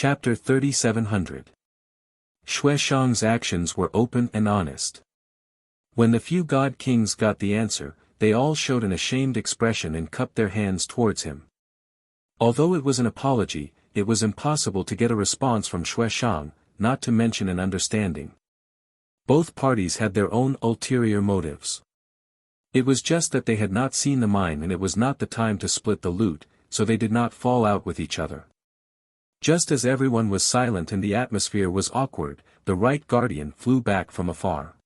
Chapter 3700. Xueshang's actions were open and honest. When the few god kings got the answer, they all showed an ashamed expression and cupped their hands towards him. Although it was an apology, it was impossible to get a response from Xueshang, not to mention an understanding. Both parties had their own ulterior motives. It was just that they had not seen the mine and it was not the time to split the loot, so they did not fall out with each other. Just as everyone was silent and the atmosphere was awkward, the Right Guardian flew back from afar.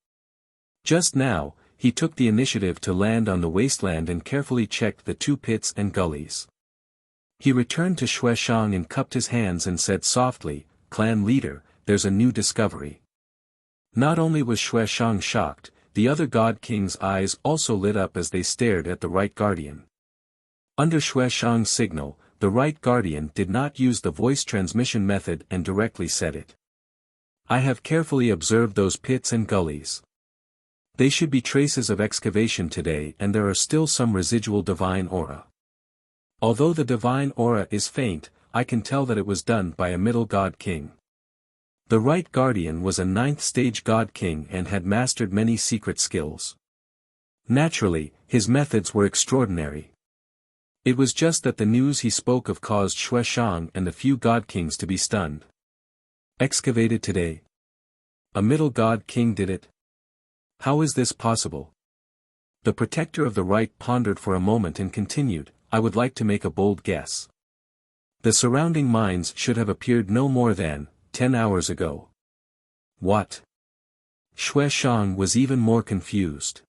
Just now, he took the initiative to land on the wasteland and carefully checked the two pits and gullies. He returned to Xueshang and cupped his hands and said softly, "Clan leader, there's a new discovery." Not only was Xueshang shocked, the other god kings' eyes also lit up as they stared at the Right Guardian. Under Xueshang's signal, the Right Guardian did not use the voice transmission method and directly said it. "I have carefully observed those pits and gullies. They should be traces of excavation today and there are still some residual divine aura. Although the divine aura is faint, I can tell that it was done by a middle god king." The Right Guardian was a 9th stage god king and had mastered many secret skills. Naturally, his methods were extraordinary. It was just that the news he spoke of caused Xueshang and the few god kings to be stunned. Excavated today? A middle god king did it? How is this possible? The protector of the right pondered for a moment and continued, "I would like to make a bold guess. The surrounding mines should have appeared no more than 10 hours ago." What? Xueshang was even more confused.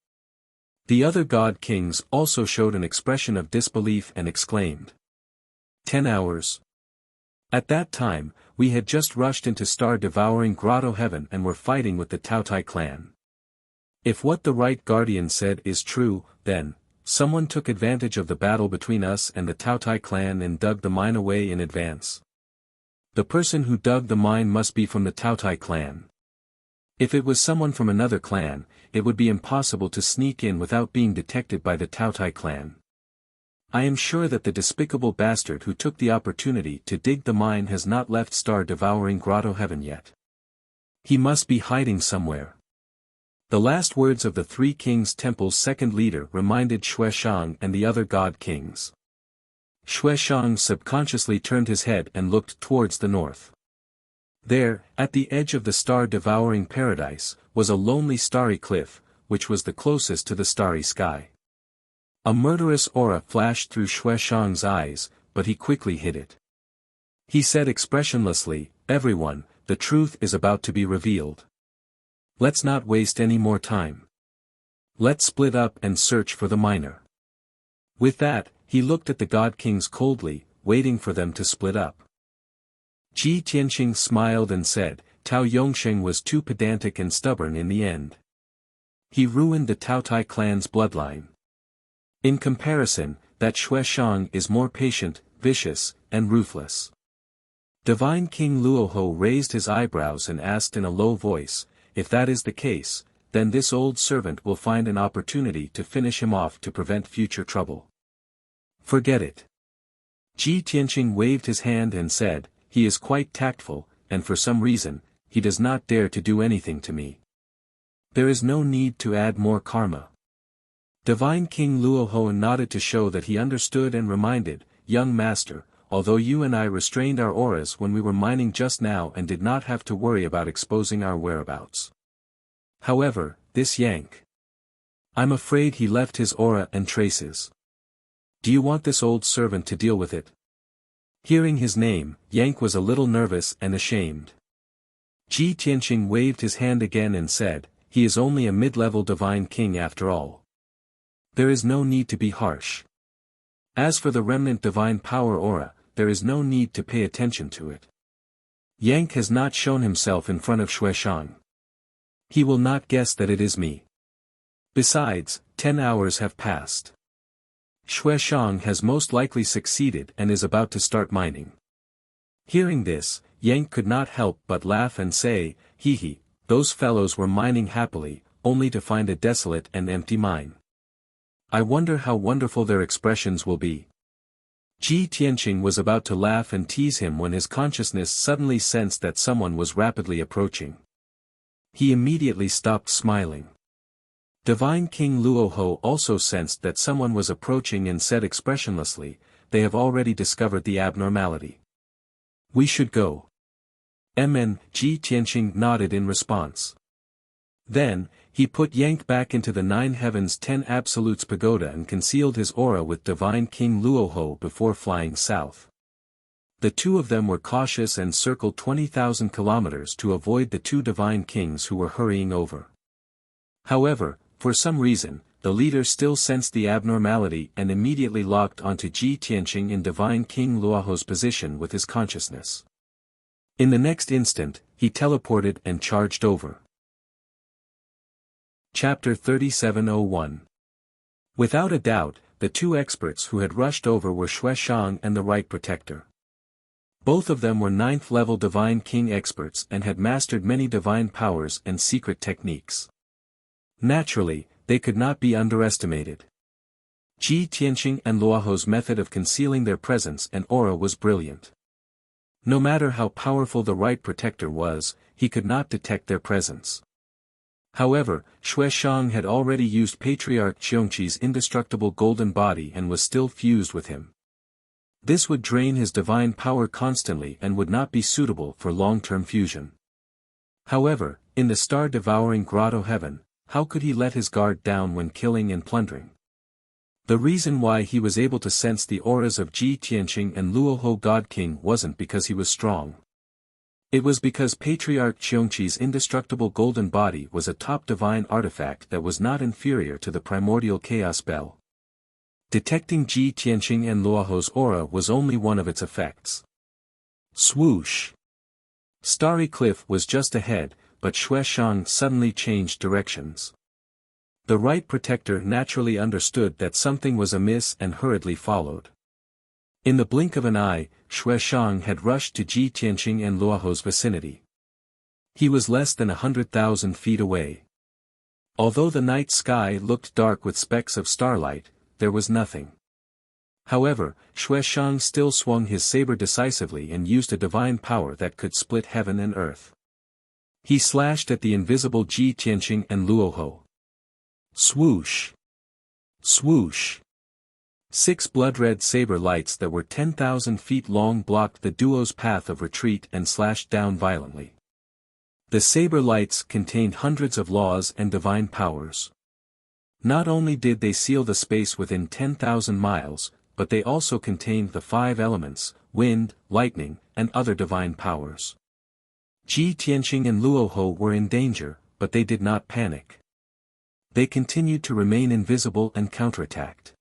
The other god kings also showed an expression of disbelief and exclaimed. 10 hours? At that time, we had just rushed into star-devouring Grotto Heaven and were fighting with the Taotai clan. If what the Right Guardian said is true, then, someone took advantage of the battle between us and the Taotai clan and dug the mine away in advance. The person who dug the mine must be from the Taotai clan. If it was someone from another clan, it would be impossible to sneak in without being detected by the Taotai clan. I am sure that the despicable bastard who took the opportunity to dig the mine has not left star-devouring Grotto Heaven yet. He must be hiding somewhere. The last words of the Three Kings Temple's second leader reminded Xueshang and the other god kings. Xueshang subconsciously turned his head and looked towards the north. There, at the edge of the star-devouring paradise, was a lonely starry cliff, which was the closest to the starry sky. A murderous aura flashed through Xueshang's eyes, but he quickly hid it. He said expressionlessly, "Everyone, the truth is about to be revealed. Let's not waste any more time. Let's split up and search for the miner." With that, he looked at the god kings coldly, waiting for them to split up. Ji Tianqing smiled and said, "Tao Yongsheng was too pedantic and stubborn in the end. He ruined the Taotai clan's bloodline. In comparison, that Xueshang is more patient, vicious, and ruthless." Divine King Luoho raised his eyebrows and asked in a low voice, "If that is the case, then this old servant will find an opportunity to finish him off to prevent future trouble." "Forget it." Ji Tianqing waved his hand and said, "He is quite tactful, and for some reason, he does not dare to do anything to me. There is no need to add more karma." Divine King Luoho nodded to show that he understood and reminded, "Young master, although you and I restrained our auras when we were mining just now and did not have to worry about exposing our whereabouts. However, this Yank. I'm afraid he left his aura and traces. Do you want this old servant to deal with it?" Hearing his name, Yank was a little nervous and ashamed. Ji Tianqing waved his hand again and said, "He is only a mid-level divine king after all. There is no need to be harsh. As for the remnant divine power aura, there is no need to pay attention to it. Yank has not shown himself in front of Xueshang. He will not guess that it is me. Besides, 10 hours have passed. Xueshang has most likely succeeded and is about to start mining." Hearing this, Yank could not help but laugh and say, "Hee hee, those fellows were mining happily, only to find a desolate and empty mine. I wonder how wonderful their expressions will be." Ji Tianqing was about to laugh and tease him when his consciousness suddenly sensed that someone was rapidly approaching. He immediately stopped smiling. Divine King Luoho also sensed that someone was approaching and said expressionlessly, "They have already discovered the abnormality. We should go." Ji Tianqing nodded in response. Then, he put Yank back into the 9 Heavens 10 Absolutes pagoda and concealed his aura with Divine King Luoho before flying south. The two of them were cautious and circled 20,000 kilometers to avoid the two Divine Kings who were hurrying over. However, for some reason, the leader still sensed the abnormality and immediately locked onto Ji Tianqing in Divine King Luoho's position with his consciousness. In the next instant, he teleported and charged over. Chapter 3701. Without a doubt, the two experts who had rushed over were Xueshang and the Right Protector. Both of them were 9th-level Divine King experts and had mastered many divine powers and secret techniques. Naturally, they could not be underestimated. Ji Tianqing and Luoho's method of concealing their presence and aura was brilliant. No matter how powerful the Right Protector was, he could not detect their presence. However, Xueshang had already used Patriarch Qiongqi's indestructible golden body and was still fused with him. This would drain his divine power constantly and would not be suitable for long-term fusion. However, in the star-devouring grotto heaven, how could he let his guard down when killing and plundering? The reason why he was able to sense the auras of Ji Tianqing and Luoho God King wasn't because he was strong. It was because Patriarch Qiongqi's indestructible golden body was a top divine artifact that was not inferior to the primordial chaos bell. Detecting Ji Tianqing and Luoho's aura was only one of its effects. Swoosh! Starry Cliff was just ahead, but Xueshang suddenly changed directions. The Right Protector naturally understood that something was amiss and hurriedly followed. In the blink of an eye, Xueshang had rushed to Ji Tianqing and Luoho's vicinity. He was less than 100,000 feet away. Although the night sky looked dark with specks of starlight, there was nothing. However, Xueshang still swung his saber decisively and used a divine power that could split heaven and earth. He slashed at the invisible Ji Tianqing and Luoho. Swoosh! Swoosh! 6 blood-red saber lights that were 10,000 feet long blocked the duo's path of retreat and slashed down violently. The saber lights contained hundreds of laws and divine powers. Not only did they seal the space within 10,000 miles, but they also contained the 5 elements, wind, lightning, and other divine powers. Ji Tianqing and Luoho were in danger, but they did not panic. They continued to remain invisible and counterattacked.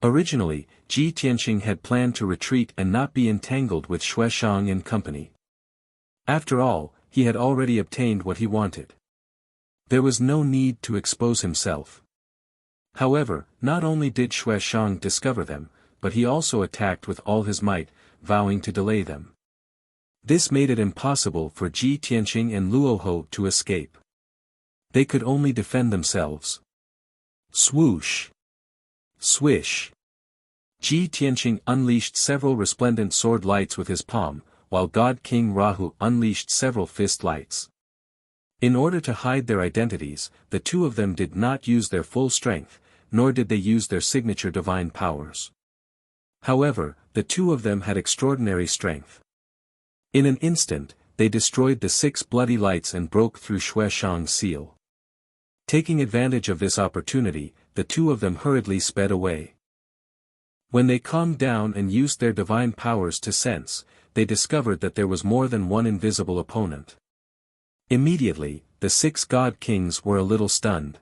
Originally, Ji Tianqing had planned to retreat and not be entangled with Xueshang and company. After all, he had already obtained what he wanted. There was no need to expose himself. However, not only did Xueshang discover them, but he also attacked with all his might, vowing to delay them. This made it impossible for Ji Tianqing and Luoho to escape. They could only defend themselves. Swoosh! Swish! Ji Tianqing unleashed several resplendent sword lights with his palm, while God King Rahu unleashed several fist lights. In order to hide their identities, the two of them did not use their full strength, nor did they use their signature divine powers. However, the two of them had extraordinary strength. In an instant, they destroyed the 6 bloody lights and broke through Xueshang's seal. Taking advantage of this opportunity, the two of them hurriedly sped away. When they calmed down and used their divine powers to sense, they discovered that there was more than one invisible opponent. Immediately, the 6 god kings were a little stunned.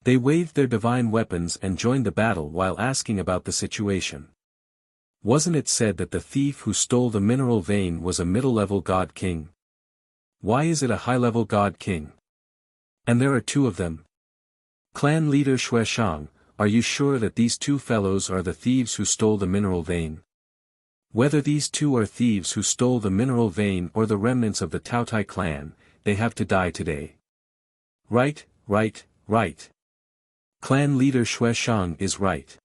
They waved their divine weapons and joined the battle while asking about the situation. Wasn't it said that the thief who stole the mineral vein was a middle-level god king? Why is it a high-level god king? And there are 2 of them? Clan leader Xueshang, are you sure that these 2 fellows are the thieves who stole the mineral vein? Whether these 2 are thieves who stole the mineral vein or the remnants of the Taotai clan, they have to die today. Right, right, right. Clan leader Xueshang is right.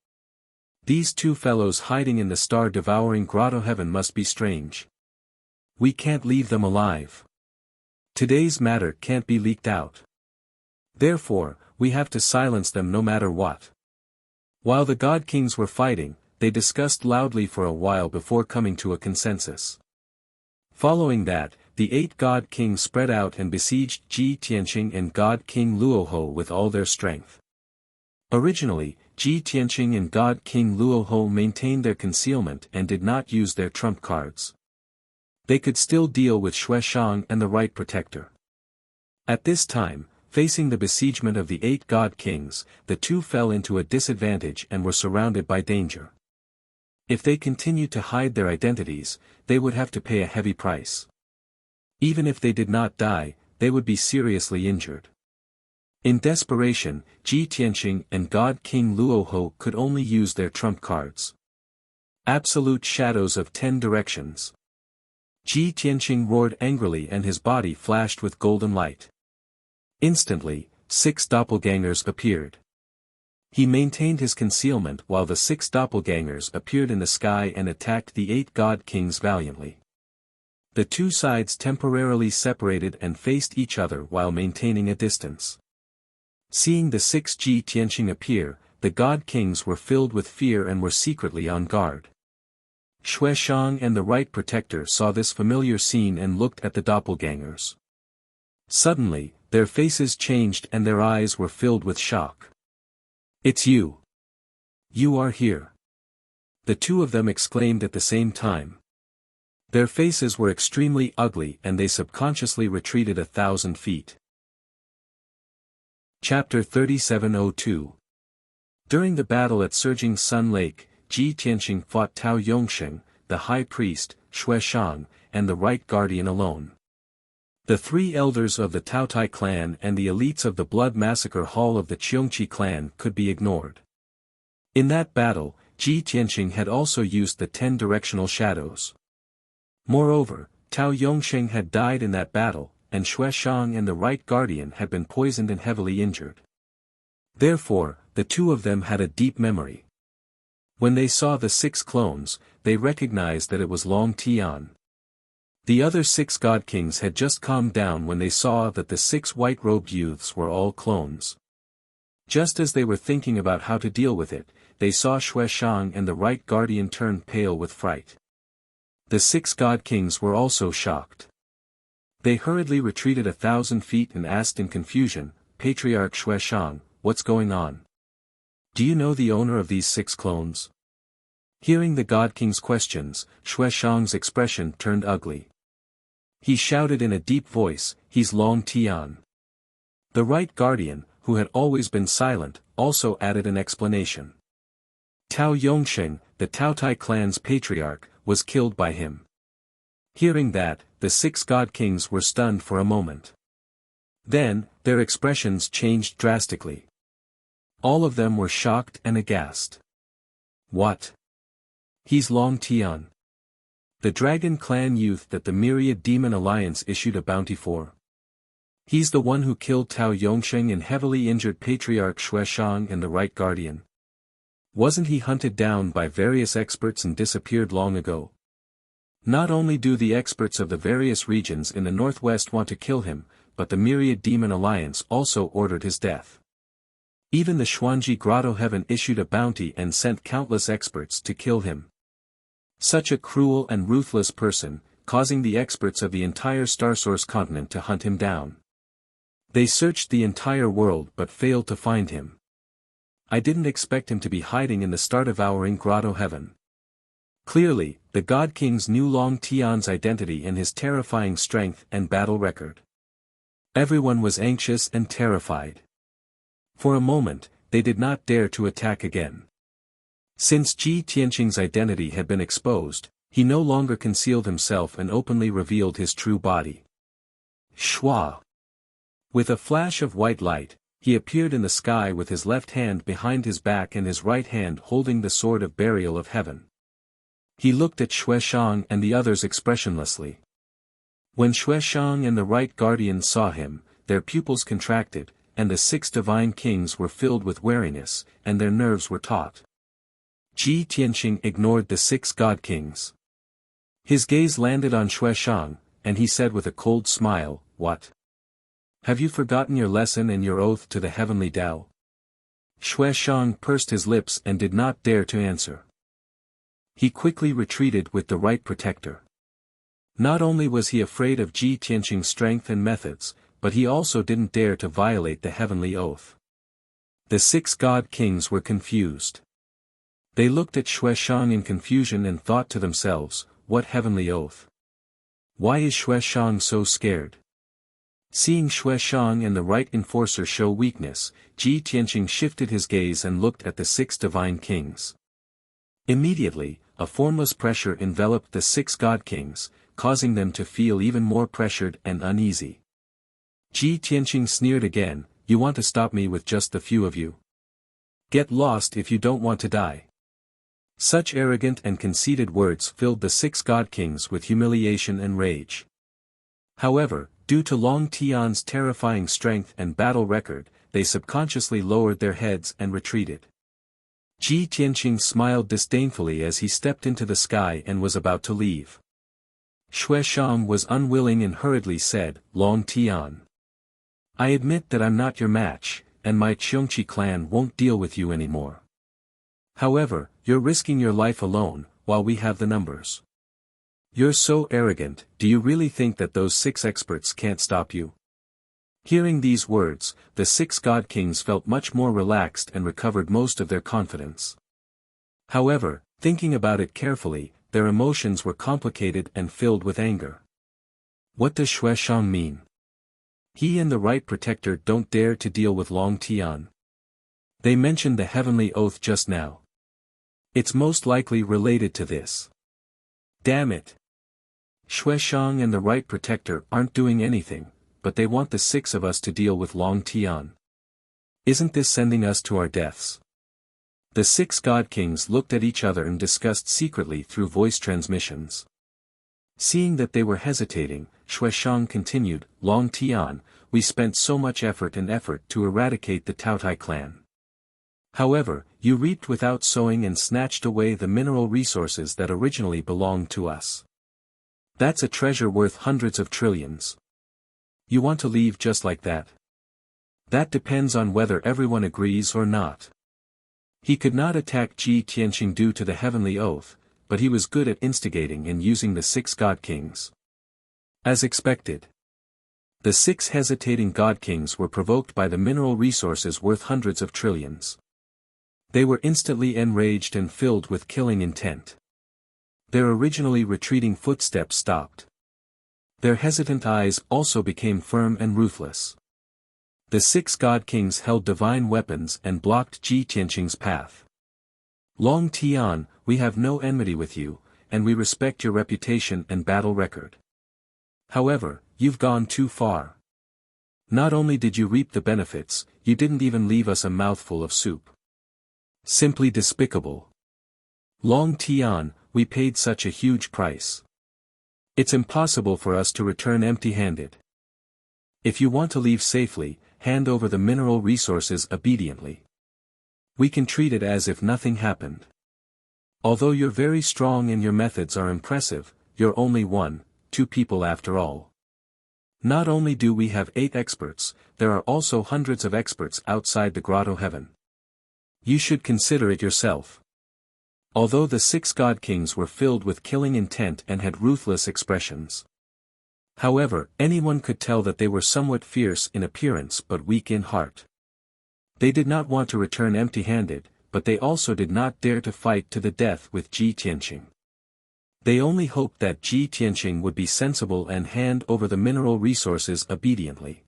These two fellows hiding in the star-devouring grotto heaven must be strange. We can't leave them alive. Today's matter can't be leaked out. Therefore, we have to silence them no matter what. While the God Kings were fighting, they discussed loudly for a while before coming to a consensus. Following that, the 8 God Kings spread out and besieged Ji Tianqing and God King Luoho with all their strength. Originally, Ji Tianqing and God King Luoho maintained their concealment and did not use their trump cards. They could still deal with Xueshang and the Right Protector. At this time, facing the besiegement of the 8 God Kings, the two fell into a disadvantage and were surrounded by danger. If they continued to hide their identities, they would have to pay a heavy price. Even if they did not die, they would be seriously injured. In desperation, Ji Tianqing and God King Luoho could only use their trump cards. Absolute shadows of 10 directions. Ji Tianqing roared angrily and his body flashed with golden light. Instantly, 6 doppelgangers appeared. He maintained his concealment while the 6 doppelgangers appeared in the sky and attacked the 8 God Kings valiantly. The two sides temporarily separated and faced each other while maintaining a distance. Seeing the 6 Ji Tianqing appear, the God Kings were filled with fear and were secretly on guard. Xueshang and the Right Protector saw this familiar scene and looked at the doppelgangers. Suddenly, their faces changed and their eyes were filled with shock. "It's you! You are here!" The two of them exclaimed at the same time. Their faces were extremely ugly and they subconsciously retreated 1,000 feet. Chapter 3702. During the battle at Surging Sun Lake, Ji Tianqing fought Tao Yongsheng, the High Priest, Xueshang, and the Right Guardian alone. The 3 elders of the Taotai clan and the elites of the Blood Massacre Hall of the Cheongqi clan could be ignored. In that battle, Ji Tianqing had also used the 10 directional shadows. Moreover, Tao Yongsheng had died in that battle, and Xueshang and the Right Guardian had been poisoned and heavily injured. Therefore, the two of them had a deep memory. When they saw the 6 clones, they recognized that it was Long Tian. The other 6 God Kings had just calmed down when they saw that the 6 white-robed youths were all clones. Just as they were thinking about how to deal with it, they saw Xueshang and the Right Guardian turn pale with fright. The 6 God Kings were also shocked. They hurriedly retreated 1,000 feet and asked in confusion, "Patriarch Xueshang, what's going on? Do you know the owner of these 6 clones?" Hearing the God King's questions, Xueshang's expression turned ugly. He shouted in a deep voice, "He's Long Tian." The Right Guardian, who had always been silent, also added an explanation. Tao Yongsheng, the Taotai clan's patriarch, was killed by him. Hearing that, the 6 God Kings were stunned for a moment. Then, their expressions changed drastically. All of them were shocked and aghast. "What? He's Long Tian, the Dragon Clan youth that the Myriad Demon Alliance issued a bounty for? He's the one who killed Tao Yongsheng and heavily injured Patriarch Xueshang and the Right Guardian. Wasn't he hunted down by various experts and disappeared long ago? Not only do the experts of the various regions in the northwest want to kill him, but the Myriad Demon Alliance also ordered his death. Even the Xuanji Grotto Heaven issued a bounty and sent countless experts to kill him. Such a cruel and ruthless person, causing the experts of the entire Starsource continent to hunt him down. They searched the entire world but failed to find him. I didn't expect him to be hiding in the star-devouring Grotto Heaven." Clearly, the God Kings knew Long Tian's identity and his terrifying strength and battle record. Everyone was anxious and terrified. For a moment, they did not dare to attack again. Since Ji Tianqing's identity had been exposed, he no longer concealed himself and openly revealed his true body. Shua! With a flash of white light, he appeared in the sky with his left hand behind his back and his right hand holding the sword of burial of heaven. He looked at Xueshang and the others expressionlessly. When Xueshang and the Right Guardian saw him, their pupils contracted, and the 6 divine kings were filled with wariness, and their nerves were taut. Ji Tianqing ignored the 6 god kings. His gaze landed on Xueshang, and he said with a cold smile, "What? Have you forgotten your lesson and your oath to the heavenly Tao?" Xueshang pursed his lips and did not dare to answer. He quickly retreated with the right protector. Not only was he afraid of Ji Tianqing's strength and methods, but he also didn't dare to violate the heavenly oath. The 6 god kings were confused. They looked at Xueshang in confusion and thought to themselves, what heavenly oath? Why is Xueshang so scared? Seeing Xueshang and the right enforcer show weakness, Ji Tianqing shifted his gaze and looked at the 6 divine kings. Immediately, a formless pressure enveloped the 6 god kings, causing them to feel even more pressured and uneasy. Ji Tianqing sneered again, "You want to stop me with just the few of you? Get lost if you don't want to die." Such arrogant and conceited words filled the 6 god kings with humiliation and rage. However, due to Long Tian's terrifying strength and battle record, they subconsciously lowered their heads and retreated. Ji Tianqing smiled disdainfully as he stepped into the sky and was about to leave. Xueshang was unwilling and hurriedly said, "Long Tian, I admit that I'm not your match, and my Qiongqi clan won't deal with you anymore. However, you're risking your life alone, while we have the numbers. You're so arrogant, do you really think that those 6 experts can't stop you?" Hearing these words, the 6 god kings felt much more relaxed and recovered most of their confidence. However, thinking about it carefully, their emotions were complicated and filled with anger. What does Xueshang mean? He and the right protector don't dare to deal with Long Tian. They mentioned the heavenly oath just now. It's most likely related to this. Damn it! Xueshang and the right protector aren't doing anything, but they want the 6 of us to deal with Long Tian. Isn't this sending us to our deaths? The 6 god kings looked at each other and discussed secretly through voice transmissions. Seeing that they were hesitating, Xueshang continued, "Long Tian, we spent so much effort to eradicate the Taotai clan. However, you reaped without sowing and snatched away the mineral resources that originally belonged to us. That's a treasure worth hundreds of trillions. You want to leave just like that? That depends on whether everyone agrees or not." He could not attack Ji Tianqing due to the heavenly oath, but he was good at instigating and using the 6 god kings. As expected, the 6 hesitating god kings were provoked by the mineral resources worth hundreds of trillions. They were instantly enraged and filled with killing intent. Their originally retreating footsteps stopped. Their hesitant eyes also became firm and ruthless. The 6 god kings held divine weapons and blocked Ji Tianqing's path. "Long Tian, we have no enmity with you, and we respect your reputation and battle record. However, you've gone too far. Not only did you reap the benefits, you didn't even leave us a mouthful of soup. Simply despicable. Long Tian, we paid such a huge price. It's impossible for us to return empty-handed. If you want to leave safely, hand over the mineral resources obediently. We can treat it as if nothing happened. Although you're very strong and your methods are impressive, you're only 2 people after all. Not only do we have 8 experts, there are also hundreds of experts outside the grotto heaven. You should consider it yourself." Although the 6 god kings were filled with killing intent and had ruthless expressions. However, anyone could tell that they were somewhat fierce in appearance but weak in heart. They did not want to return empty-handed, but they also did not dare to fight to the death with Ji Tianqing. They only hoped that Ji Tianqing would be sensible and hand over the mineral resources obediently.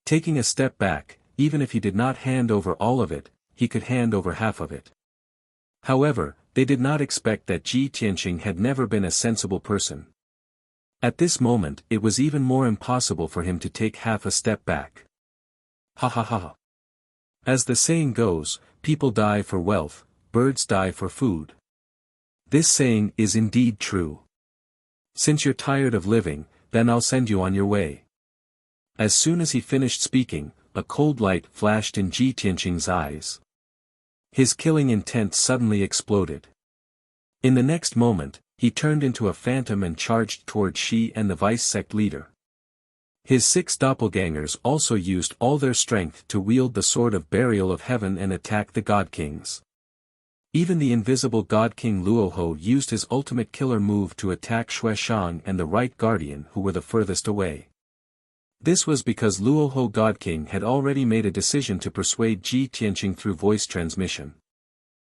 Taking a step back, even if he did not hand over all of it, he could hand over half of it. However, they did not expect that Ji Tianqing had never been a sensible person. At this moment it was even more impossible for him to take half a step back. Ha ha ha. As the saying goes, people die for wealth, birds die for food. This saying is indeed true. Since you're tired of living, then I'll send you on your way. As soon as he finished speaking, a cold light flashed in Ji Tianqing's eyes. His killing intent suddenly exploded. In the next moment, he turned into a phantom and charged toward Shi and the vice sect leader. His 6 doppelgangers also used all their strength to wield the sword of burial of heaven and attack the God Kings. Even the invisible God King Luoho used his ultimate killer move to attack Xueshang and the Right Guardian who were the furthest away. This was because Luoho God King had already made a decision to persuade Ji Tianqing through voice transmission.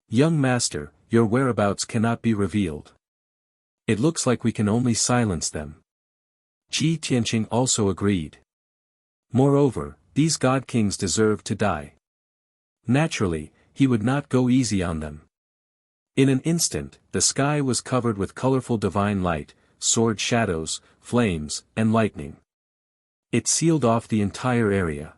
"Young master, your whereabouts cannot be revealed. It looks like we can only silence them." Ji Tianqing also agreed. Moreover, these God Kings deserve to die. Naturally, he would not go easy on them. In an instant, the sky was covered with colorful divine light, sword shadows, flames, and lightning. It sealed off the entire area.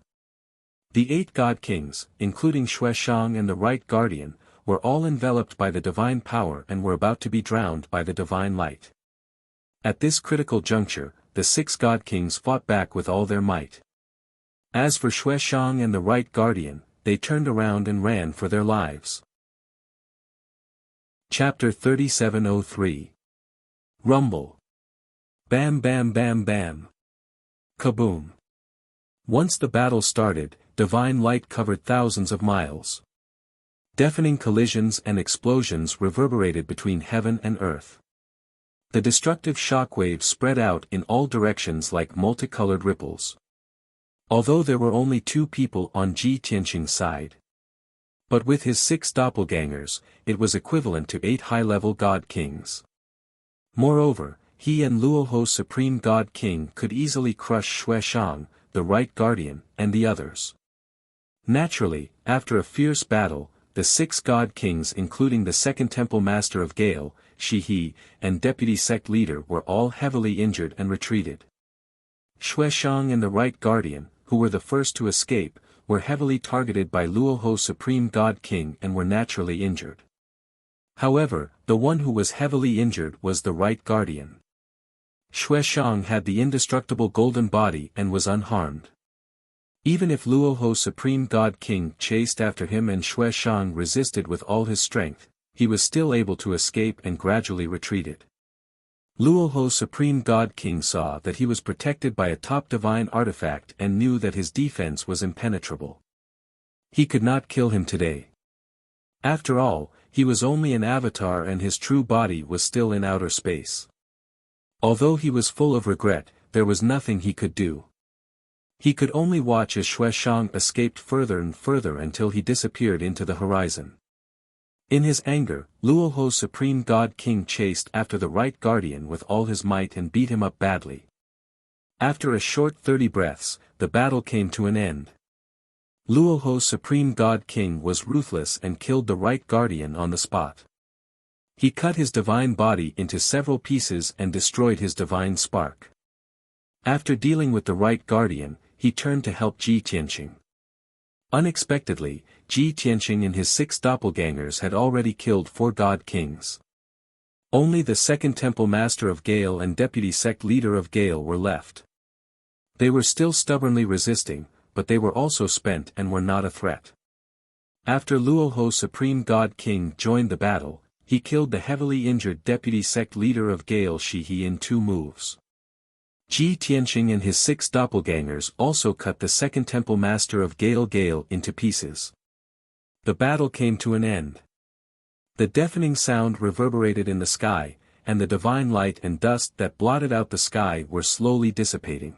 The 8 God Kings, including Xueshang and the Right Guardian, were all enveloped by the divine power and were about to be drowned by the divine light. At this critical juncture, the 6 God Kings fought back with all their might. As for Xueshang and the Right Guardian, they turned around and ran for their lives. Chapter 3703. Rumble. Bam bam bam bam. Kaboom. Once the battle started, divine light covered thousands of miles. Deafening collisions and explosions reverberated between heaven and earth. The destructive shockwaves spread out in all directions like multicolored ripples. Although there were only 2 people on Ji Tianqing's side. But with his 6 doppelgangers, it was equivalent to 8 high-level God Kings. Moreover, he and Luoho's Supreme God King could easily crush Xueshang, the Right Guardian, and the others. Naturally, after a fierce battle, the 6 God Kings including the Second Temple Master of Gale, Shi He, and Deputy Sect Leader were all heavily injured and retreated. Xueshang and the Right Guardian, who were the first to escape, were heavily targeted by Luoho's Supreme God King and were naturally injured. However, the one who was heavily injured was the Right Guardian. Xueshang had the indestructible golden body and was unharmed. Even if Luoho's Supreme God King chased after him and Xueshang resisted with all his strength, he was still able to escape and gradually retreated. Luoho's Supreme God King saw that he was protected by a top divine artifact and knew that his defense was impenetrable. He could not kill him today. After all, he was only an avatar and his true body was still in outer space. Although he was full of regret, there was nothing he could do. He could only watch as Xueshang escaped further and further until he disappeared into the horizon. In his anger, Luoho's Supreme God King chased after the Right Guardian with all his might and beat him up badly. After a short 30 breaths, the battle came to an end. Luoho's Supreme God King was ruthless and killed the Right Guardian on the spot. He cut his divine body into several pieces and destroyed his divine spark. After dealing with the Right Guardian, he turned to help Ji Tianqing. Unexpectedly, Ji Tianqing and his 6 doppelgangers had already killed 4 God Kings. Only the Second Temple Master of Gale and Deputy Sect Leader of Gale were left. They were still stubbornly resisting, but they were also spent and were not a threat. After Luoho's Supreme God King joined the battle, he killed the heavily injured Deputy Sect Leader of Gale Shi He in 2 moves. Ji Tianqing and his 6 doppelgangers also cut the Second Temple Master of Gale into pieces. The battle came to an end. The deafening sound reverberated in the sky, and the divine light and dust that blotted out the sky were slowly dissipating.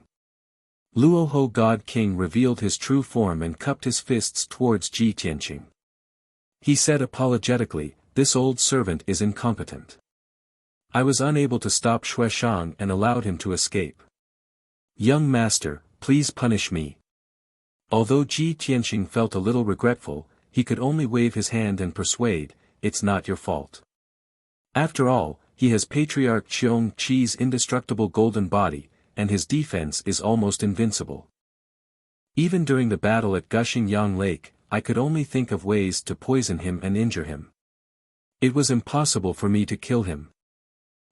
Luoho God King revealed his true form and cupped his fists towards Ji Tianqing. He said apologetically, "This old servant is incompetent. I was unable to stop Xueshang and allowed him to escape. Young master, please punish me." Although Ji Tianqing felt a little regretful, he could only wave his hand and persuade, "It's not your fault. After all, he has Patriarch Cheong Chi's indestructible golden body, and his defense is almost invincible. Even during the battle at Gushing Yang Lake, I could only think of ways to poison him and injure him. It was impossible for me to kill him.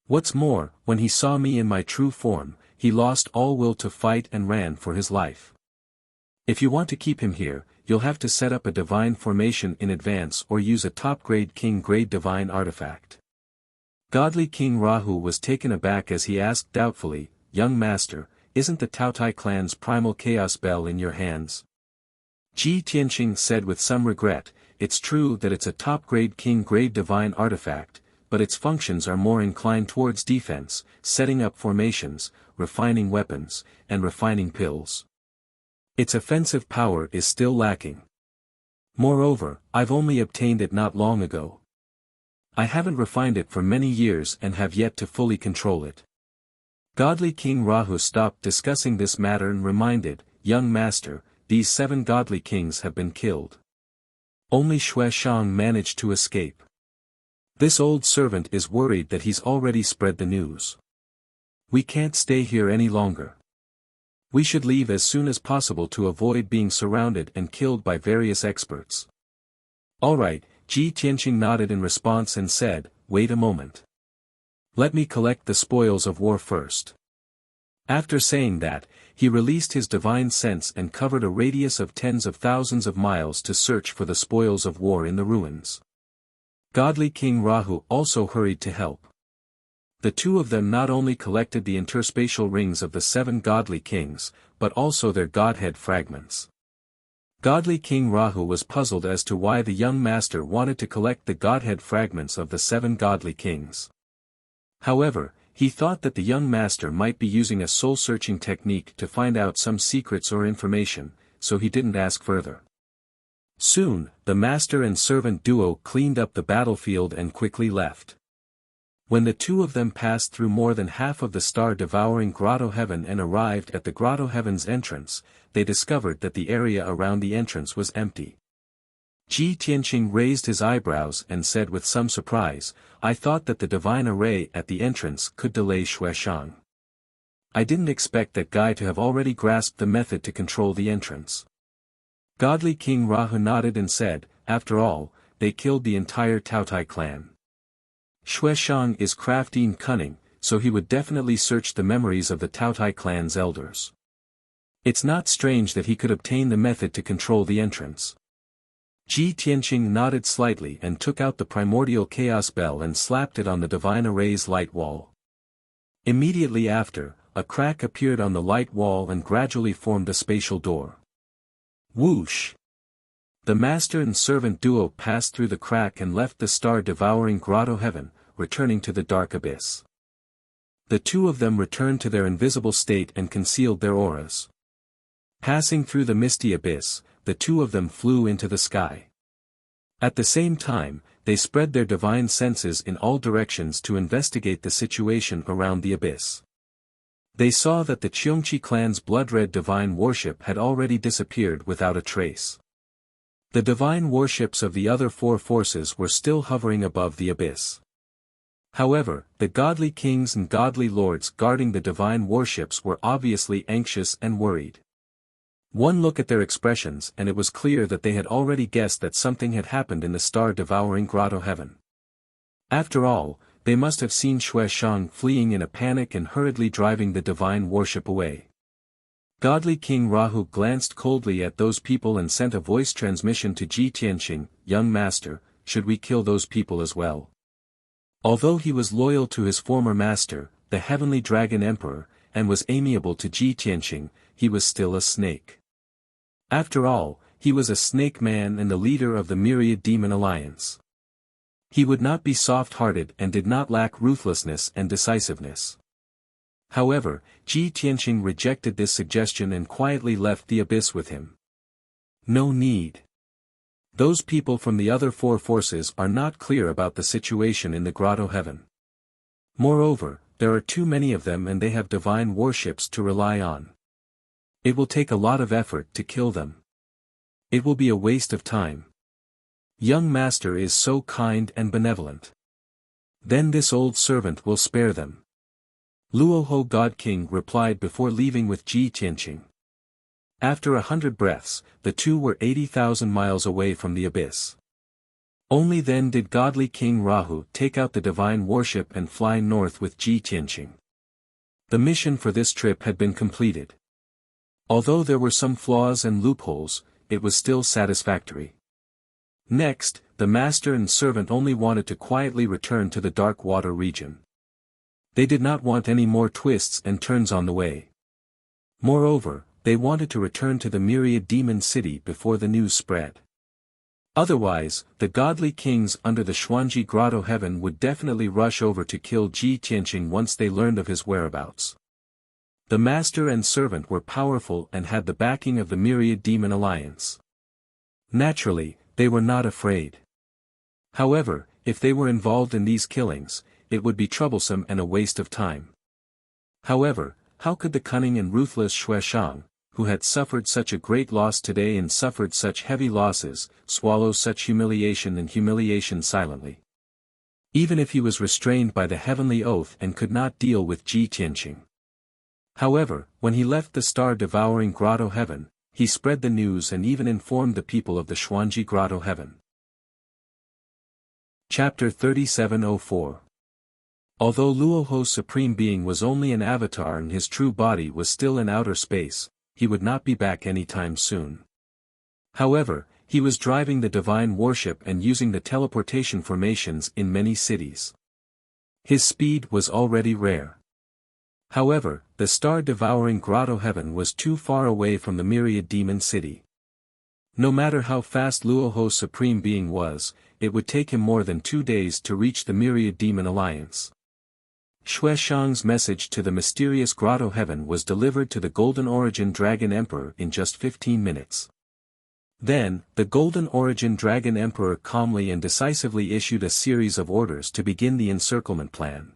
What's more, when he saw me in my true form, he lost all will to fight and ran for his life. If you want to keep him here, you'll have to set up a divine formation in advance or use a top-grade king-grade divine artifact. Godly King Rahu was taken aback as he asked doubtfully, "Young master, isn't the Taotai clan's primal chaos bell in your hands?" Ji Tianqing said with some regret, "It's true that it's a top-grade king-grade divine artifact, but its functions are more inclined towards defense, setting up formations, refining weapons, and refining pills. Its offensive power is still lacking. Moreover, I've only obtained it not long ago. I haven't refined it for many years and have yet to fully control it." Godly King Rahu stopped discussing this matter and reminded, "Young master, these 7 godly kings have been killed. Only Xue Shang managed to escape. This old servant is worried that he's already spread the news. We can't stay here any longer. We should leave as soon as possible to avoid being surrounded and killed by various experts." "All right," Ji Tianqing nodded in response and said, "Wait a moment. Let me collect the spoils of war first." After saying that, he released his divine sense and covered a radius of tens of thousands of miles to search for the spoils of war in the ruins. Godly King Rahu also hurried to help. The two of them not only collected the interspatial rings of the 7 godly kings, but also their godhead fragments. Godly King Rahu was puzzled as to why the young master wanted to collect the godhead fragments of the 7 godly kings. However, he thought that the young master might be using a soul-searching technique to find out some secrets or information, so he didn't ask further. Soon, the master and servant duo cleaned up the battlefield and quickly left. When the two of them passed through more than half of the star-devouring Grotto Heaven and arrived at the Grotto Heaven's entrance, they discovered that the area around the entrance was empty. Ji Tianqing raised his eyebrows and said with some surprise, "I thought that the divine array at the entrance could delay Xue Shang. I didn't expect that guy to have already grasped the method to control the entrance." Godly King Rahu nodded and said, "After all, they killed the entire Taotai clan. Xue Shang is crafty and cunning, so he would definitely search the memories of the Taotai clan's elders. It's not strange that he could obtain the method to control the entrance." Ji Tianqing nodded slightly and took out the primordial chaos bell and slapped it on the divine array's light wall. Immediately after, a crack appeared on the light wall and gradually formed a spatial door. Whoosh! The master and servant duo passed through the crack and left the star-devouring Grotto Heaven, returning to the dark abyss. The two of them returned to their invisible state and concealed their auras. Passing through the misty abyss, the two of them flew into the sky. At the same time, they spread their divine senses in all directions to investigate the situation around the abyss. They saw that the Cheongqi clan's blood-red divine worship had already disappeared without a trace. The divine warships of the other 4 forces were still hovering above the abyss. However, the godly kings and godly lords guarding the divine warships were obviously anxious and worried. One look at their expressions and it was clear that they had already guessed that something had happened in the star-devouring Grotto Heaven. After all, they must have seen Xue Shang fleeing in a panic and hurriedly driving the divine worship away. Godly King Rahu glanced coldly at those people and sent a voice transmission to Ji Tianqing, "Young master, should we kill those people as well?" Although he was loyal to his former master, the Heavenly Dragon Emperor, and was amiable to Ji Tianqing, he was still a snake. After all, he was a snake man and the leader of the Myriad Demon Alliance. He would not be soft-hearted and did not lack ruthlessness and decisiveness. However, Ji Tianqing rejected this suggestion and quietly left the abyss with him. No need. Those people from the other 4 forces are not clear about the situation in the Grotto Heaven. Moreover, there are too many of them and they have divine warships to rely on. It will take a lot of effort to kill them. It will be a waste of time. Young master is so kind and benevolent. Then this old servant will spare them. Luoho God King replied before leaving with Ji Tianqing. After 100 breaths, the two were 80,000 miles away from the abyss. Only then did godly King Rahu take out the divine worship and fly north with Ji Tianqing. The mission for this trip had been completed. Although there were some flaws and loopholes, it was still satisfactory. Next, the master and servant only wanted to quietly return to the dark water region. They did not want any more twists and turns on the way. Moreover, they wanted to return to the myriad demon city before the news spread. Otherwise, the godly kings under the Xuanji Grotto heaven would definitely rush over to kill Ji Tianqing once they learned of his whereabouts. The master and servant were powerful and had the backing of the myriad demon alliance. Naturally, they were not afraid. However, if they were involved in these killings, it would be troublesome and a waste of time. However, how could the cunning and ruthless Xueshang, who had suffered such a great loss today and suffered such heavy losses, swallow such humiliation and humiliation silently? Even if he was restrained by the heavenly oath and could not deal with Ji Tianqing. However, when he left the star-devouring grotto heaven, he spread the news and even informed the people of the Xuanji Grotto heaven. Chapter 3704. Although Luoho's supreme being was only an avatar and his true body was still in outer space, he would not be back anytime soon. However, he was driving the divine worship and using the teleportation formations in many cities. His speed was already rare. However, the star-devouring grotto heaven was too far away from the myriad demon city. No matter how fast Luoho's supreme being was, it would take him more than 2 days to reach the myriad demon alliance. Xueshang's message to the mysterious grotto heaven was delivered to the Golden Origin Dragon Emperor in just 15 minutes. Then, the Golden Origin Dragon Emperor calmly and decisively issued a series of orders to begin the encirclement plan.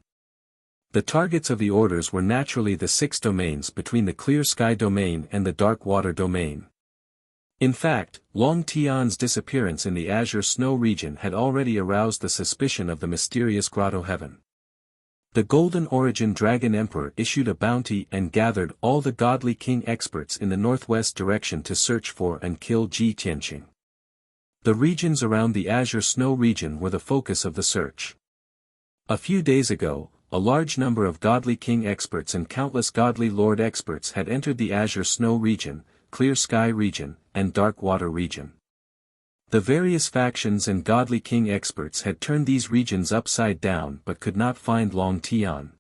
The targets of the orders were naturally the 6 domains between the Clear Sky domain and the Dark Water domain. In fact, Long Tian's disappearance in the Azure Snow region had already aroused the suspicion of the mysterious grotto heaven. The Golden Origin Dragon Emperor issued a bounty and gathered all the godly king experts in the northwest direction to search for and kill Ji Tianqing. The regions around the Azure Snow region were the focus of the search. A few days ago, a large number of godly king experts and countless godly lord experts had entered the Azure Snow region, Clear Sky region, and Dark Water region. The various factions and godly king experts had turned these regions upside down but could not find Long Tian.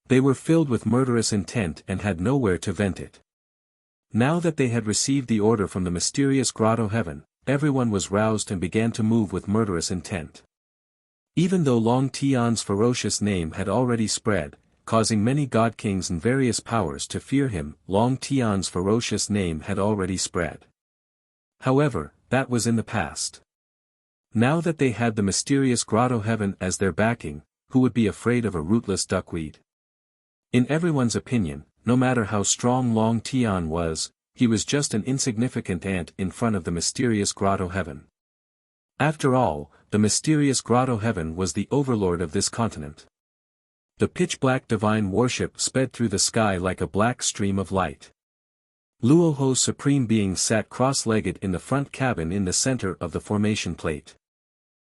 They were filled with murderous intent and had nowhere to vent it. Now that they had received the order from the mysterious grotto heaven, everyone was roused and began to move with murderous intent. Even though Long Tian's ferocious name had already spread, causing many god kings and various powers to fear him, Long Tian's ferocious name had already spread. However, that was in the past. Now that they had the mysterious grotto heaven as their backing, who would be afraid of a rootless duckweed? In everyone's opinion, no matter how strong Long Tian was, he was just an insignificant ant in front of the mysterious grotto heaven. After all, the mysterious grotto heaven was the overlord of this continent. The pitch-black divine worship sped through the sky like a black stream of light. Luoho's supreme being sat cross-legged in the front cabin in the center of the formation plate.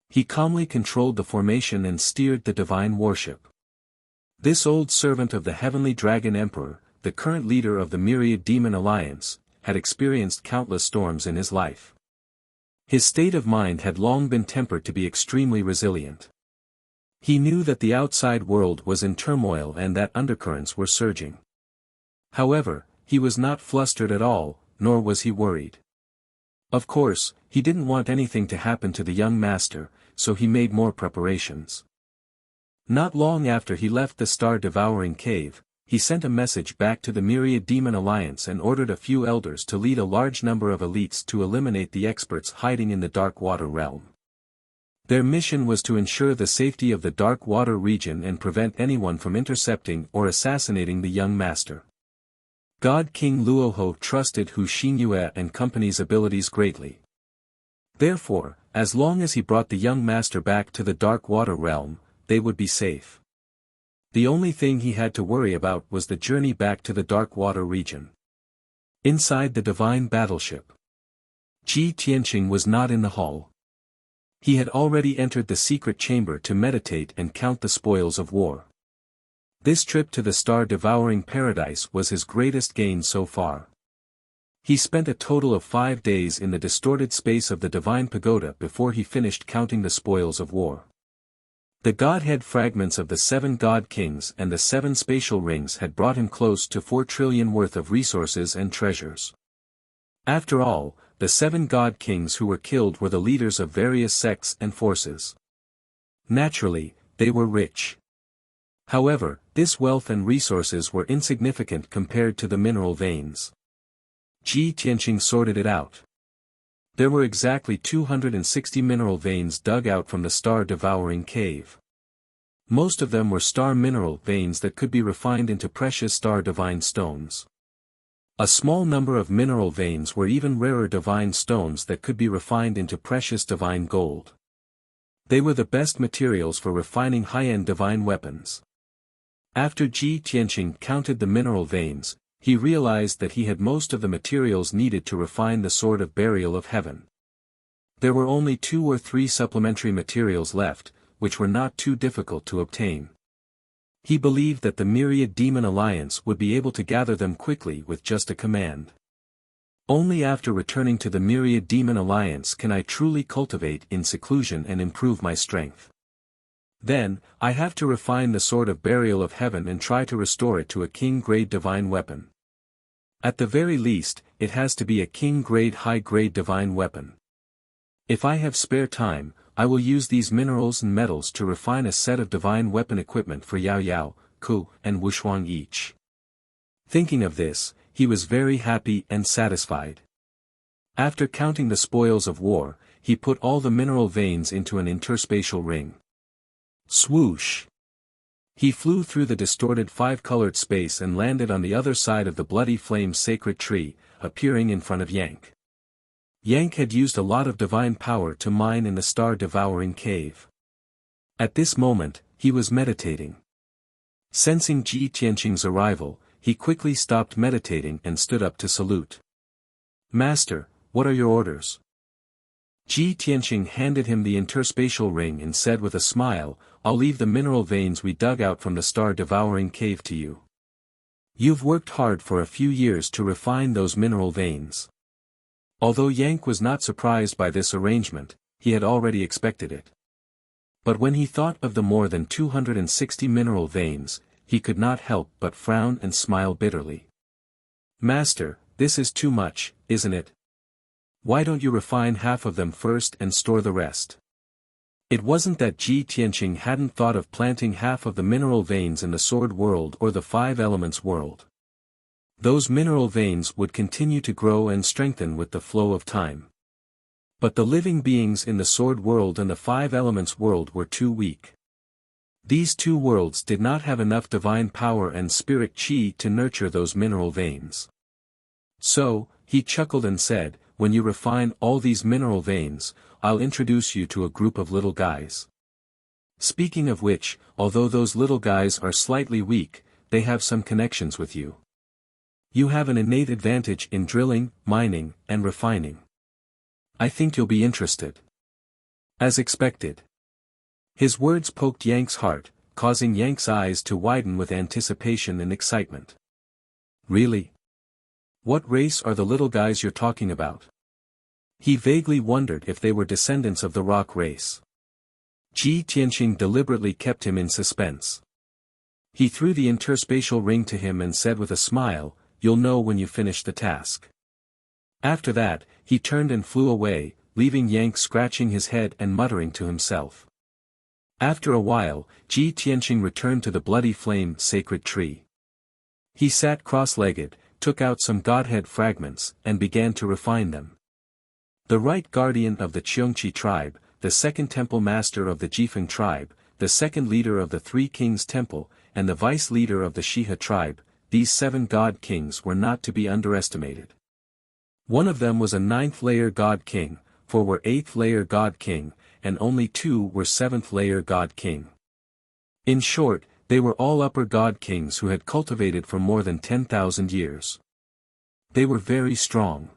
He calmly controlled the formation and steered the divine worship. This old servant of the heavenly dragon emperor, the current leader of the myriad demon alliance, had experienced countless storms in his life. His state of mind had long been tempered to be extremely resilient. He knew that the outside world was in turmoil and that undercurrents were surging. However, he was not flustered at all, nor was he worried. Of course, he didn't want anything to happen to the young master, so he made more preparations. Not long after he left the star-devouring cave, he sent a message back to the Myriad Demon Alliance and ordered a few elders to lead a large number of elites to eliminate the experts hiding in the Dark Water realm. Their mission was to ensure the safety of the Dark Water region and prevent anyone from intercepting or assassinating the young master. God King Luoho trusted Hu Xingyue and company's abilities greatly. Therefore, as long as he brought the young master back to the Dark Water realm, they would be safe. The only thing he had to worry about was the journey back to the Dark Water region. Inside the divine battleship, Ji Tianqing was not in the hall. He had already entered the secret chamber to meditate and count the spoils of war. This trip to the star-devouring paradise was his greatest gain so far. He spent a total of 5 days in the distorted space of the divine pagoda before he finished counting the spoils of war. The godhead fragments of the 7 god kings and the 7 spatial rings had brought him close to 4 trillion worth of resources and treasures. After all, the 7 god kings who were killed were the leaders of various sects and forces. Naturally, they were rich. However, this wealth and resources were insignificant compared to the mineral veins. Ji Tianqing sorted it out. There were exactly 260 mineral veins dug out from the star-devouring cave. Most of them were star mineral veins that could be refined into precious star divine stones. A small number of mineral veins were even rarer divine stones that could be refined into precious divine gold. They were the best materials for refining high-end divine weapons. After Ji Tianqing counted the mineral veins, he realized that he had most of the materials needed to refine the sword of burial of heaven. There were only 2 or 3 supplementary materials left, which were not too difficult to obtain. He believed that the Myriad Demon Alliance would be able to gather them quickly with just a command. Only after returning to the Myriad Demon Alliance can I truly cultivate in seclusion and improve my strength. Then, I have to refine the sword of burial of heaven and try to restore it to a king-grade divine weapon. At the very least, it has to be a king-grade high-grade divine weapon. If I have spare time, I will use these minerals and metals to refine a set of divine weapon equipment for Yao Yao, Ku, and Wushuang each. Thinking of this, he was very happy and satisfied. After counting the spoils of war, he put all the mineral veins into an interspatial ring. Swoosh! He flew through the distorted 5-colored space and landed on the other side of the bloody flame sacred tree, appearing in front of Yank. Yank had used a lot of divine power to mine in the star-devouring cave. At this moment, he was meditating. Sensing Ji Tianqing's arrival, he quickly stopped meditating and stood up to salute. "Master, what are your orders?" Ji Tianqing handed him the interspatial ring and said with a smile, "I'll leave the mineral veins we dug out from the star-devouring cave to you. You've worked hard for a few years to refine those mineral veins." Although Yank was not surprised by this arrangement, he had already expected it. But when he thought of the more than 260 mineral veins, he could not help but frown and smile bitterly. "Master, this is too much, isn't it? Why don't you refine half of them first and store the rest?" It wasn't that Ji Tianqing hadn't thought of planting half of the mineral veins in the sword world or the 5 elements world. Those mineral veins would continue to grow and strengthen with the flow of time. But the living beings in the sword world and the 5 elements world were too weak. These 2 worlds did not have enough divine power and spirit chi to nurture those mineral veins. So, he chuckled and said, "When you refine all these mineral veins, I'll introduce you to a group of little guys. Speaking of which, although those little guys are slightly weak, they have some connections with you. You have an innate advantage in drilling, mining, and refining. I think you'll be interested." As expected. His words poked Yank's heart, causing Yank's eyes to widen with anticipation and excitement. "Really? What race are the little guys you're talking about?" He vaguely wondered if they were descendants of the rock race. Ji Tianqing deliberately kept him in suspense. He threw the interspatial ring to him and said with a smile, "You'll know when you finish the task." After that, he turned and flew away, leaving Yank scratching his head and muttering to himself. After a while, Ji Tianqing returned to the bloody flame sacred tree. He sat cross-legged, took out some godhead fragments, and began to refine them. The right guardian of the Cheongqi tribe, the second temple master of the Jifeng tribe, the second leader of the 3 Kings Temple, and the vice leader of the Shiha tribe, these 7 god kings were not to be underestimated. One of them was a 9th-layer god king, 4 were 8th-layer god king, and only 2 were 7th-layer god king. In short, they were all upper god kings who had cultivated for more than 10,000 years. They were very strong.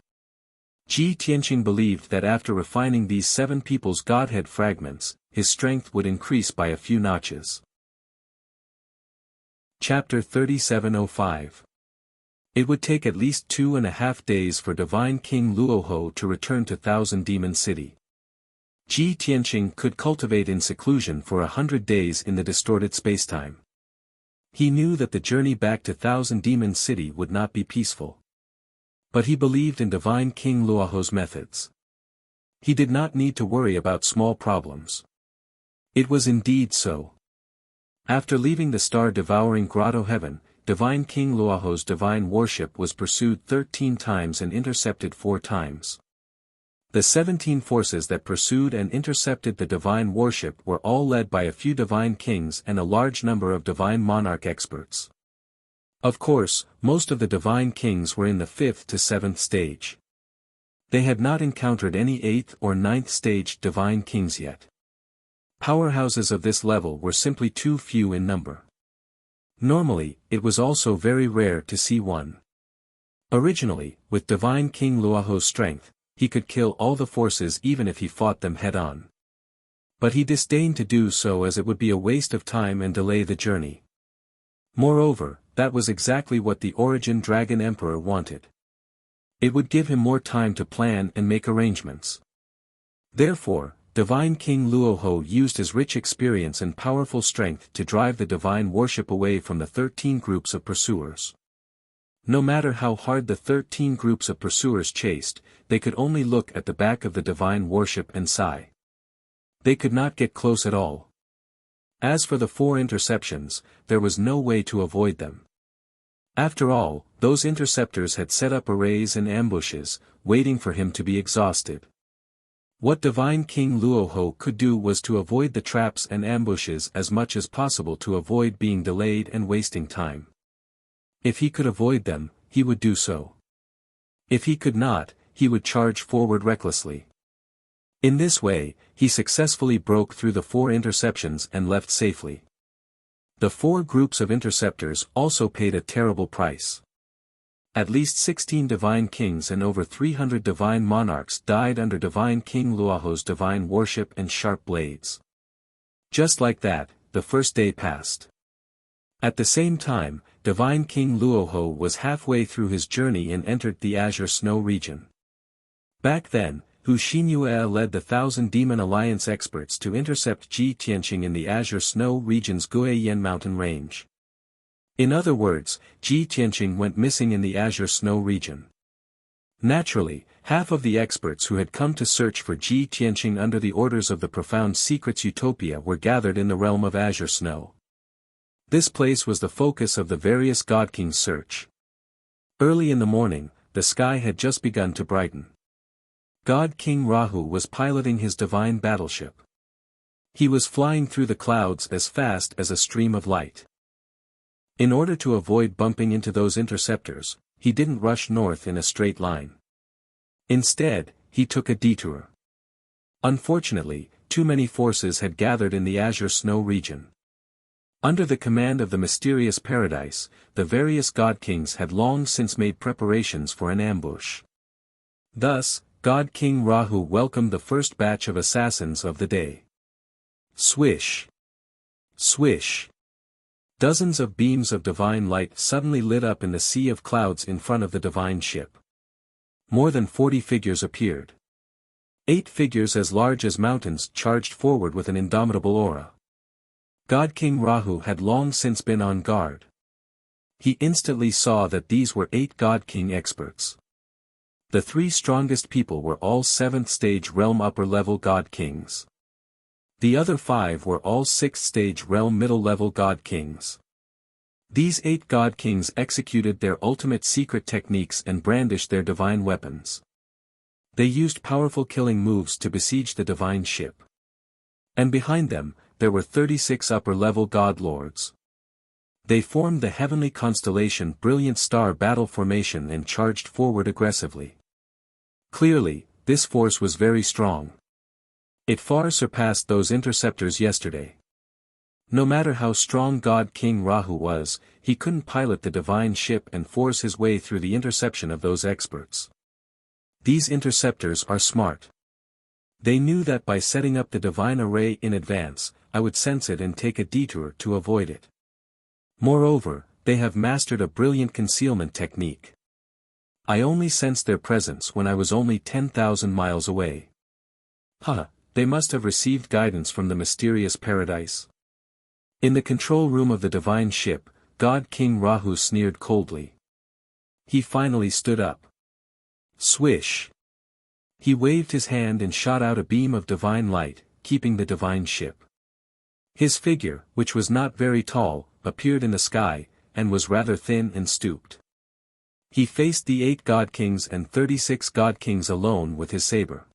Ji Tianqing believed that after refining these 7 people's godhead fragments, his strength would increase by a few notches. Chapter 3705. It would take at least 2.5 days for Divine King Luoho to return to Thousand Demon City. Ji Tianqing could cultivate in seclusion for 100 days in the distorted spacetime. He knew that the journey back to Thousand Demon City would not be peaceful. But he believed in Divine King Luoho's methods. He did not need to worry about small problems. It was indeed so. After leaving the star-devouring grotto heaven, Divine King Luoho's divine worship was pursued 13 times and intercepted 4 times. The 17 forces that pursued and intercepted the divine worship were all led by a few divine kings and a large number of divine monarch experts. Of course, most of the divine kings were in the 5th to 7th stage. They had not encountered any 8th or 9th stage divine kings yet. Powerhouses of this level were simply too few in number. Normally, it was also very rare to see one. Originally, with Divine King Luoho's strength, he could kill all the forces even if he fought them head-on. But he disdained to do so as it would be a waste of time and delay the journey. Moreover, that was exactly what the Origin Dragon Emperor wanted. It would give him more time to plan and make arrangements. Therefore, Divine King Luoho used his rich experience and powerful strength to drive the divine worship away from the 13 groups of pursuers. No matter how hard the 13 groups of pursuers chased, they could only look at the back of the divine worship and sigh. They could not get close at all. As for the 4 interceptions, there was no way to avoid them. After all, those interceptors had set up arrays and ambushes, waiting for him to be exhausted. What Divine King Luoho could do was to avoid the traps and ambushes as much as possible to avoid being delayed and wasting time. If he could avoid them, he would do so. If he could not, he would charge forward recklessly. In this way, he successfully broke through the 4 interceptions and left safely. The 4 groups of interceptors also paid a terrible price. At least 16 divine kings and over 300 divine monarchs died under Divine King Luoho's divine worship and sharp blades. Just like that, the first day passed. At the same time, Divine King Luoho was halfway through his journey and entered the Azure Snow region. Back then, Hu Xinyue led the Thousand Demon Alliance experts to intercept Ji Tianqing in the Azure Snow region's Guiyan mountain range. In other words, Ji Tianqing went missing in the Azure Snow region. Naturally, half of the experts who had come to search for Ji Tianqing under the orders of the Profound Secrets Utopia were gathered in the realm of Azure Snow. This place was the focus of the various God Kings' search. Early in the morning, the sky had just begun to brighten. God King Rahu was piloting his divine battleship. He was flying through the clouds as fast as a stream of light. In order to avoid bumping into those interceptors, he didn't rush north in a straight line. Instead, he took a detour. Unfortunately, too many forces had gathered in the Azure Snow region. Under the command of the mysterious paradise, the various God Kings had long since made preparations for an ambush. Thus, God King Rahu welcomed the first batch of assassins of the day. Swish! Swish! Dozens of beams of divine light suddenly lit up in the sea of clouds in front of the divine ship. More than 40 figures appeared. 8 figures as large as mountains charged forward with an indomitable aura. God King Rahu had long since been on guard. He instantly saw that these were 8 God King experts. The 3 strongest people were all 7th stage realm upper-level God Kings. The other 5 were all 6th stage realm middle-level God Kings. These 8 God Kings executed their ultimate secret techniques and brandished their divine weapons. They used powerful killing moves to besiege the divine ship. And behind them, there were 36 upper-level God Lords. They formed the heavenly constellation Brilliant Star Battle Formation and charged forward aggressively. Clearly, this force was very strong. It far surpassed those interceptors yesterday. No matter how strong God King Rahu was, he couldn't pilot the divine ship and force his way through the interception of those experts. These interceptors are smart. They knew that by setting up the divine array in advance, I would sense it and take a detour to avoid it. Moreover, They have mastered a brilliant concealment technique. I only sensed their presence when I was only 10,000 miles away. They must have received guidance from the mysterious paradise. In the control room of the divine ship, God King Rahu sneered coldly. He finally stood up. Swish! He waved his hand and shot out a beam of divine light, keeping the divine ship. His figure, which was not very tall, appeared in the sky, and was rather thin and stooped. He faced the 8 god kings and 36 god kings alone with his saber.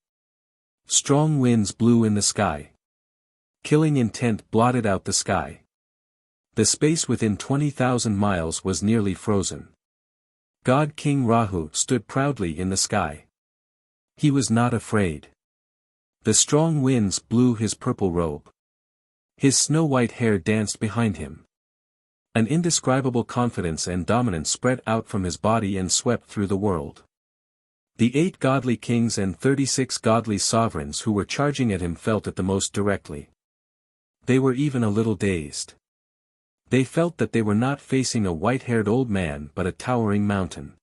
Strong winds blew in the sky. Killing intent blotted out the sky. The space within 20,000 miles was nearly frozen. God King Rahu stood proudly in the sky. He was not afraid. The strong winds blew his purple robe. His snow-white hair danced behind him. An indescribable confidence and dominance spread out from his body and swept through the world. The 8 godly kings and 36 godly sovereigns who were charging at him felt it the most directly. They were even a little dazed. They felt that they were not facing a white-haired old man but a towering mountain.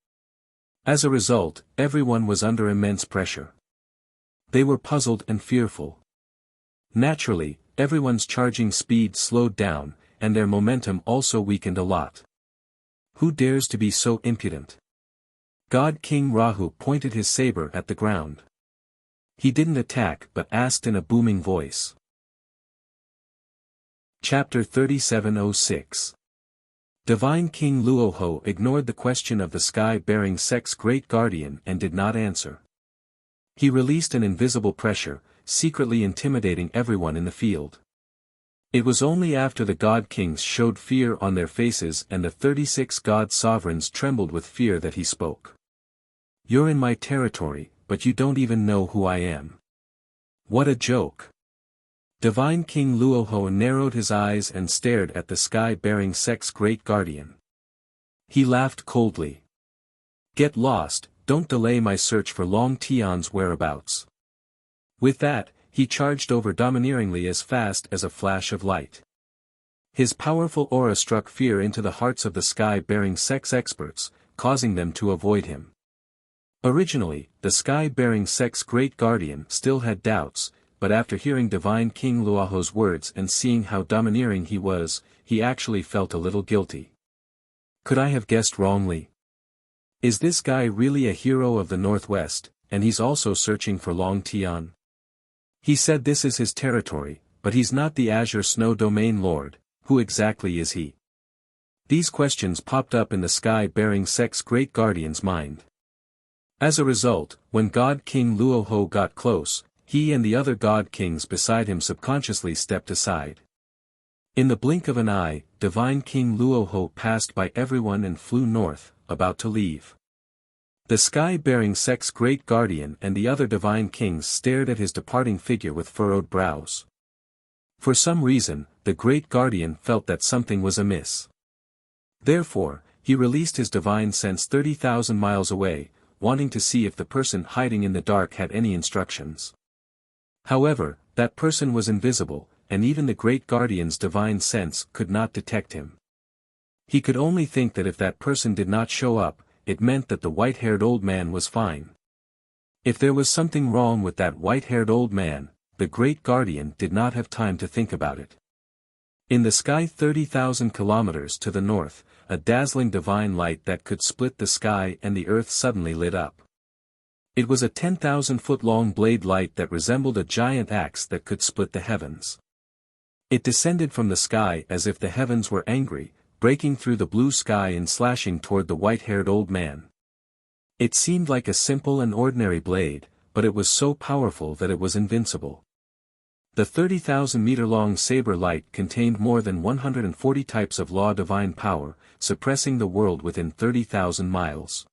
As a result, everyone was under immense pressure. They were puzzled and fearful. Naturally, everyone's charging speed slowed down, and their momentum also weakened a lot. Who dares to be so impudent? God King Rahu pointed his saber at the ground. He didn't attack but asked in a booming voice. Chapter 3706. Divine King Luoho ignored the question of the sky-bearing Sek's great guardian and did not answer. He released an invisible pressure, secretly intimidating everyone in the field. It was only after the god kings showed fear on their faces and the 36 god sovereigns trembled with fear that he spoke. You're in my territory, but you don't even know who I am. What a joke. Divine King Luoho narrowed his eyes and stared at the sky-bearing Sek's great guardian. He laughed coldly. Get lost, don't delay my search for Long Tian's whereabouts. With that, he charged over domineeringly as fast as a flash of light. His powerful aura struck fear into the hearts of the sky-bearing Sek's experts, causing them to avoid him. Originally, the sky-bearing Sek's great guardian still had doubts, but after hearing Divine King Luoho's words and seeing how domineering he was, he actually felt a little guilty. Could I have guessed wrongly? Is this guy really a hero of the Northwest, and he's also searching for Long Tian? He said this is his territory, but he's not the Azure Snow Domain Lord. Who exactly is he? These questions popped up in the sky-bearing Sek's great guardian's mind. As a result, when God King Luoho got close, he and the other god kings beside him subconsciously stepped aside. In the blink of an eye, Divine King Luoho passed by everyone and flew north, about to leave. The sky-bearing Sek's great guardian and the other divine kings stared at his departing figure with furrowed brows. For some reason, the great guardian felt that something was amiss. Therefore, he released his divine sense 30,000 miles away, wanting to see if the person hiding in the dark had any instructions. However, that person was invisible, and even the great guardian's divine sense could not detect him. He could only think that if that person did not show up, it meant that the white-haired old man was fine. If there was something wrong with that white-haired old man, the great guardian did not have time to think about it. In the sky 30,000 kilometers to the north, a dazzling divine light that could split the sky and the earth suddenly lit up. It was a 10,000-foot-long blade light that resembled a giant axe that could split the heavens. It descended from the sky as if the heavens were angry, breaking through the blue sky and slashing toward the white-haired old man. It seemed like a simple and ordinary blade, but it was so powerful that it was invincible. The 30,000-meter-long saber light contained more than 140 types of law divine power, suppressing the world within 30,000 miles.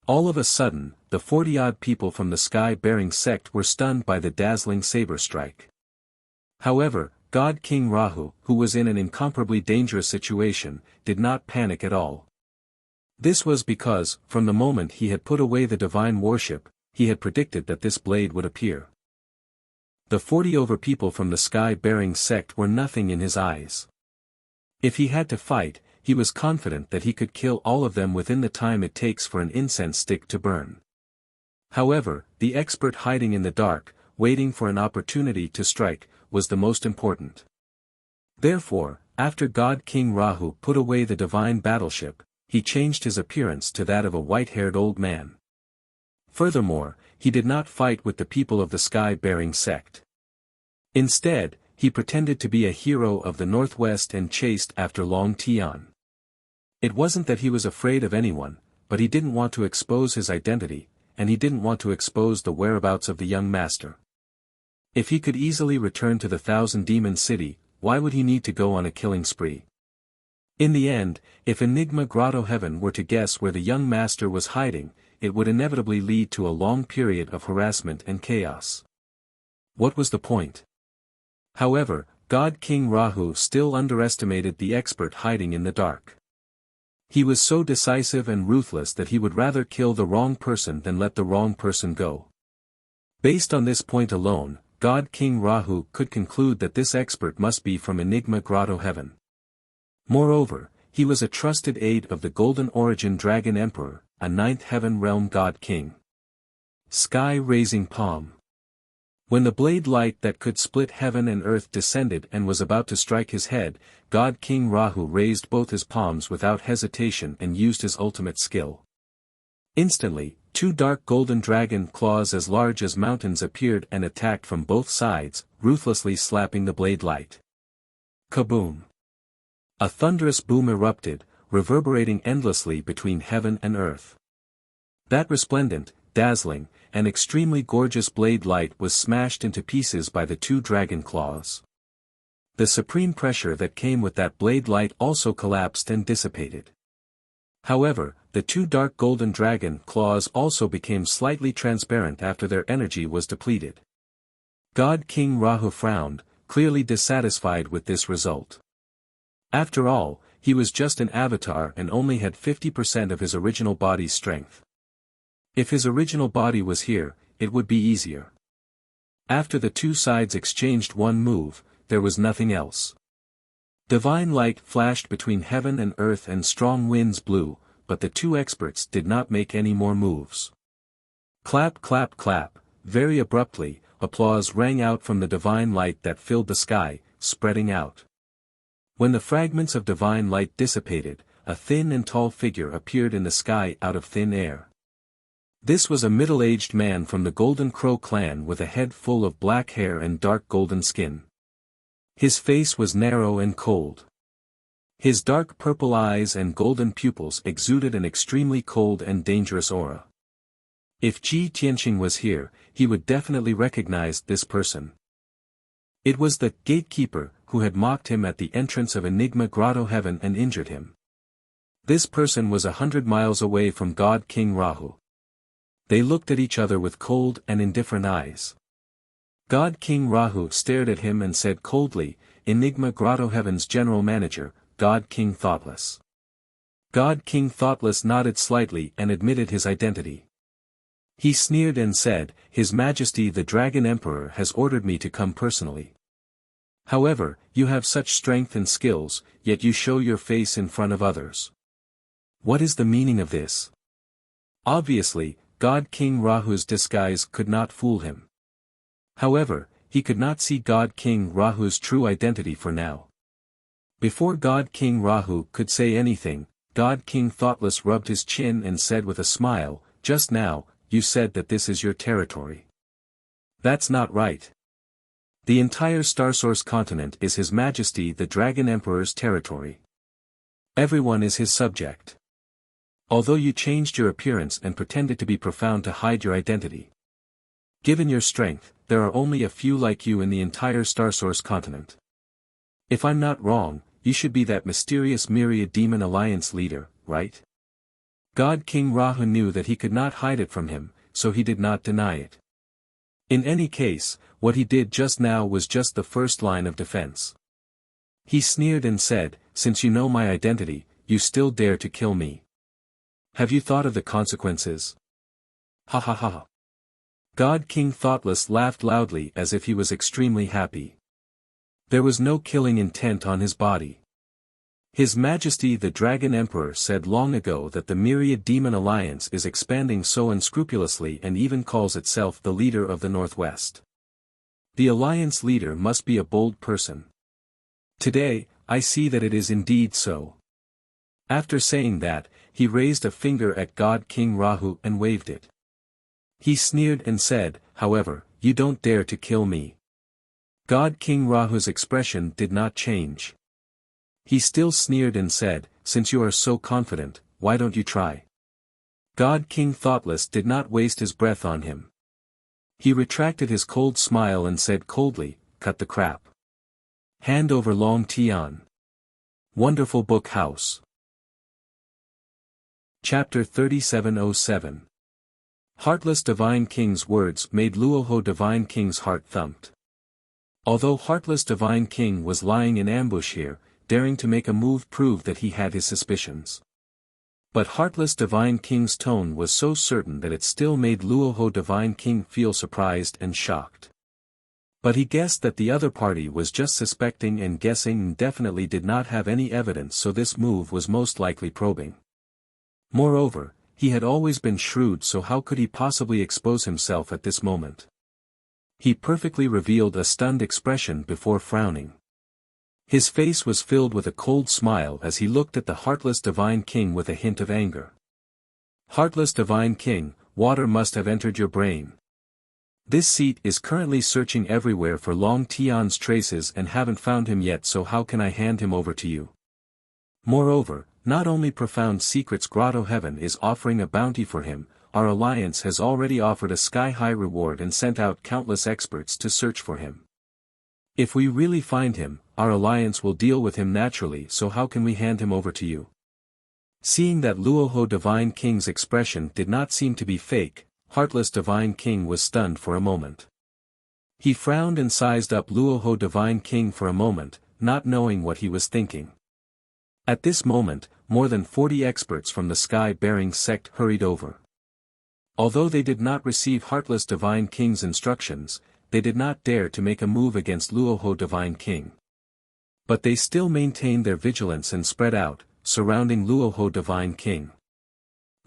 All of a sudden, the 40-odd people from the sky-bearing sect were stunned by the dazzling saber strike. However, God King Rahu, who was in an incomparably dangerous situation, did not panic at all. This was because, from the moment he had put away the divine worship, he had predicted that this blade would appear. The 40 people from the sky-bearing sect were nothing in his eyes. If he had to fight, he was confident that he could kill all of them within the time it takes for an incense stick to burn. However, the expert hiding in the dark, waiting for an opportunity to strike, was the most important. Therefore, after God King Rahu put away the divine battleship, he changed his appearance to that of a white-haired old man. Furthermore, he did not fight with the people of the sky-bearing sect. Instead, he pretended to be a hero of the Northwest and chased after Long Tian. It wasn't that he was afraid of anyone, but he didn't want to expose his identity, and he didn't want to expose the whereabouts of the young master. If he could easily return to the Thousand Demon City, why would he need to go on a killing spree? In the end, if Enigma Grotto Heaven were to guess where the young master was hiding, it would inevitably lead to a long period of harassment and chaos. What was the point? However, God King Rahu still underestimated the expert hiding in the dark. He was so decisive and ruthless that he would rather kill the wrong person than let the wrong person go. Based on this point alone, God King Rahu could conclude that this expert must be from Enigma Grotto Heaven. Moreover, he was a trusted aide of the Golden Origin Dragon Emperor, a ninth heaven realm god king. Sky-raising palm. When the blade light that could split heaven and earth descended and was about to strike his head, God King Rahu raised both his palms without hesitation and used his ultimate skill. Instantly, two dark golden dragon claws as large as mountains appeared and attacked from both sides, ruthlessly slapping the blade light. Kaboom! A thunderous boom erupted, reverberating endlessly between heaven and earth. That resplendent, dazzling, and extremely gorgeous blade light was smashed into pieces by the two dragon claws. The supreme pressure that came with that blade light also collapsed and dissipated. However, the two dark golden dragon claws also became slightly transparent after their energy was depleted. God King Rahu frowned, clearly dissatisfied with this result. After all, he was just an avatar and only had 50% of his original body's strength. If his original body was here, it would be easier. After the two sides exchanged one move, there was nothing else. Divine light flashed between heaven and earth and strong winds blew, but the two experts did not make any more moves. Clap clap clap, very abruptly, applause rang out from the divine light that filled the sky, spreading out. When the fragments of divine light dissipated, a thin and tall figure appeared in the sky out of thin air. This was a middle-aged man from the Golden Crow clan with a head full of black hair and dark golden skin. His face was narrow and cold. His dark purple eyes and golden pupils exuded an extremely cold and dangerous aura. If Ji Tianxing was here, he would definitely recognize this person. It was the gatekeeper who had mocked him at the entrance of Enigma Grotto Heaven and injured him. This person was 100 miles away from God King Rahu. They looked at each other with cold and indifferent eyes. God King Rahu stared at him and said coldly, "Enigma Grotto Heaven's general manager, God King Thoughtless." God King Thoughtless nodded slightly and admitted his identity. He sneered and said, "His Majesty the Dragon Emperor has ordered me to come personally. However, you have such strength and skills, yet you show your face in front of others. What is the meaning of this?" Obviously, God King Rahu's disguise could not fool him. However, he could not see God King Rahu's true identity for now. Before God King Rahu could say anything, God King Thoughtless rubbed his chin and said with a smile, "Just now, you said that this is your territory. That's not right. The entire Starsource continent is His Majesty the Dragon Emperor's territory. Everyone is his subject. Although you changed your appearance and pretended to be profound to hide your identity. Given your strength, there are only a few like you in the entire Starsource continent. If I'm not wrong, you should be that mysterious Myriad Demon Alliance leader, right?" God King Rahu knew that he could not hide it from him, so he did not deny it. In any case, what he did just now was just the first line of defense. He sneered and said, "Since you know my identity, you still dare to kill me. Have you thought of the consequences?" Ha ha ha. God King Thoughtless laughed loudly as if he was extremely happy. There was no killing intent on his body. His Majesty the Dragon Emperor said long ago that the Myriad Demon Alliance is expanding so unscrupulously and even calls itself the leader of the Northwest. The alliance leader must be a bold person. Today, I see that it is indeed so. After saying that, he raised a finger at God King Rahu and waved it. He sneered and said, however, you don't dare to kill me. God King Rahu's expression did not change. He still sneered and said, since you are so confident, why don't you try? God King Thoughtless did not waste his breath on him. He retracted his cold smile and said coldly, cut the crap. Hand over Long Tian. Wonderful Book House. Chapter 3707. Heartless Divine King's words made Luoho Divine King's heart thumped. Although Heartless Divine King was lying in ambush here, daring to make a move proved that he had his suspicions. But Heartless Divine King's tone was so certain that it still made Luoho Divine King feel surprised and shocked. But he guessed that the other party was just suspecting and guessing and definitely did not have any evidence, so this move was most likely probing. Moreover, he had always been shrewd, so how could he possibly expose himself at this moment? He perfectly revealed a stunned expression before frowning. His face was filled with a cold smile as he looked at the Heartless Divine King with a hint of anger. Heartless Divine King, water must have entered your brain. This seat is currently searching everywhere for Long Tian's traces and haven't found him yet, so how can I hand him over to you? Moreover, not only Profound Secrets Grotto Heaven is offering a bounty for him, our alliance has already offered a sky-high reward and sent out countless experts to search for him. If we really find him, our alliance will deal with him naturally, so how can we hand him over to you? Seeing that Luoho Divine King's expression did not seem to be fake, Heartless Divine King was stunned for a moment. He frowned and sized up Luoho Divine King for a moment, not knowing what he was thinking. At this moment, more than 40 experts from the Sky-Bearing sect hurried over. Although they did not receive Heartless Divine King's instructions, they did not dare to make a move against Luoho Divine King. But they still maintained their vigilance and spread out, surrounding Luoho Divine King.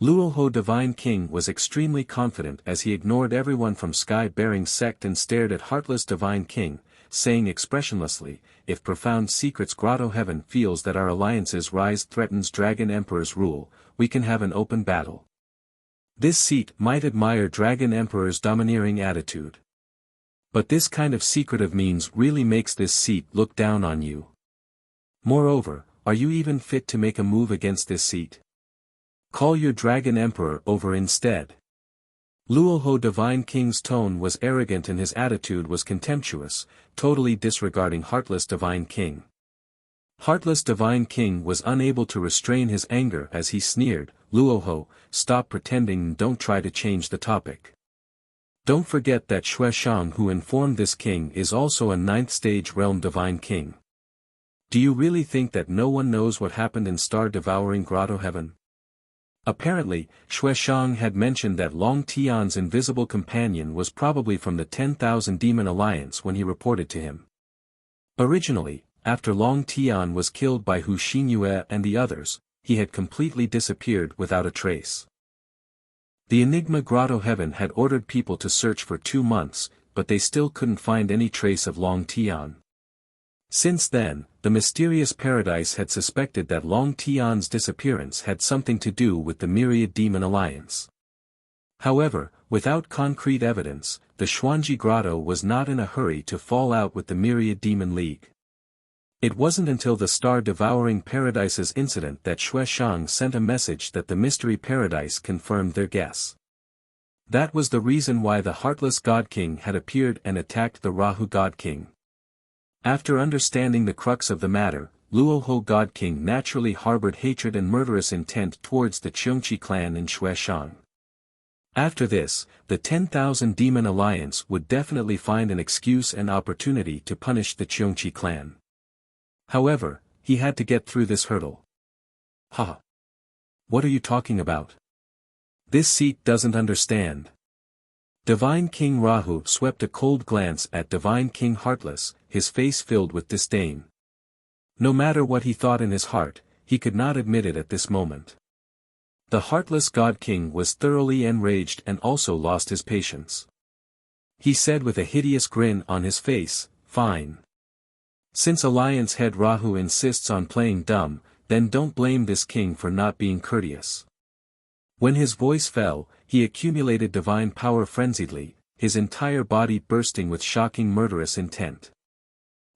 Luoho Divine King was extremely confident as he ignored everyone from Sky-Bearing sect and stared at Heartless Divine King, saying expressionlessly, if Profound Secrets Grotto Heaven feels that our alliance's rise threatens Dragon Emperor's rule, we can have an open battle. This seat might admire Dragon Emperor's domineering attitude. But this kind of secretive means really makes this seat look down on you. Moreover, are you even fit to make a move against this seat? Call your Dragon Emperor over instead. Luoho Divine King's tone was arrogant and his attitude was contemptuous, totally disregarding Heartless Divine King. Heartless Divine King was unable to restrain his anger as he sneered, Luoho, stop pretending and don't try to change the topic. Don't forget that Xueshang who informed this king is also a 9th stage realm Divine King. Do you really think that no one knows what happened in Star-Devouring Grotto Heaven? Apparently, Xueshang had mentioned that Long Tian's invisible companion was probably from the 10,000 Demon Alliance when he reported to him. Originally, after Long Tian was killed by Hu Xinyue and the others, he had completely disappeared without a trace. The Enigma Grotto Heaven had ordered people to search for 2 months, but they still couldn't find any trace of Long Tian. Since then, the mysterious paradise had suspected that Long Tian's disappearance had something to do with the Myriad Demon Alliance. However, without concrete evidence, the Xuanji Grotto was not in a hurry to fall out with the Myriad Demon League. It wasn't until the Star-Devouring Paradise's incident that Xueshang sent a message that the Mystery Paradise confirmed their guess. That was the reason why the Heartless God King had appeared and attacked the Rahu God King. After understanding the crux of the matter, Luoho God King naturally harbored hatred and murderous intent towards the Cheongqi clan in Xueshang. After this, the 10,000 Demon Alliance would definitely find an excuse and opportunity to punish the Cheongqi clan. However, he had to get through this hurdle. Ha! What are you talking about? This seat doesn't understand. Divine King Rahu swept a cold glance at Divine King Heartless, his face filled with disdain. No matter what he thought in his heart, he could not admit it at this moment. The heartless God King was thoroughly enraged and also lost his patience. He said with a hideous grin on his face, "Fine. Since Alliance head Rahu insists on playing dumb, then don't blame this king for not being courteous." When his voice fell, he accumulated divine power frenziedly, his entire body bursting with shocking murderous intent.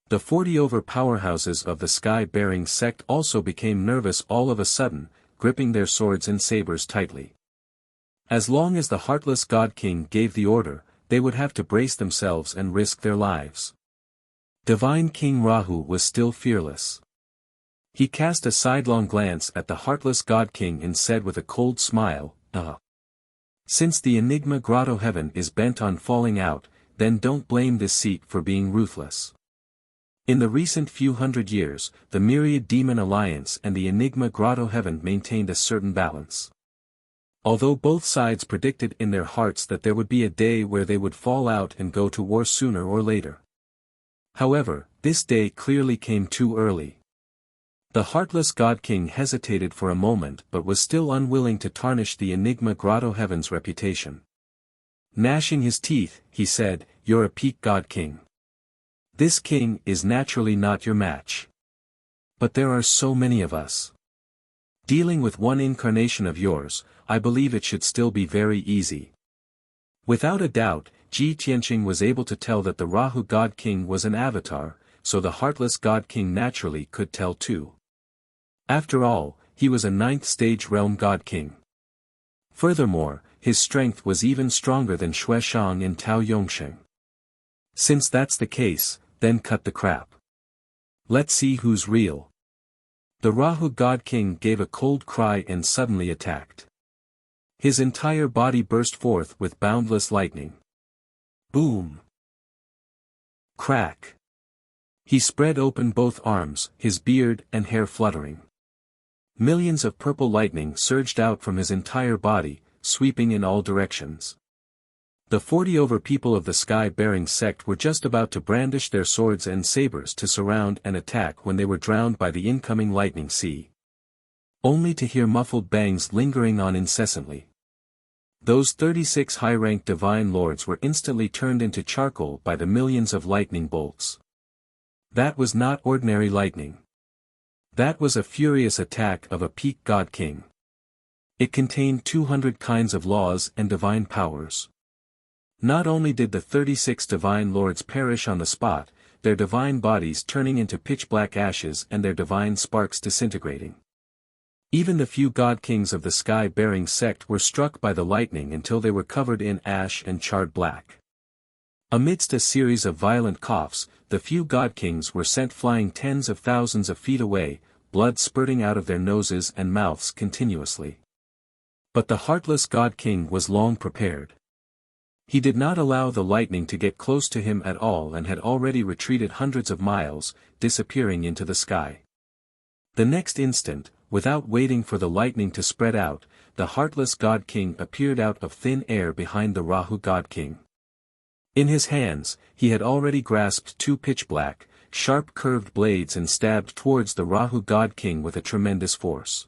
The 40 powerhouses of the sky-bearing sect also became nervous all of a sudden, gripping their swords and sabers tightly. As long as the heartless God King gave the order, they would have to brace themselves and risk their lives. Divine King Rahu was still fearless. He cast a sidelong glance at the heartless God King and said with a cold smile, Since the Enigma Grotto heaven is bent on falling out, then don't blame this seat for being ruthless. In the recent few hundred years, the Myriad Demon Alliance and the Enigma Grotto heaven maintained a certain balance. Although both sides predicted in their hearts that there would be a day where they would fall out and go to war sooner or later. However, this day clearly came too early. The heartless God King hesitated for a moment but was still unwilling to tarnish the Enigma Grotto heaven's reputation. Gnashing his teeth, he said, "You're a peak God King. This king is naturally not your match. But there are so many of us. Dealing with one incarnation of yours, I believe it should still be very easy." Without a doubt, Ji Tianqing was able to tell that the Rahu God King was an avatar, so the heartless God King naturally could tell too. After all, he was a 9th stage realm God King. Furthermore, his strength was even stronger than Xueshang and Tao Yongsheng. Since that's the case, then cut the crap. Let's see who's real. The Rahu God King gave a cold cry and suddenly attacked. His entire body burst forth with boundless lightning. Boom! Crack! He spread open both arms, his beard and hair fluttering. Millions of purple lightning surged out from his entire body, sweeping in all directions. The 40 people of the sky-bearing sect were just about to brandish their swords and sabers to surround and attack when they were drowned by the incoming lightning sea. Only to hear muffled bangs lingering on incessantly. Those 36 high-ranked divine lords were instantly turned into charcoal by the millions of lightning bolts. That was not ordinary lightning. That was a furious attack of a peak God King. It contained 200 kinds of laws and divine powers. Not only did the 36 divine lords perish on the spot, their divine bodies turning into pitch-black ashes and their divine sparks disintegrating. Even the few God Kings of the sky-bearing sect were struck by the lightning until they were covered in ash and charred black. Amidst a series of violent coughs, the few God Kings were sent flying tens of thousands of feet away, blood spurting out of their noses and mouths continuously. But the heartless God King was long prepared. He did not allow the lightning to get close to him at all and had already retreated hundreds of miles, disappearing into the sky. The next instant, without waiting for the lightning to spread out, the heartless God King appeared out of thin air behind the Rahu God King. In his hands, he had already grasped 2 pitch-black, sharp curved blades and stabbed towards the Rahu God King with a tremendous force.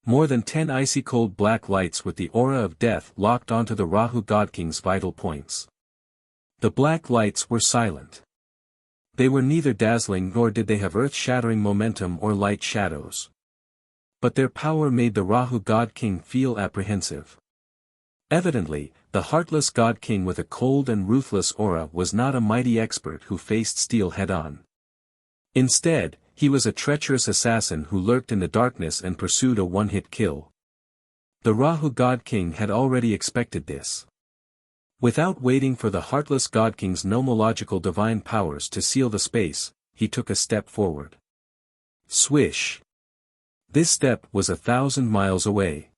More than 10 icy-cold black lights with the aura of death locked onto the Rahu God King's vital points. The black lights were silent. They were neither dazzling nor did they have earth-shattering momentum or light shadows. But their power made the Rahu God King feel apprehensive. Evidently, the heartless God King with a cold and ruthless aura was not a mighty expert who faced steel head-on. Instead, he was a treacherous assassin who lurked in the darkness and pursued a one-hit kill. The Rahu God King had already expected this. Without waiting for the heartless God King's nomological divine powers to seal the space, he took a step forward. Swish! This step was 1,000 miles away.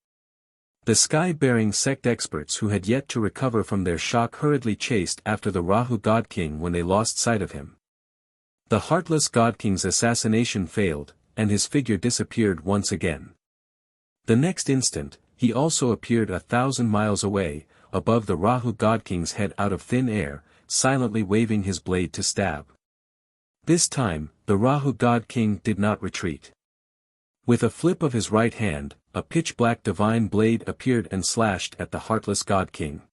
The sky-bearing sect experts who had yet to recover from their shock hurriedly chased after the Rahu God King when they lost sight of him. The heartless God King's assassination failed, and his figure disappeared once again. The next instant, he also appeared 1,000 miles away, above the Rahu God King's head out of thin air, silently waving his blade to stab. This time, the Rahu God King did not retreat. With a flip of his right hand, a pitch-black divine blade appeared and slashed at the heartless God King.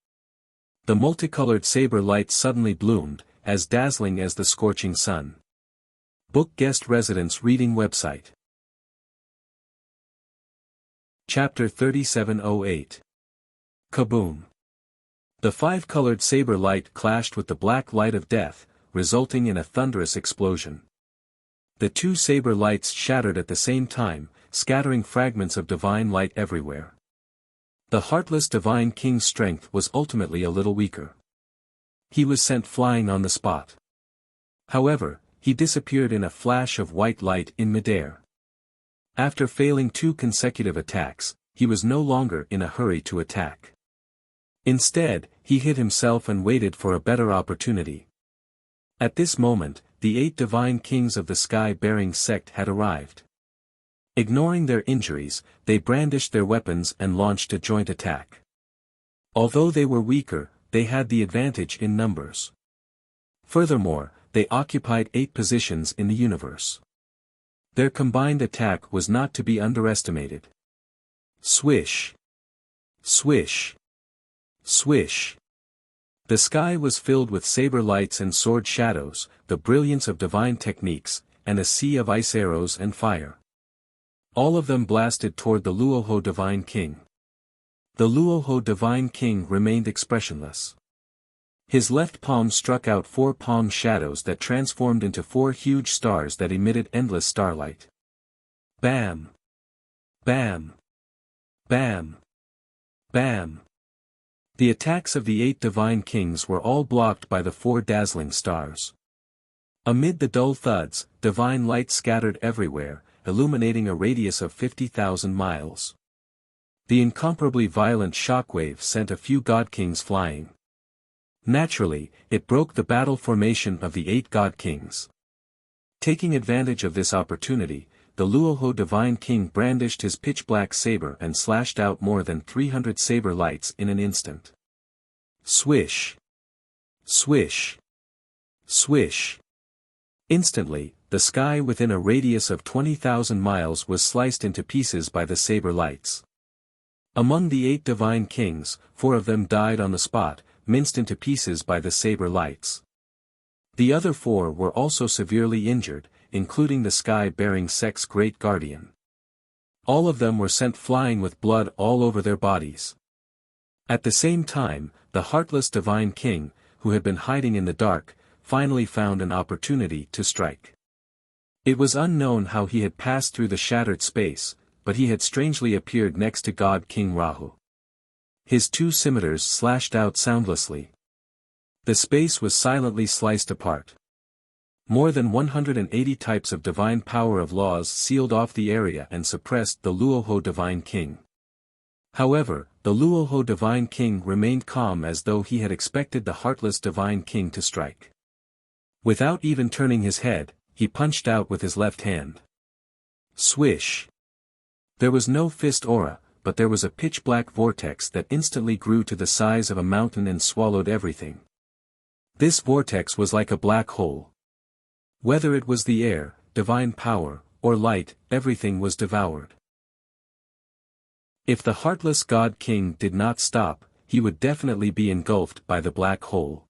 The multicolored saber light suddenly bloomed, as dazzling as the scorching sun. Book Guest Residence Reading Website. Chapter 3708. Kaboom! The five-colored saber light clashed with the black light of death, resulting in a thunderous explosion. The two saber lights shattered at the same time, scattering fragments of divine light everywhere. The heartless divine king's strength was ultimately a little weaker. He was sent flying on the spot. However, he disappeared in a flash of white light in midair. After failing 2 consecutive attacks, he was no longer in a hurry to attack. Instead, he hid himself and waited for a better opportunity. At this moment, the 8 divine kings of the sky-bearing sect had arrived. Ignoring their injuries, they brandished their weapons and launched a joint attack. Although they were weaker, they had the advantage in numbers. Furthermore, they occupied 8 positions in the universe. Their combined attack was not to be underestimated. Swish! Swish! Swish! The sky was filled with saber lights and sword shadows, the brilliance of divine techniques, and a sea of ice arrows and fire. All of them blasted toward the Luoho Divine King. The Luoho Divine King remained expressionless. His left palm struck out 4 palm shadows that transformed into 4 huge stars that emitted endless starlight. Bam! Bam! Bam! Bam! The attacks of the 8 divine kings were all blocked by the 4 dazzling stars. Amid the dull thuds, divine light scattered everywhere, illuminating a radius of 50,000 miles. The incomparably violent shockwave sent a few god kings flying. Naturally, it broke the battle formation of the 8 god kings. Taking advantage of this opportunity, the Luoho Divine King brandished his pitch-black saber and slashed out more than 300 saber lights in an instant. Swish! Swish! Swish! Instantly, the sky within a radius of 20,000 miles was sliced into pieces by the saber lights. Among the 8 divine kings, 4 of them died on the spot, minced into pieces by the saber lights. The other 4 were also severely injured, including the sky-bearing sect's great guardian. All of them were sent flying with blood all over their bodies. At the same time, the heartless divine king, who had been hiding in the dark, finally found an opportunity to strike. It was unknown how he had passed through the shattered space, but he had strangely appeared next to God King Rahu. His 2 scimitars slashed out soundlessly. The space was silently sliced apart. More than 180 types of divine power of laws sealed off the area and suppressed the Luoho Divine King. However, the Luoho Divine King remained calm as though he had expected the heartless Divine King to strike. Without even turning his head, he punched out with his left hand. Swish! There was no fist aura, but there was a pitch-black vortex that instantly grew to the size of a mountain and swallowed everything. This vortex was like a black hole. Whether it was the air, divine power, or light, everything was devoured. If the heartless God King did not stop, he would definitely be engulfed by the black hole.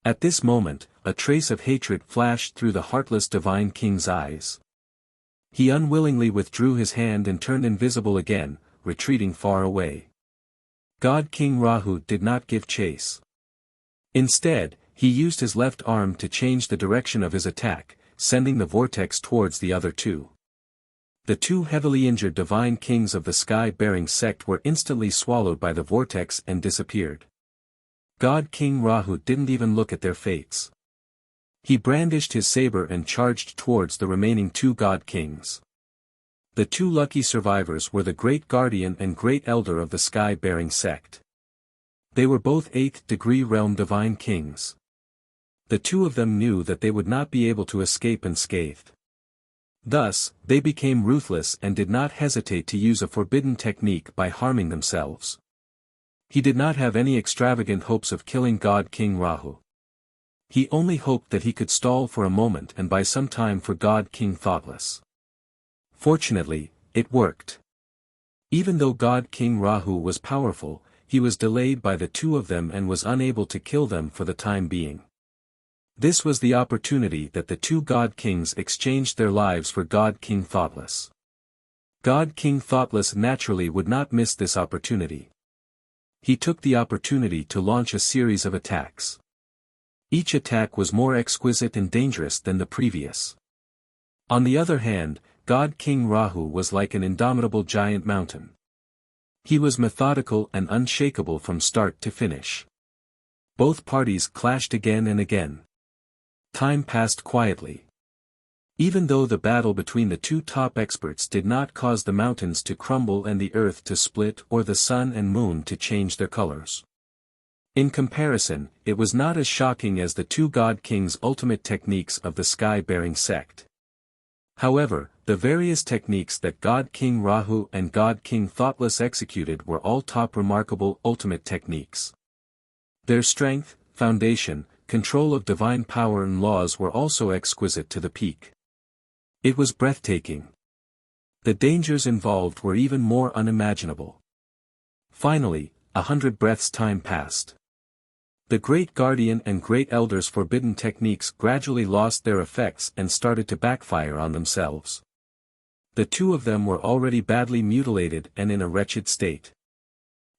At this moment, a trace of hatred flashed through the heartless divine king's eyes. He unwillingly withdrew his hand and turned invisible again, retreating far away. God King Rahu did not give chase. Instead, he used his left arm to change the direction of his attack, sending the vortex towards the other 2. The 2 heavily injured divine kings of the sky-bearing sect were instantly swallowed by the vortex and disappeared. God King Rahu didn't even look at their fates. He brandished his saber and charged towards the remaining 2 god kings. The 2 lucky survivors were the Great Guardian and Great Elder of the sky-bearing sect. They were both 8th degree realm divine kings. The 2 of them knew that they would not be able to escape unscathed. Thus, they became ruthless and did not hesitate to use a forbidden technique by harming themselves. He did not have any extravagant hopes of killing God King Rahu. He only hoped that he could stall for a moment and buy some time for God King Thoughtless. Fortunately, it worked. Even though God King Rahu was powerful, he was delayed by the two of them and was unable to kill them for the time being. This was the opportunity that the two God Kings exchanged their lives for God King Thoughtless. God King Thoughtless naturally would not miss this opportunity. He took the opportunity to launch a series of attacks. Each attack was more exquisite and dangerous than the previous. On the other hand, God King Rahu was like an indomitable giant mountain. He was methodical and unshakable from start to finish. Both parties clashed again and again. Time passed quietly. Even though the battle between the two top experts did not cause the mountains to crumble and the earth to split or the sun and moon to change their colors. In comparison, it was not as shocking as the two God Kings' ultimate techniques of the sky-bearing sect. However, the various techniques that God King Rahu and God King Thoughtless executed were all top remarkable ultimate techniques. Their strength, foundation, control of divine power and laws were also exquisite to the peak. It was breathtaking. The dangers involved were even more unimaginable. Finally, 100 breaths time passed. The Great Guardian and Great Elder's forbidden techniques gradually lost their effects and started to backfire on themselves. The two of them were already badly mutilated and in a wretched state.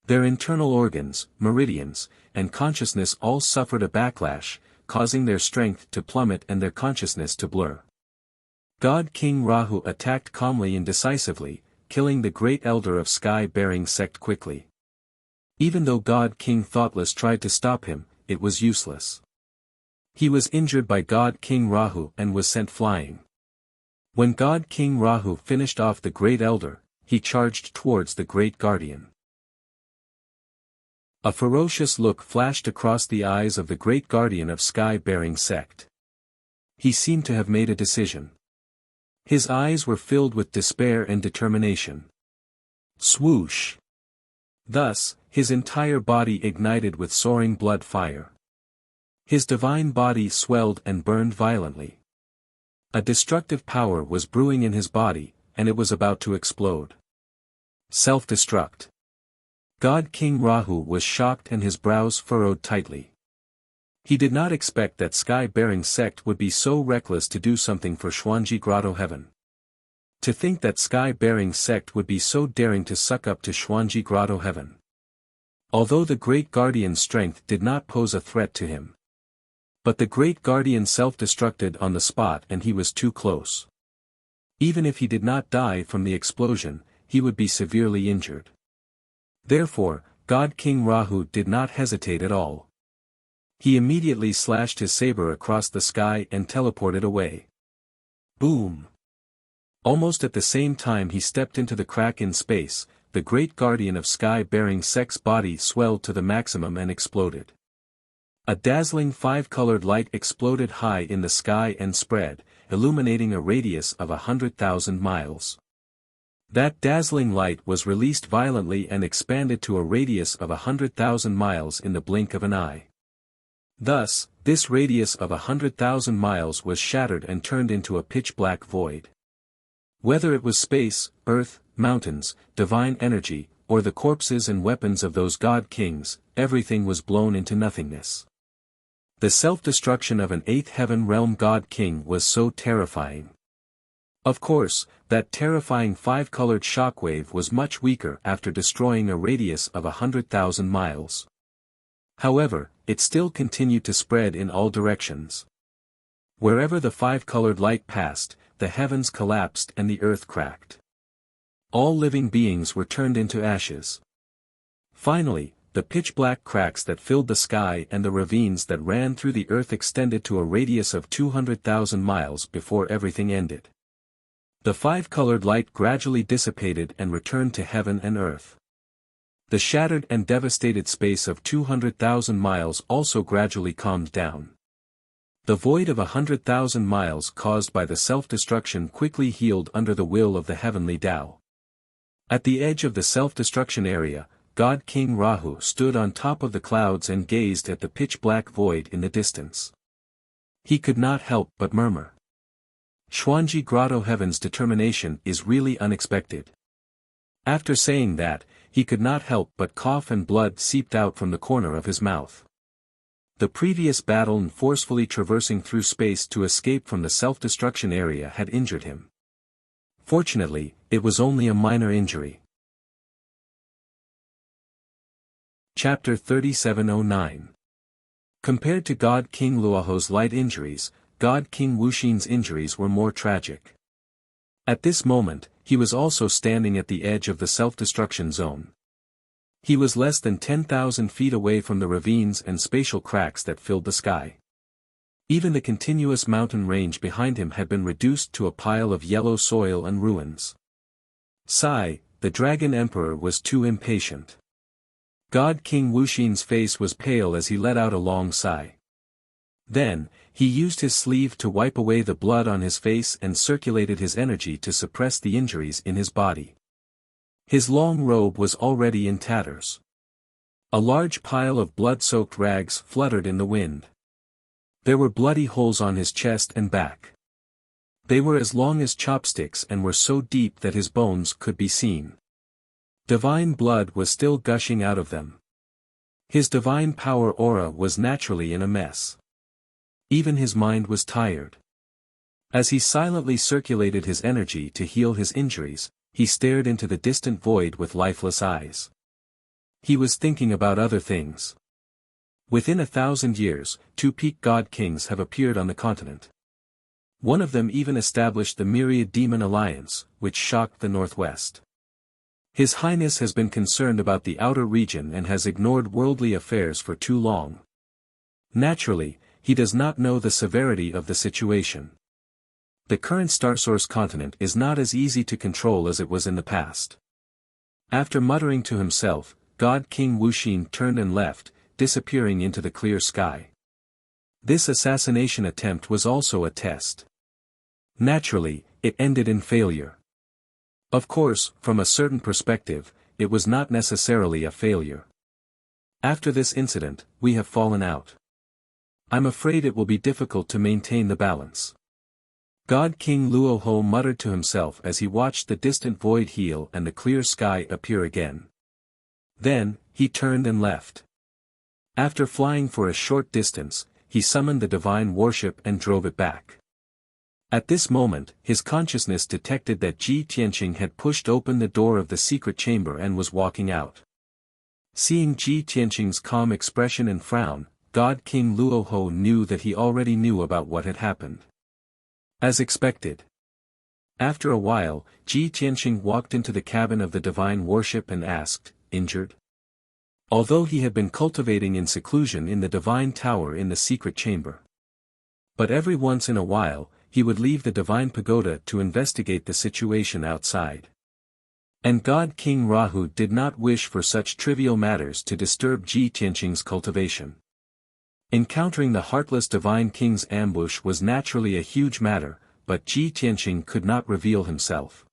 Their internal organs, meridians, and consciousness all suffered a backlash, causing their strength to plummet and their consciousness to blur. God King Rahu attacked calmly and decisively, killing the Great Elder of Sky-bearing sect quickly. Even though God King Thoughtless tried to stop him, it was useless. He was injured by God King Rahu and was sent flying. When God King Rahu finished off the Great Elder, he charged towards the Great Guardian. A ferocious look flashed across the eyes of the Great Guardian of Sky-bearing sect. He seemed to have made a decision. His eyes were filled with despair and determination. Swoosh! Thus, his entire body ignited with soaring blood fire. His divine body swelled and burned violently. A destructive power was brewing in his body, and it was about to explode. Self-destruct. God King Rahu was shocked and his brows furrowed tightly. He did not expect that Sky-bearing sect would be so reckless to do something for Xuanji Grotto Heaven. To think that Sky-bearing sect would be so daring to suck up to Xuanji Grotto Heaven. Although the Great Guardian's strength did not pose a threat to him. But the Great Guardian self-destructed on the spot and he was too close. Even if he did not die from the explosion, he would be severely injured. Therefore, God King Rahu did not hesitate at all. He immediately slashed his saber across the sky and teleported away. Boom! Almost at the same time he stepped into the crack in space, the Great Guardian of Sky-bearing sect's body swelled to the maximum and exploded. A dazzling five-colored light exploded high in the sky and spread, illuminating a radius of 100,000 miles. That dazzling light was released violently and expanded to a radius of 100,000 miles in the blink of an eye. Thus, this radius of 100,000 miles was shattered and turned into a pitch-black void. Whether it was space, earth, mountains, divine energy, or the corpses and weapons of those god kings, everything was blown into nothingness. The self-destruction of an eighth heaven realm god king was so terrifying. Of course, that terrifying five-colored shockwave was much weaker after destroying a radius of 100,000 miles. However, it still continued to spread in all directions. Wherever the five-colored light passed, the heavens collapsed and the earth cracked. All living beings were turned into ashes. Finally, the pitch-black cracks that filled the sky and the ravines that ran through the earth extended to a radius of 200,000 miles before everything ended. The five-colored light gradually dissipated and returned to heaven and earth. The shattered and devastated space of 200,000 miles also gradually calmed down. The void of 100,000 miles caused by the self-destruction quickly healed under the will of the heavenly Tao. At the edge of the self-destruction area, God King Rahu stood on top of the clouds and gazed at the pitch-black void in the distance. He could not help but murmur. Xuanji Grotto Heaven's determination is really unexpected. After saying that, he could not help but cough and blood seeped out from the corner of his mouth. The previous battle and forcefully traversing through space to escape from the self-destruction area had injured him. Fortunately, it was only a minor injury. Chapter 3709. Compared to God King Luoho's light injuries, God King Wuxin's injuries were more tragic. At this moment, he was also standing at the edge of the self-destruction zone. He was less than 10,000 feet away from the ravines and spatial cracks that filled the sky. Even the continuous mountain range behind him had been reduced to a pile of yellow soil and ruins. Sigh, the Dragon Emperor was too impatient. God King Wuxin's face was pale as he let out a long sigh. Then, he used his sleeve to wipe away the blood on his face and circulated his energy to suppress the injuries in his body. His long robe was already in tatters. A large pile of blood-soaked rags fluttered in the wind. There were bloody holes on his chest and back. They were as long as chopsticks and were so deep that his bones could be seen. Divine blood was still gushing out of them. His divine power aura was naturally in a mess. Even his mind was tired. As he silently circulated his energy to heal his injuries, he stared into the distant void with lifeless eyes. He was thinking about other things. Within 1,000 years, 2 peak god kings have appeared on the continent. One of them even established the Myriad Demon Alliance, which shocked the Northwest. His Highness has been concerned about the outer region and has ignored worldly affairs for too long. Naturally, he does not know the severity of the situation. The current Starsource continent is not as easy to control as it was in the past. After muttering to himself, God King Wuxin turned and left, disappearing into the clear sky. This assassination attempt was also a test. Naturally, it ended in failure. Of course, from a certain perspective, it was not necessarily a failure. After this incident, we have fallen out. I'm afraid it will be difficult to maintain the balance. God King Luoho muttered to himself as he watched the distant void heal and the clear sky appear again. Then, he turned and left. After flying for a short distance, he summoned the divine worship and drove it back. At this moment, his consciousness detected that Ji Tianqing had pushed open the door of the secret chamber and was walking out. Seeing Ji Tianqing's calm expression and frown, God King Luoho knew that he already knew about what had happened. As expected. After a while, Ji Tianqing walked into the cabin of the divine worship and asked, "Injured?" Although he had been cultivating in seclusion in the divine tower in the secret chamber. But every once in a while, he would leave the divine pagoda to investigate the situation outside. And God King Rahu did not wish for such trivial matters to disturb Ji Tianqing's cultivation. Encountering the heartless divine king's ambush was naturally a huge matter, but Ji Tianqing could not reveal himself.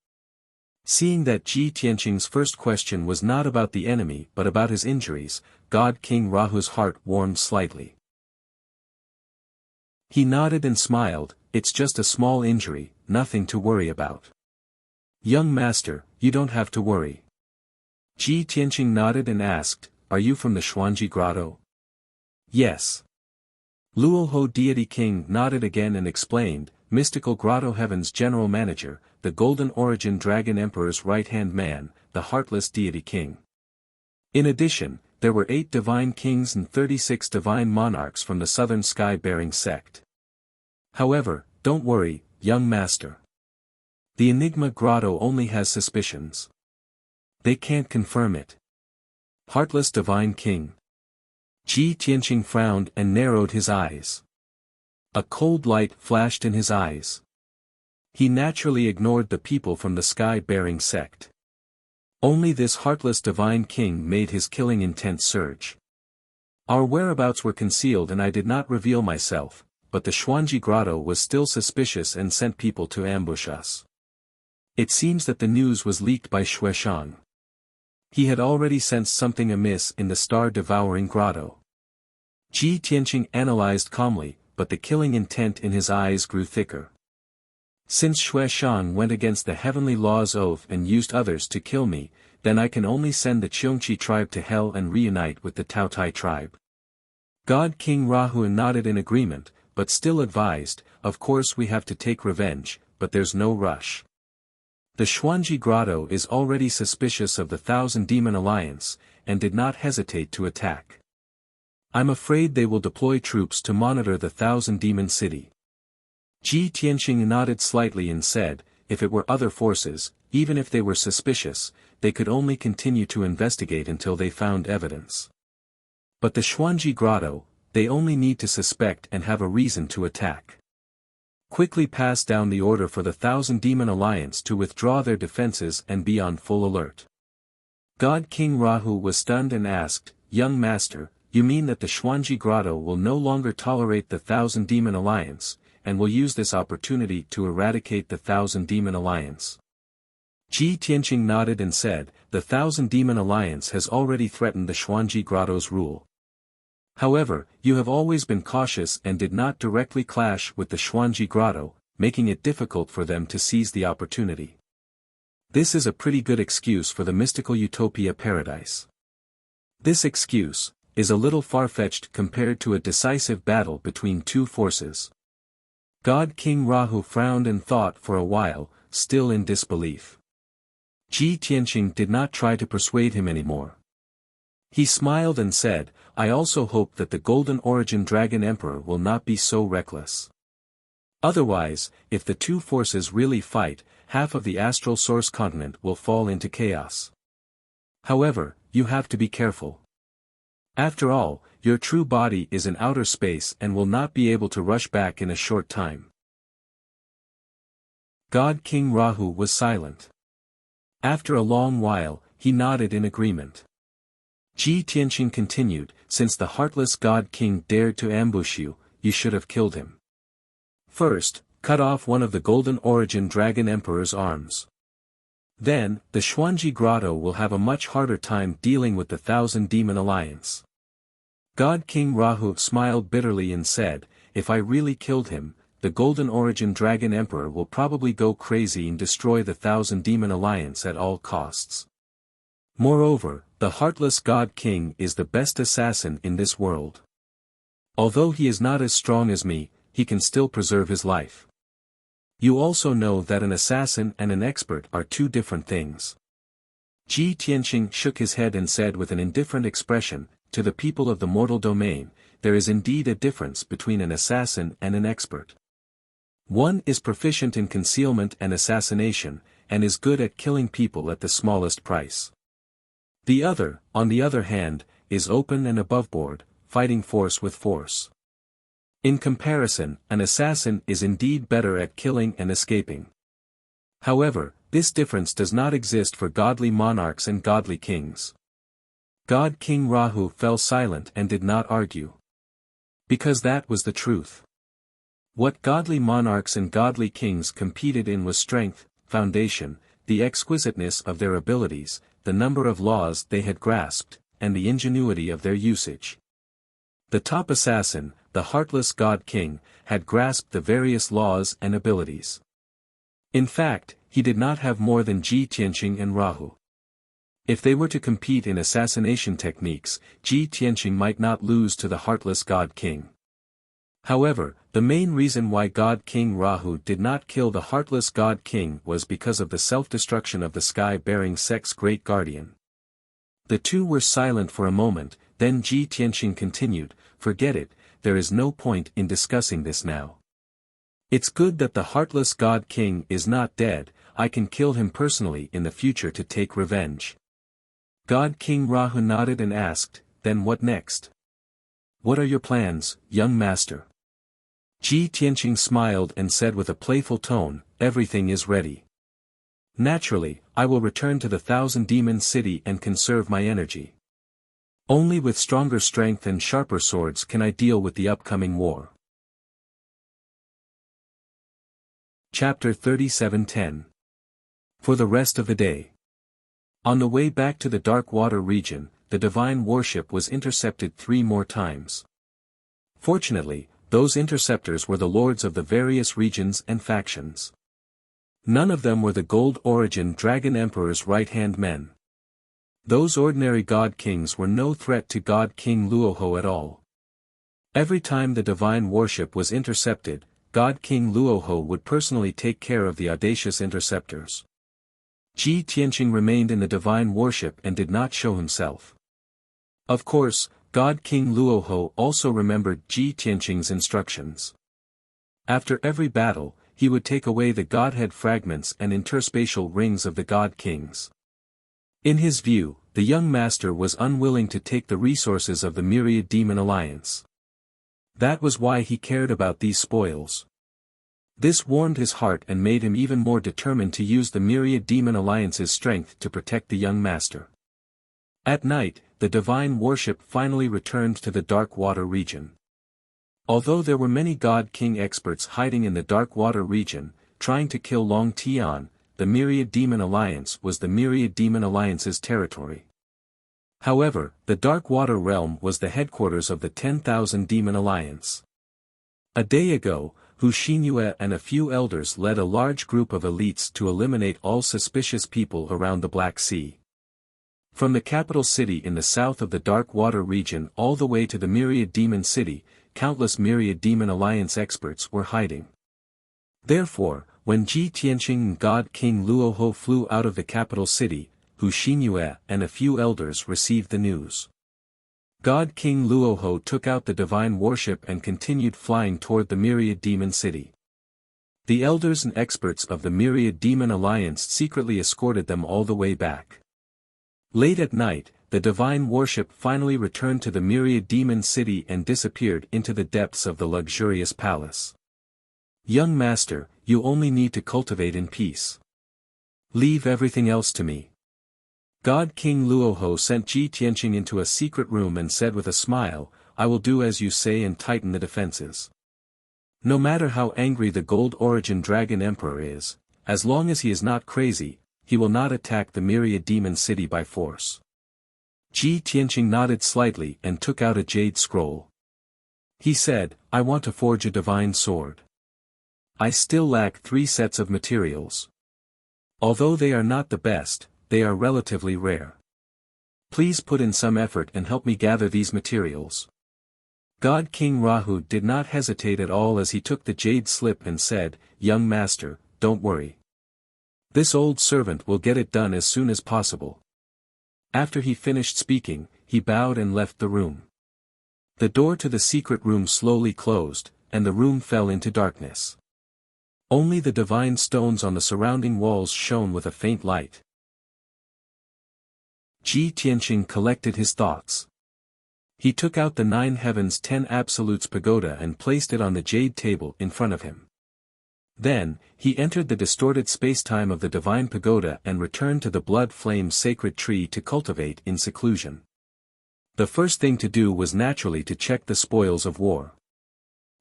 Seeing that Ji Tianqing's first question was not about the enemy but about his injuries, God King Rahu's heart warmed slightly. He nodded and smiled, "It's just a small injury, nothing to worry about." "Young master, you don't have to worry." Ji Tianqing nodded and asked, "Are you from the Xuanji Grotto?" "Yes." Luoho Deity King nodded again and explained, "Mystical Grotto Heaven's general manager, the Golden Origin Dragon Emperor's right-hand man, the Heartless Deity King." In addition, there were 8 divine kings and 36 divine monarchs from the Southern Sky-bearing sect. However, don't worry, young master. The Enigma Grotto only has suspicions. They can't confirm it. Heartless Divine King. Ji Tianqing frowned and narrowed his eyes. A cold light flashed in his eyes. He naturally ignored the people from the Sky-bearing sect. Only this heartless divine king made his killing intent surge. Our whereabouts were concealed and I did not reveal myself, but the Xuanji Grotto was still suspicious and sent people to ambush us. It seems that the news was leaked by Xueshang. He had already sensed something amiss in the star-devouring grotto. Ji Tianqing analyzed calmly, but the killing intent in his eyes grew thicker. Since Xue Shang went against the heavenly law's oath and used others to kill me, then I can only send the Cheongqi tribe to hell and reunite with the Taotai tribe. God King Rahu nodded in agreement, but still advised, of course we have to take revenge, but there's no rush. The Xuanji Grotto is already suspicious of the Thousand Demon Alliance, and did not hesitate to attack. I'm afraid they will deploy troops to monitor the Thousand Demon City. Ji Tianxing nodded slightly and said, if it were other forces, even if they were suspicious, they could only continue to investigate until they found evidence. But the Xuanji Grotto, they only need to suspect and have a reason to attack. Quickly pass down the order for the Thousand Demon Alliance to withdraw their defenses and be on full alert. God King Rahu was stunned and asked, Young Master, you mean that the Xuanji Grotto will no longer tolerate the Thousand Demon Alliance, and will use this opportunity to eradicate the Thousand Demon Alliance? Ji Tianxing nodded and said, the Thousand Demon Alliance has already threatened the Xuanji Grotto's rule. However, you have always been cautious and did not directly clash with the Xuanji Grotto, making it difficult for them to seize the opportunity. This is a pretty good excuse for the mystical utopia paradise. This excuse is a little far-fetched compared to a decisive battle between two forces. God King Rahu frowned and thought for a while, still in disbelief. Ji Tianxing did not try to persuade him anymore. He smiled and said, I also hope that the Golden Origin Dragon Emperor will not be so reckless. Otherwise, if the two forces really fight, half of the astral source continent will fall into chaos. However, you have to be careful. After all, your true body is in outer space and will not be able to rush back in a short time. God King Rahu was silent. After a long while, he nodded in agreement. Ji Tianxing continued, since the heartless God King dared to ambush you, you should have killed him. First, cut off one of the Golden Origin Dragon Emperor's arms. Then, the Xuanji Grotto will have a much harder time dealing with the Thousand Demon Alliance. God King Rahu smiled bitterly and said, if I really killed him, the Golden Origin Dragon Emperor will probably go crazy and destroy the Thousand Demon Alliance at all costs. Moreover, the heartless God King is the best assassin in this world. Although he is not as strong as me, he can still preserve his life. You also know that an assassin and an expert are two different things. Ji Tianxing shook his head and said with an indifferent expression, to the people of the mortal domain, there is indeed a difference between an assassin and an expert. One is proficient in concealment and assassination, and is good at killing people at the smallest price. The other, on the other hand, is open and aboveboard, fighting force with force. In comparison, an assassin is indeed better at killing and escaping. However, this difference does not exist for godly monarchs and godly kings. God King Rahu fell silent and did not argue. Because that was the truth. What godly monarchs and godly kings competed in was strength, foundation, the exquisiteness of their abilities, the number of laws they had grasped, and the ingenuity of their usage. The top assassin, the heartless God King, had grasped the various laws and abilities. In fact, he did not have more than Ji Tianxing and Rahu. If they were to compete in assassination techniques, Ji Tianxing might not lose to the heartless God King. However, the main reason why God King Rahu did not kill the heartless God King was because of the self-destruction of the sky-bearing Sect's great guardian. The two were silent for a moment, then Ji Tianxing continued, forget it, there is no point in discussing this now. It's good that the heartless God King is not dead, I can kill him personally in the future to take revenge. God King Rahu nodded and asked, then what next? What are your plans, young master? Ji Tianxing smiled and said with a playful tone, everything is ready. Naturally, I will return to the Thousand Demon City and conserve my energy. Only with stronger strength and sharper swords can I deal with the upcoming war. Chapter 37:10. For the rest of the day. On the way back to the Dark Water region, the divine warship was intercepted 3 more times. Fortunately, those interceptors were the lords of the various regions and factions. None of them were the Gold Origin Dragon Emperor's right-hand men. Those ordinary God Kings were no threat to God King Luoho at all. Every time the divine worship was intercepted, God King Luoho would personally take care of the audacious interceptors. Ji Tianqing remained in the divine worship and did not show himself. Of course, God King Luoho also remembered Ji Tianqing's instructions. After every battle, he would take away the godhead fragments and interspatial rings of the God Kings. In his view, the young master was unwilling to take the resources of the Myriad Demon Alliance. That was why he cared about these spoils. This warmed his heart and made him even more determined to use the Myriad Demon Alliance's strength to protect the young master. At night, the divine worship finally returned to the Dark Water region. Although there were many God King experts hiding in the Dark Water region, trying to kill Long Tian, the Myriad Demon Alliance was the Myriad Demon Alliance's territory. However, the Dark Water realm was the headquarters of the 10,000 Demon Alliance. A day ago, Hu Xinyue and a few elders led a large group of elites to eliminate all suspicious people around the Black Sea. From the capital city in the south of the Dark Water region all the way to the Myriad Demon City, countless Myriad Demon Alliance experts were hiding. Therefore, when Ji Tianqing and God King Luoho flew out of the capital city, Hu Xinyue and a few elders received the news. God King Luoho took out the divine worship and continued flying toward the Myriad Demon City. The elders and experts of the Myriad Demon Alliance secretly escorted them all the way back. Late at night, the divine worship finally returned to the Myriad Demon City and disappeared into the depths of the luxurious palace. Young master, you only need to cultivate in peace. Leave everything else to me. God King Luoho sent Ji Tianqing into a secret room and said with a smile, I will do as you say and tighten the defenses. No matter how angry the Gold Origin Dragon Emperor is, as long as he is not crazy, he will not attack the Myriad Demon City by force. Ji Tianqing nodded slightly and took out a jade scroll. He said, I want to forge a divine sword. I still lack 3 sets of materials. Although they are not the best, they are relatively rare. Please put in some effort and help me gather these materials. God King Rahu did not hesitate at all as he took the jade slip and said, Young master, don't worry. This old servant will get it done as soon as possible. After he finished speaking, he bowed and left the room. The door to the secret room slowly closed, and the room fell into darkness. Only the divine stones on the surrounding walls shone with a faint light. Ji Tianqing collected his thoughts. He took out the 9 Heavens 10 Absolutes pagoda and placed it on the jade table in front of him. Then, he entered the distorted spacetime of the divine pagoda and returned to the blood flame sacred tree to cultivate in seclusion. The first thing to do was naturally to check the spoils of war.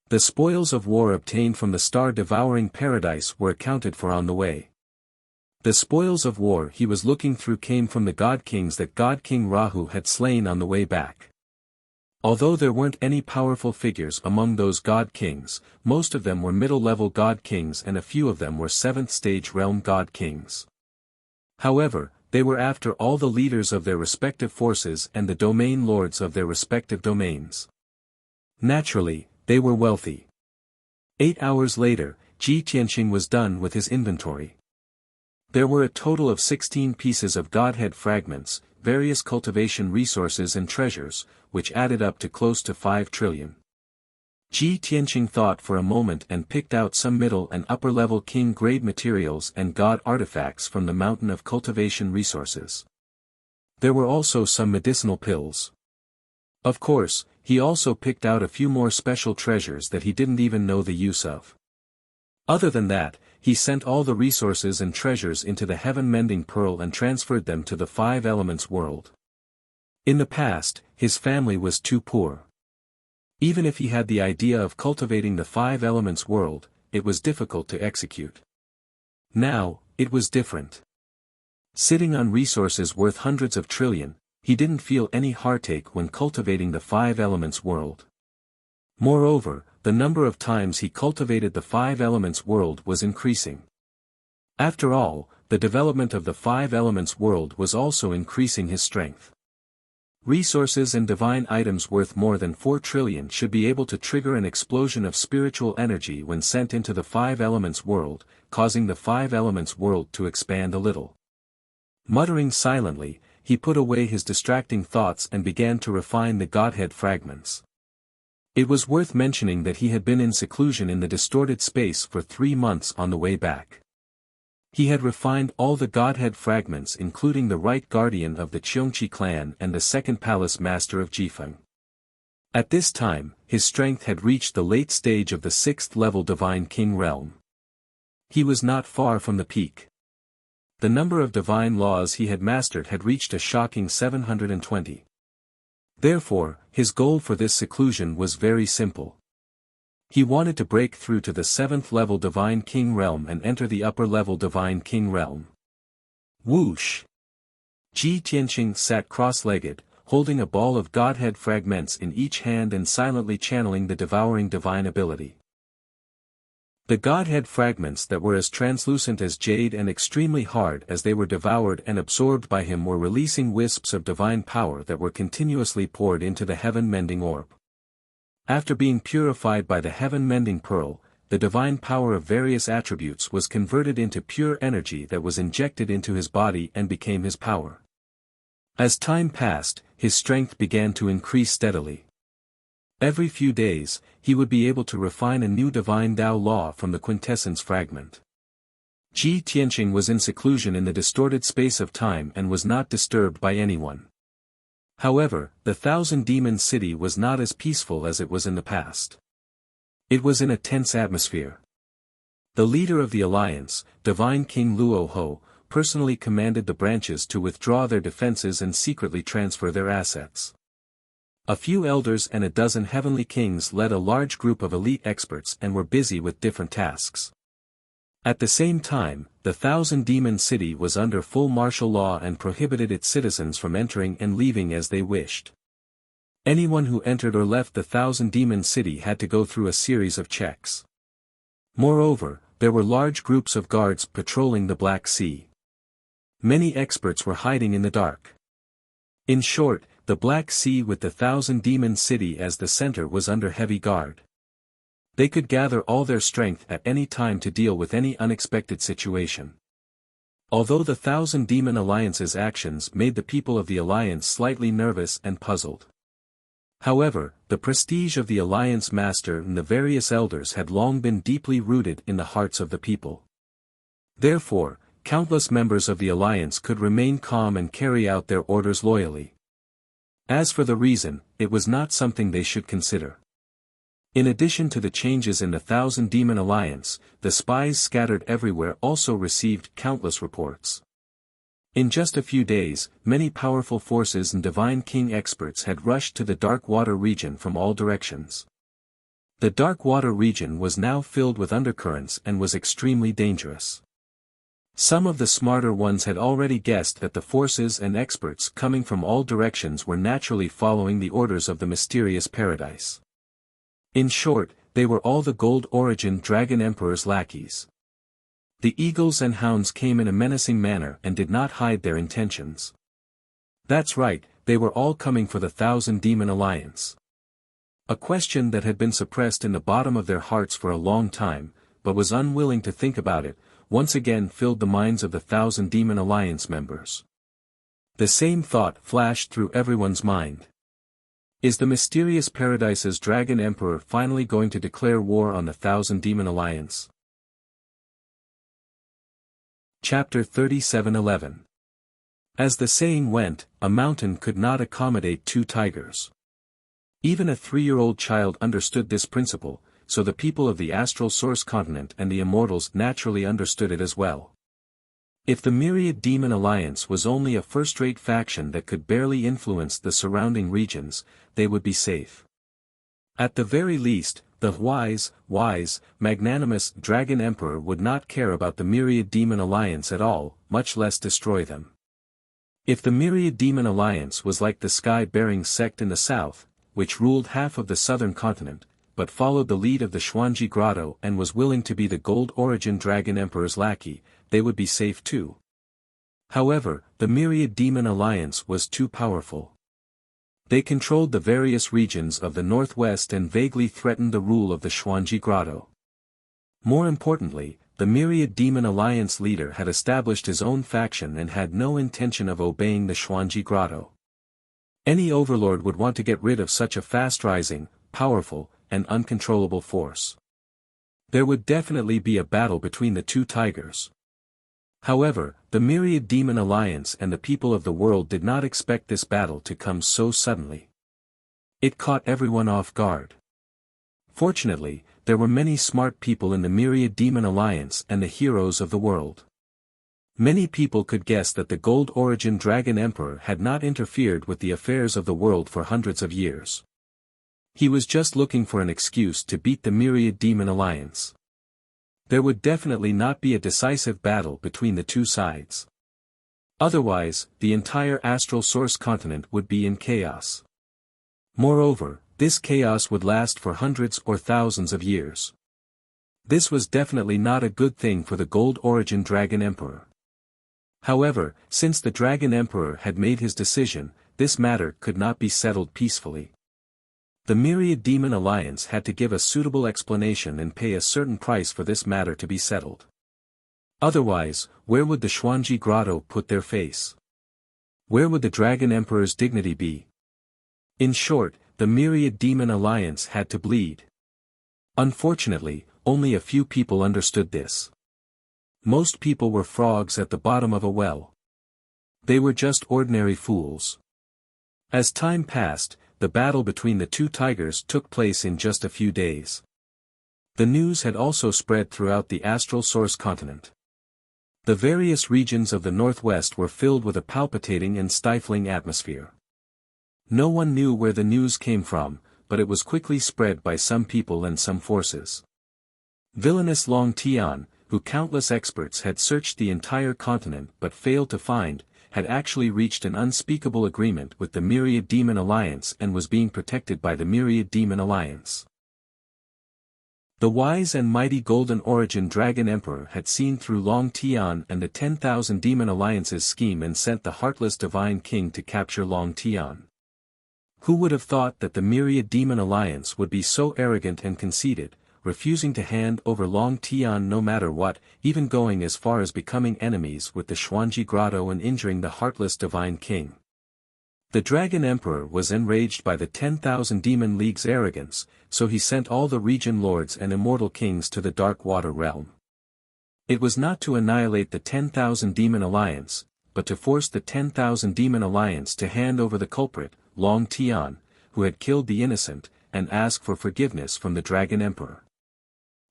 The spoils of war obtained from the star-devouring paradise were accounted for on the way. The spoils of war he was looking through came from the God Kings that God King Rahu had slain on the way back. Although there weren't any powerful figures among those God Kings, most of them were middle-level God Kings and a few of them were 7th-stage realm God Kings. However, they were after all the leaders of their respective forces and the domain lords of their respective domains. Naturally, they were wealthy. 8 hours later, Ji Tianqing was done with his inventory. There were a total of 16 pieces of Godhead fragments, various cultivation resources and treasures, which added up to close to 5 trillion. Ji Tianqing thought for a moment and picked out some middle and upper-level king-grade materials and god artifacts from the mountain of cultivation resources. There were also some medicinal pills. Of course, he also picked out a few more special treasures that he didn't even know the use of. Other than that, he sent all the resources and treasures into the heaven-mending pearl and transferred them to the 5 elements world. In the past, his family was too poor. Even if he had the idea of cultivating the 5 elements world, it was difficult to execute. Now, it was different. Sitting on resources worth hundreds of trillion, he didn't feel any heartache when cultivating the 5 elements world. Moreover, the number of times he cultivated the five elements world was increasing. After all, the development of the five elements world was also increasing his strength. Resources and divine items worth more than 4 trillion should be able to trigger an explosion of spiritual energy when sent into the five elements world, causing the five elements world to expand a little. Muttering silently, he put away his distracting thoughts and began to refine the Godhead fragments. It was worth mentioning that he had been in seclusion in the distorted space for 3 months on the way back. He had refined all the Godhead fragments including the right guardian of the Cheongqi clan and the second palace master of Jifeng. At this time, his strength had reached the late stage of the 6th level Divine King realm. He was not far from the peak. The number of divine laws he had mastered had reached a shocking 720. Therefore, his goal for this seclusion was very simple. He wanted to break through to the 7th level Divine King realm and enter the upper level Divine King realm. Whoosh! Ji Tianqing sat cross-legged, holding a ball of Godhead fragments in each hand and silently channeling the devouring divine ability. The Godhead fragments that were as translucent as jade and extremely hard as they were devoured and absorbed by him were releasing wisps of divine power that were continuously poured into the heaven-mending orb. After being purified by the heaven-mending pearl, the divine power of various attributes was converted into pure energy that was injected into his body and became his power. As time passed, his strength began to increase steadily. Every few days, he would be able to refine a new divine Tao law from the quintessence fragment. Ji Tianqing was in seclusion in the distorted space of time and was not disturbed by anyone. However, the Thousand Demon City was not as peaceful as it was in the past. It was in a tense atmosphere. The leader of the alliance, Divine King Luo Ho, personally commanded the branches to withdraw their defenses and secretly transfer their assets. A few elders and a dozen heavenly kings led a large group of elite experts and were busy with different tasks. At the same time, the Thousand Demon City was under full martial law and prohibited its citizens from entering and leaving as they wished. Anyone who entered or left the Thousand Demon City had to go through a series of checks. Moreover, there were large groups of guards patrolling the Black Sea. Many experts were hiding in the dark. In short, the Black Sea with the Thousand Demon City as the center was under heavy guard. They could gather all their strength at any time to deal with any unexpected situation. Although the Thousand Demon Alliance's actions made the people of the Alliance slightly nervous and puzzled. However, the prestige of the Alliance Master and the various elders had long been deeply rooted in the hearts of the people. Therefore, countless members of the Alliance could remain calm and carry out their orders loyally. As for the reason, it was not something they should consider. In addition to the changes in the Thousand Demon Alliance, the spies scattered everywhere also received countless reports. In just a few days, many powerful forces and Divine King experts had rushed to the Dark Water region from all directions. The Dark Water region was now filled with undercurrents and was extremely dangerous. Some of the smarter ones had already guessed that the forces and experts coming from all directions were naturally following the orders of the mysterious paradise. In short, they were all the Gold Origin Dragon Emperor's lackeys. The eagles and hounds came in a menacing manner and did not hide their intentions. That's right, they were all coming for the Thousand Demon Alliance. A question that had been suppressed in the bottom of their hearts for a long time, but was unwilling to think about it, once again filled the minds of the Thousand Demon Alliance members. The same thought flashed through everyone's mind. Is the mysterious Paradise's Dragon Emperor finally going to declare war on the Thousand Demon Alliance? Chapter 37:11. As the saying went, a mountain could not accommodate 2 tigers. Even a 3-year-old child understood this principle, so the people of the Astral Source Continent and the Immortals naturally understood it as well. If the Myriad Demon Alliance was only a first-rate faction that could barely influence the surrounding regions, they would be safe. At the very least, the wise, magnanimous Dragon Emperor would not care about the Myriad Demon Alliance at all, much less destroy them. If the Myriad Demon Alliance was like the Sky-Bearing sect in the south, which ruled half of the southern continent, but followed the lead of the Xuanji Grotto and was willing to be the Gold Origin Dragon Emperor's lackey, they would be safe too. However, the Myriad Demon Alliance was too powerful. They controlled the various regions of the northwest and vaguely threatened the rule of the Xuanji Grotto. More importantly, the Myriad Demon Alliance leader had established his own faction and had no intention of obeying the Xuanji Grotto. Any overlord would want to get rid of such a fast-rising, powerful, and uncontrollable force. There would definitely be a battle between the two tigers. However, the Myriad Demon Alliance and the people of the world did not expect this battle to come so suddenly. It caught everyone off guard. Fortunately, there were many smart people in the Myriad Demon Alliance and the heroes of the world. Many people could guess that the Gold Origin Dragon Emperor had not interfered with the affairs of the world for hundreds of years. He was just looking for an excuse to beat the Myriad Demon Alliance. There would definitely not be a decisive battle between the two sides. Otherwise, the entire astral source continent would be in chaos. Moreover, this chaos would last for hundreds or thousands of years. This was definitely not a good thing for the Gold Origin Dragon Emperor. However, since the Dragon Emperor had made his decision, this matter could not be settled peacefully. The Myriad Demon Alliance had to give a suitable explanation and pay a certain price for this matter to be settled. Otherwise, where would the Xuanji Grotto put their face? Where would the Dragon Emperor's dignity be? In short, the Myriad Demon Alliance had to bleed. Unfortunately, only a few people understood this. Most people were frogs at the bottom of a well. They were just ordinary fools. As time passed, the battle between the two tigers took place in just a few days. The news had also spread throughout the astral source continent. The various regions of the northwest were filled with a palpitating and stifling atmosphere. No one knew where the news came from, but it was quickly spread by some people and some forces. Villainous Long Tian, who countless experts had searched the entire continent but failed to find, had actually reached an unspeakable agreement with the Myriad Demon Alliance and was being protected by the Myriad Demon Alliance. The wise and mighty Golden Origin Dragon Emperor had seen through Long Tian and the 10,000 Demon Alliance's scheme and sent the heartless Divine King to capture Long Tian. Who would have thought that the Myriad Demon Alliance would be so arrogant and conceited, refusing to hand over Long Tian no matter what, even going as far as becoming enemies with the Xuanji Grotto and injuring the heartless Divine King. The Dragon Emperor was enraged by the 10,000 Demon League's arrogance, so he sent all the region lords and immortal kings to the Dark Water Realm. It was not to annihilate the 10,000 Demon Alliance, but to force the 10,000 Demon Alliance to hand over the culprit, Long Tian, who had killed the innocent, and ask for forgiveness from the Dragon Emperor.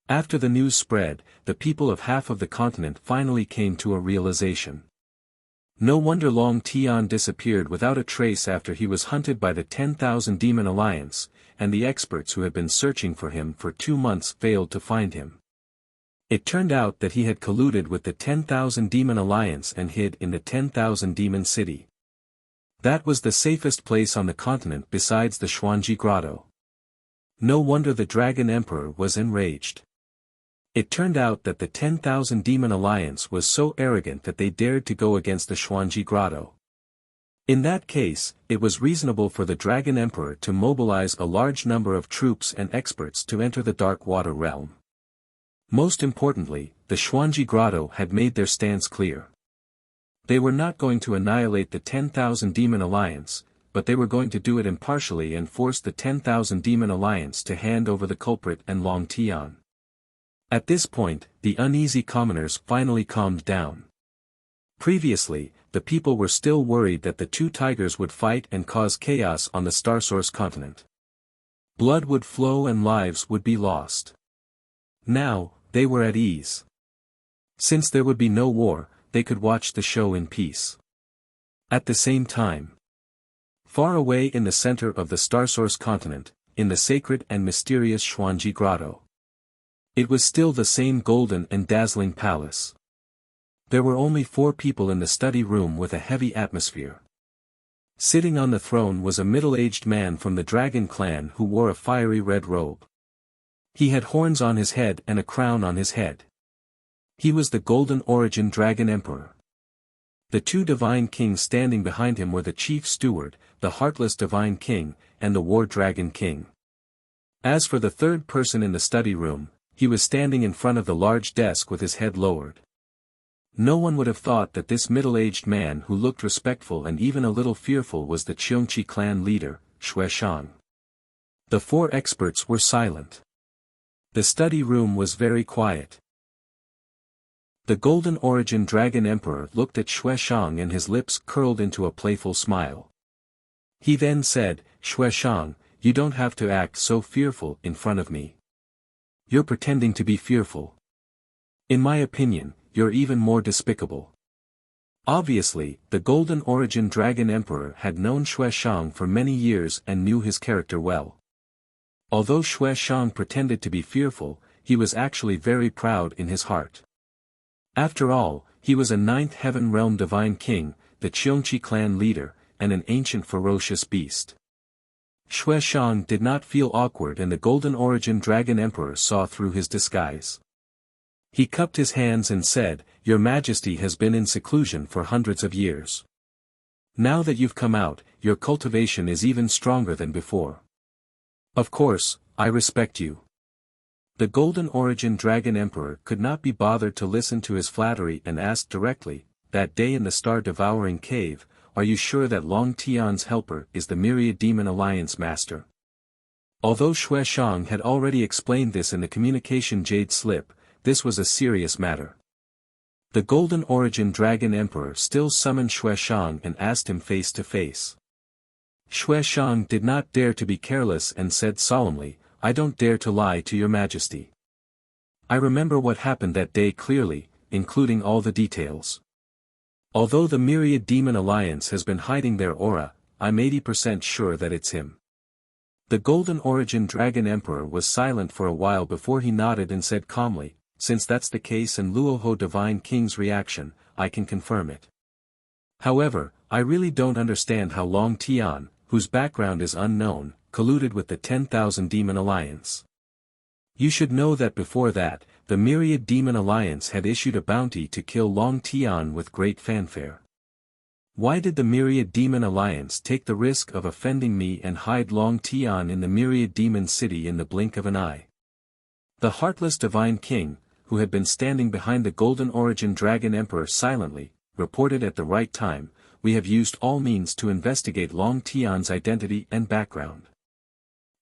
After the news spread, the people of half of the continent finally came to a realization. No wonder Long Tian disappeared without a trace after he was hunted by the 10,000 Demon Alliance, and the experts who had been searching for him for 2 months failed to find him. It turned out that he had colluded with the 10,000 Demon Alliance and hid in the 10,000 Demon City. That was the safest place on the continent besides the Xuanji Grotto. No wonder the Dragon Emperor was enraged. It turned out that the 10,000 Demon Alliance was so arrogant that they dared to go against the Xuanji Grotto. In that case, it was reasonable for the Dragon Emperor to mobilize a large number of troops and experts to enter the Dark Water Realm. Most importantly, the Xuanji Grotto had made their stance clear. They were not going to annihilate the 10,000 Demon Alliance, but they were going to do it impartially and force the 10,000 Demon Alliance to hand over the culprit and Long Tian. At this point, the uneasy commoners finally calmed down. Previously, the people were still worried that the two tigers would fight and cause chaos on the Starsource continent. Blood would flow and lives would be lost. Now, they were at ease. Since there would be no war, they could watch the show in peace. At the same time, far away in the center of the Starsource continent, in the sacred and mysterious Xuanji Grotto. It was still the same golden and dazzling palace. There were only 4 people in the study room with a heavy atmosphere. Sitting on the throne was a middle-aged man from the Dragon clan who wore a fiery red robe. He had horns on his head and a crown on his head. He was the Golden Origin Dragon Emperor. The two divine kings standing behind him were the chief steward, the heartless divine king, and the war dragon king. As for the third person in the study room, he was standing in front of the large desk with his head lowered. No one would have thought that this middle-aged man who looked respectful and even a little fearful was the Cheongqi clan leader, Xueshang. The four experts were silent. The study room was very quiet. The Golden Origin Dragon Emperor looked at Xueshang and his lips curled into a playful smile. He then said, "Xueshang, you don't have to act so fearful in front of me. You're pretending to be fearful. In my opinion, you're even more despicable." Obviously, the Golden Origin Dragon Emperor had known Xueshang for many years and knew his character well. Although Xueshang pretended to be fearful, he was actually very proud in his heart. After all, he was a ninth heaven realm divine king, the Cheongqi clan leader, and an ancient ferocious beast. Xueshang did not feel awkward and the Golden Origin Dragon Emperor saw through his disguise. He cupped his hands and said, "Your Majesty has been in seclusion for hundreds of years. Now that you've come out, your cultivation is even stronger than before. Of course, I respect you." The Golden Origin Dragon Emperor could not be bothered to listen to his flattery and asked directly, "That day in the star-devouring cave, are you sure that Long Tian's helper is the Myriad Demon Alliance master?" Although Xueshang had already explained this in the communication jade slip, this was a serious matter. The Golden Origin Dragon Emperor still summoned Xueshang and asked him face to face. Xueshang did not dare to be careless and said solemnly, "I don't dare to lie to your Majesty. I remember what happened that day clearly, including all the details. Although the Myriad Demon Alliance has been hiding their aura, I'm 80% sure that it's him." The Golden Origin Dragon Emperor was silent for a while before he nodded and said calmly, "Since that's the case and Luoho Divine King's reaction, I can confirm it. However, I really don't understand how Long Tian, whose background is unknown, colluded with the 10,000 Demon Alliance. You should know that before that, the Myriad Demon Alliance had issued a bounty to kill Long Tian with great fanfare. Why did the Myriad Demon Alliance take the risk of offending me and hide Long Tian in the Myriad Demon City in the blink of an eye?" The heartless Divine King, who had been standing behind the Golden Origin Dragon Emperor silently, reported at the right time, "We have used all means to investigate Long Tian's identity and background.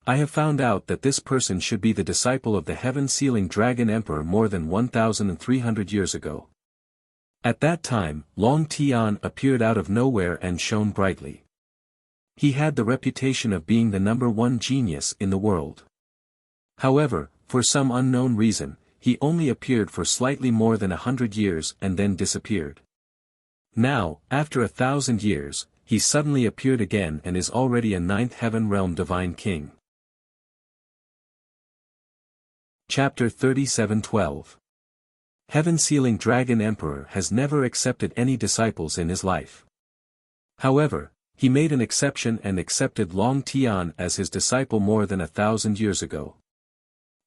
I have found out that this person should be the disciple of the heaven-sealing Dragon Emperor more than 1,300 years ago. At that time, Long Tian appeared out of nowhere and shone brightly. He had the reputation of being the #1 genius in the world. However, for some unknown reason, he only appeared for slightly more than 100 years and then disappeared. Now, after 1,000 years, he suddenly appeared again and is already a ninth heaven realm divine king." Chapter 37:12. Heaven-sealing Dragon Emperor has never accepted any disciples in his life. However, he made an exception and accepted Long Tian as his disciple more than 1,000 years ago.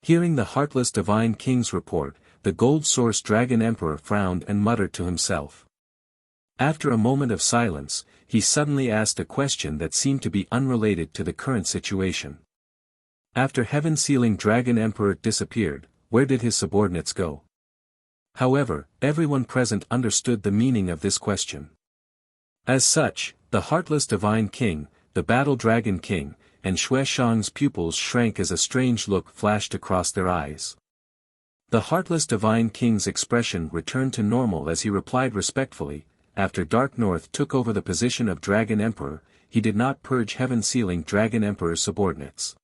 Hearing the heartless divine king's report, the Gold Source Dragon Emperor frowned and muttered to himself. After a moment of silence, he suddenly asked a question that seemed to be unrelated to the current situation. After heaven-sealing Dragon Emperor disappeared, where did his subordinates go? However, everyone present understood the meaning of this question. As such, the heartless Divine King, the Battle Dragon King, and Xueshang's pupils shrank as a strange look flashed across their eyes. The heartless Divine King's expression returned to normal as he replied respectfully, "After Dark North took over the position of Dragon Emperor, he did not purge heaven-sealing Dragon Emperor's subordinates.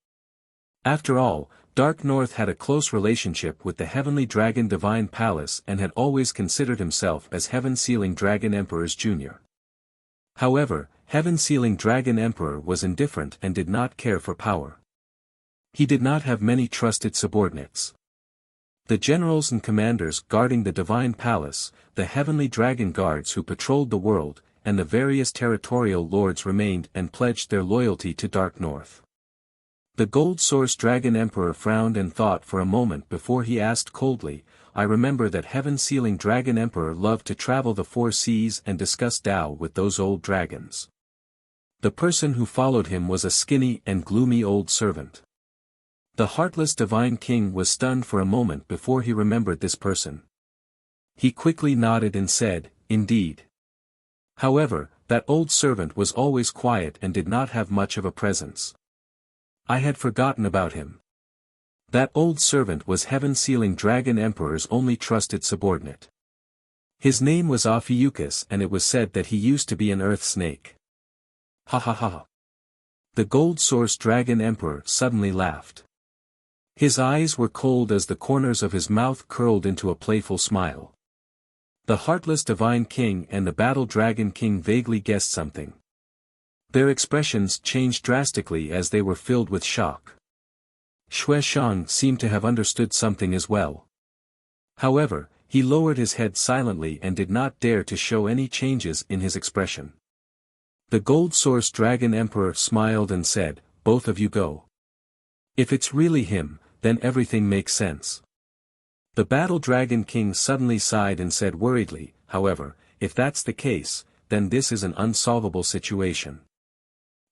After all, Dark North had a close relationship with the Heavenly Dragon Divine Palace and had always considered himself as heaven-sealing Dragon Emperor's junior. However, heaven-sealing Dragon Emperor was indifferent and did not care for power. He did not have many trusted subordinates. The generals and commanders guarding the Divine Palace, the Heavenly Dragon Guards who patrolled the world, and the various territorial lords remained and pledged their loyalty to Dark North. The Gold Source Dragon Emperor frowned and thought for a moment before he asked coldly, I remember that Heaven-Sealing Dragon Emperor loved to travel the four seas and discuss Tao with those old dragons. The person who followed him was a skinny and gloomy old servant. The heartless Divine King was stunned for a moment before he remembered this person. He quickly nodded and said, Indeed. However, that old servant was always quiet and did not have much of a presence. I had forgotten about him. That old servant was Heaven-Sealing Dragon Emperor's only trusted subordinate. His name was Ophiuchus, and it was said that he used to be an earth snake. Ha ha ha. The Gold Source Dragon Emperor suddenly laughed. His eyes were cold as the corners of his mouth curled into a playful smile. The heartless Divine King and the Battle Dragon King vaguely guessed something. Their expressions changed drastically as they were filled with shock. Xue Shang seemed to have understood something as well. However, he lowered his head silently and did not dare to show any changes in his expression. The Gold Source Dragon Emperor smiled and said, Both of you go. If it's really him, then everything makes sense. The Battle Dragon King suddenly sighed and said worriedly, however, if that's the case, then this is an unsolvable situation.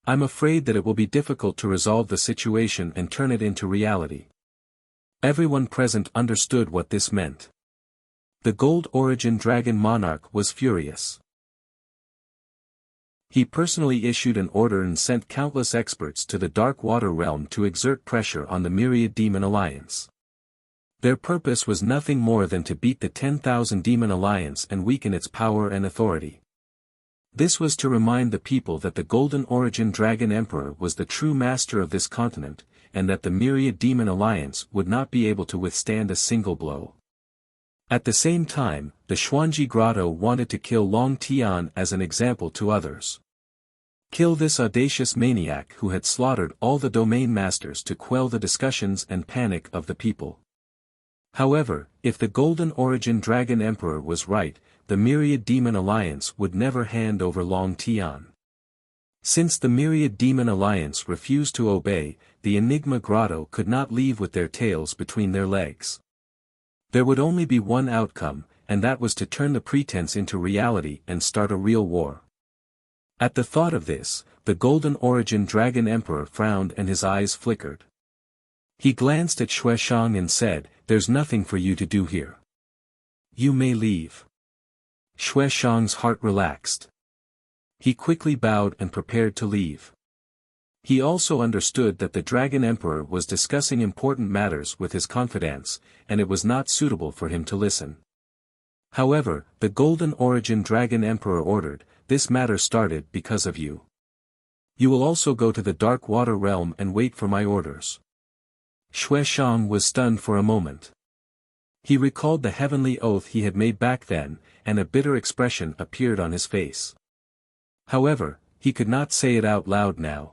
I'm afraid that it will be difficult to resolve the situation and turn it into reality. Everyone present understood what this meant. The Gold Origin Dragon Monarch was furious. He personally issued an order and sent countless experts to the Dark Water Realm to exert pressure on the Myriad Demon Alliance. Their purpose was nothing more than to beat the 10,000 Demon Alliance and weaken its power and authority. This was to remind the people that the Golden Origin Dragon Emperor was the true master of this continent, and that the Myriad Demon Alliance would not be able to withstand a single blow. At the same time, the Xuanji Grotto wanted to kill Long Tian as an example to others. Kill this audacious maniac who had slaughtered all the domain masters to quell the discussions and panic of the people. However, if the Golden Origin Dragon Emperor was right, the Myriad Demon Alliance would never hand over Long Tian. Since the Myriad Demon Alliance refused to obey, the Enigma Grotto could not leave with their tails between their legs. There would only be one outcome, and that was to turn the pretense into reality and start a real war. At the thought of this, the Golden Origin Dragon Emperor frowned and his eyes flickered. He glanced at Xue Shang and said, There's nothing for you to do here. You may leave. Xue Shang's heart relaxed. He quickly bowed and prepared to leave. He also understood that the Dragon Emperor was discussing important matters with his confidants, and it was not suitable for him to listen. However, the Golden Origin Dragon Emperor ordered, This matter started because of you. You will also go to the Dark Water Realm and wait for my orders. Xue Shang was stunned for a moment. He recalled the heavenly oath he had made back then, and a bitter expression appeared on his face. However, he could not say it out loud now.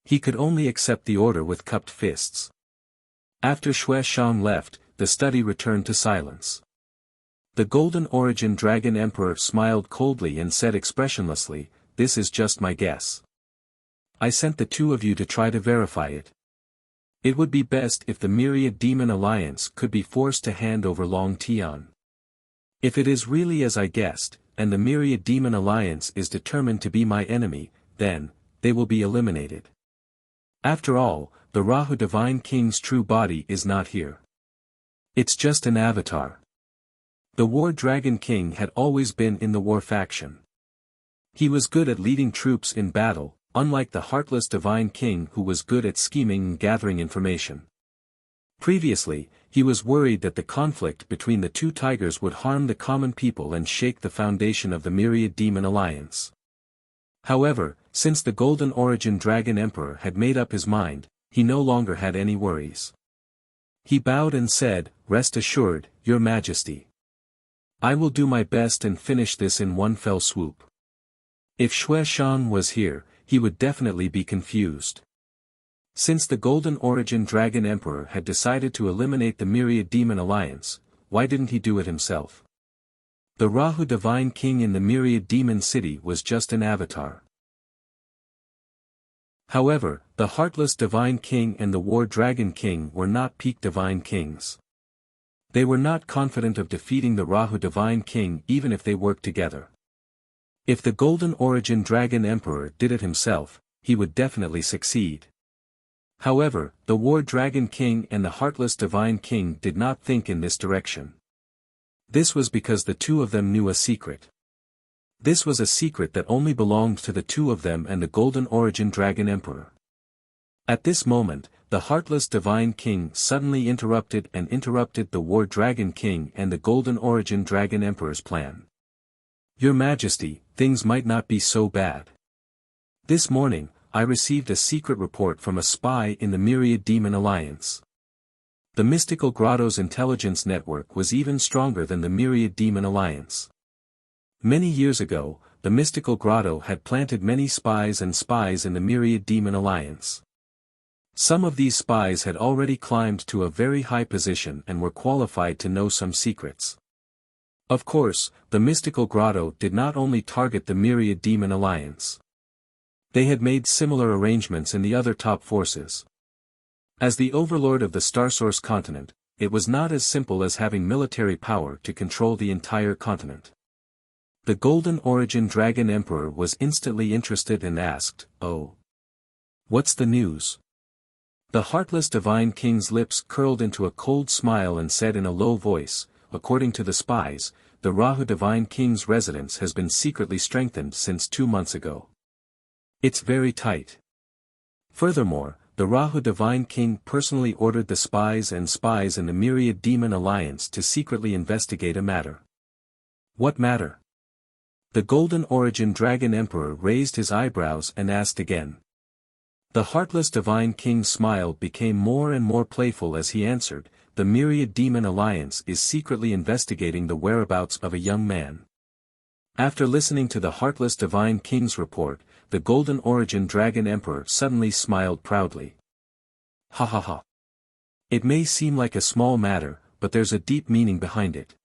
He could only accept the order with cupped fists. After Xue Shang left, the study returned to silence. The Golden Origin Dragon Emperor smiled coldly and said expressionlessly, This is just my guess. I sent the two of you to try to verify it. It would be best if the Myriad Demon Alliance could be forced to hand over Long Tian. If it is really as I guessed, and the Myriad Demon Alliance is determined to be my enemy, then, they will be eliminated. After all, the Rahu Divine King's true body is not here. It's just an avatar. The War Dragon King had always been in the war faction. He was good at leading troops in battle, unlike the heartless Divine King who was good at scheming and gathering information. Previously, he was worried that the conflict between the two tigers would harm the common people and shake the foundation of the Myriad Demon Alliance. However, since the Golden Origin Dragon Emperor had made up his mind, he no longer had any worries. He bowed and said, Rest assured, Your Majesty. I will do my best and finish this in one fell swoop. If Xue Shang was here, he would definitely be confused. Since the Golden Origin Dragon Emperor had decided to eliminate the Myriad Demon Alliance, why didn't he do it himself? The Rahu Divine King in the Myriad Demon City was just an avatar. However, the Heartless Divine King and the War Dragon King were not peak Divine Kings. They were not confident of defeating the Rahu Divine King even if they worked together. If the Golden Origin Dragon Emperor did it himself, he would definitely succeed. However, the War Dragon King and the Heartless Divine King did not think in this direction. This was because the two of them knew a secret. This was a secret that only belonged to the two of them and the Golden Origin Dragon Emperor. At this moment, the Heartless Divine King suddenly interrupted the War Dragon King and the Golden Origin Dragon Emperor's plan. Your Majesty, things might not be so bad. This morning, I received a secret report from a spy in the Myriad Demon Alliance. The Mystical Grotto's intelligence network was even stronger than the Myriad Demon Alliance. Many years ago, the Mystical Grotto had planted many spies in the Myriad Demon Alliance. Some of these spies had already climbed to a very high position and were qualified to know some secrets. Of course, the Mystical Grotto did not only target the Myriad Demon Alliance. They had made similar arrangements in the other top forces. As the overlord of the Starsource continent, it was not as simple as having military power to control the entire continent. The Golden Origin Dragon Emperor was instantly interested and asked, "Oh, what's the news?" The Heartless Divine King's lips curled into a cold smile and said in a low voice, "According to the spies, the Rahu Divine King's residence has been secretly strengthened since 2 months ago. It's very tight. Furthermore, the Rahu Divine King personally ordered the spies in the Myriad Demon Alliance to secretly investigate a matter." "What matter?" The Golden Origin Dragon Emperor raised his eyebrows and asked again. The Heartless Divine King's smile became more and more playful as he answered, "The Myriad Demon Alliance is secretly investigating the whereabouts of a young man." After listening to the Heartless Divine King's report, the Golden Origin Dragon Emperor suddenly smiled proudly. "Ha ha ha. It may seem like a small matter, but there's a deep meaning behind it.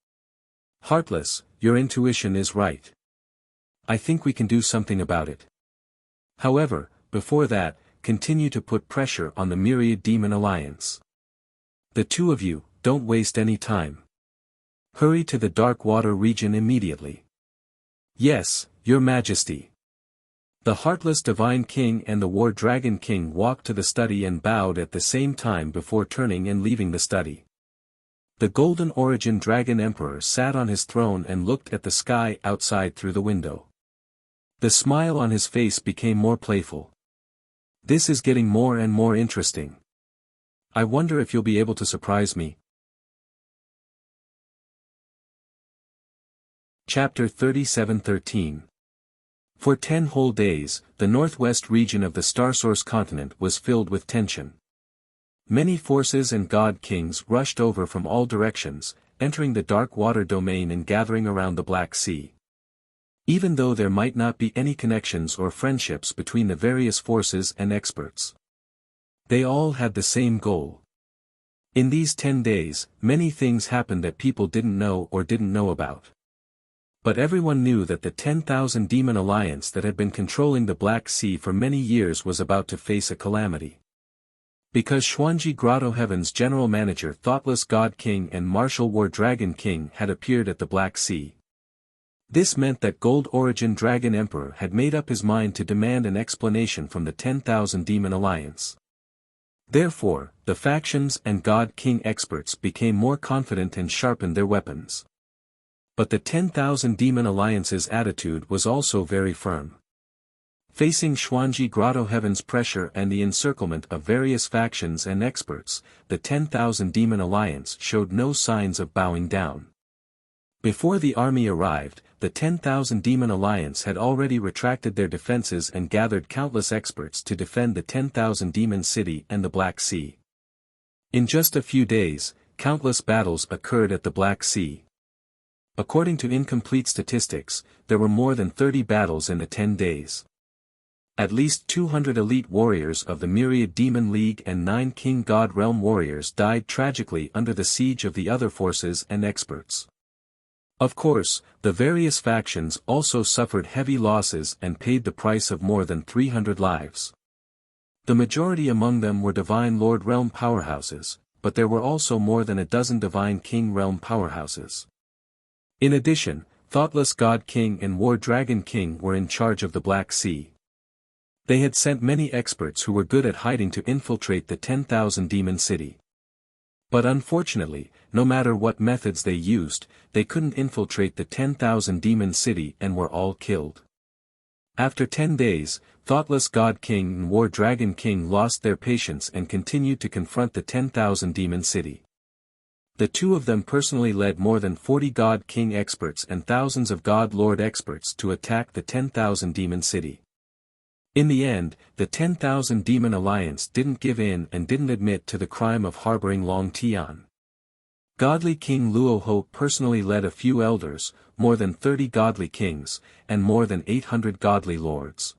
Heartless, your intuition is right. I think we can do something about it. However, before that, continue to put pressure on the Myriad Demon Alliance. The two of you, don't waste any time. Hurry to the Dark Water region immediately." "Yes, Your Majesty." The Heartless Divine King and the War Dragon King walked to the study and bowed at the same time before turning and leaving the study. The Golden Origin Dragon Emperor sat on his throne and looked at the sky outside through the window. The smile on his face became more playful. "This is getting more and more interesting. I wonder if you'll be able to surprise me." Chapter 37:13. For 10 whole days, the northwest region of the Starsource continent was filled with tension. Many forces and god kings rushed over from all directions, entering the Dark Water domain and gathering around the Black Sea. Even though there might not be any connections or friendships between the various forces and experts, they all had the same goal. In these 10 days, many things happened that people didn't know about. But everyone knew that the 10,000 Demon Alliance that had been controlling the Black Sea for many years was about to face a calamity. Because Xuanji Grotto Heaven's general manager Thoughtless God King and Martial War Dragon King had appeared at the Black Sea. This meant that Gold Origin Dragon Emperor had made up his mind to demand an explanation from the 10,000 Demon Alliance. Therefore, the factions and God King experts became more confident and sharpened their weapons. But the 10,000 Demon Alliance's attitude was also very firm. Facing Xuanji Grotto Heaven's pressure and the encirclement of various factions and experts, the 10,000 Demon Alliance showed no signs of bowing down. Before the army arrived, the 10,000 Demon Alliance had already retracted their defenses and gathered countless experts to defend the 10,000 Demon City and the Black Sea. In just a few days, countless battles occurred at the Black Sea. According to incomplete statistics, there were more than 30 battles in the 10 days. At least 200 elite warriors of the Myriad Demon League and 9 King God Realm warriors died tragically under the siege of the other forces and experts. Of course, the various factions also suffered heavy losses and paid the price of more than 300 lives. The majority among them were Divine Lord Realm powerhouses, but there were also more than a dozen Divine King Realm powerhouses. In addition, Thoughtless God King and War Dragon King were in charge of the Black Sea. They had sent many experts who were good at hiding to infiltrate the 10,000 Demon City. But unfortunately, no matter what methods they used, they couldn't infiltrate the 10,000 Demon City and were all killed. After 10 days, Thoughtless God King and War Dragon King lost their patience and continued to confront the 10,000 Demon City. The two of them personally led more than 40 God King experts and thousands of God Lord experts to attack the 10,000 Demon City. In the end, the 10,000 Demon Alliance didn't give in and didn't admit to the crime of harboring Long Tian. Godly King Luoho personally led a few elders, more than 30 godly kings, and more than 800 godly lords.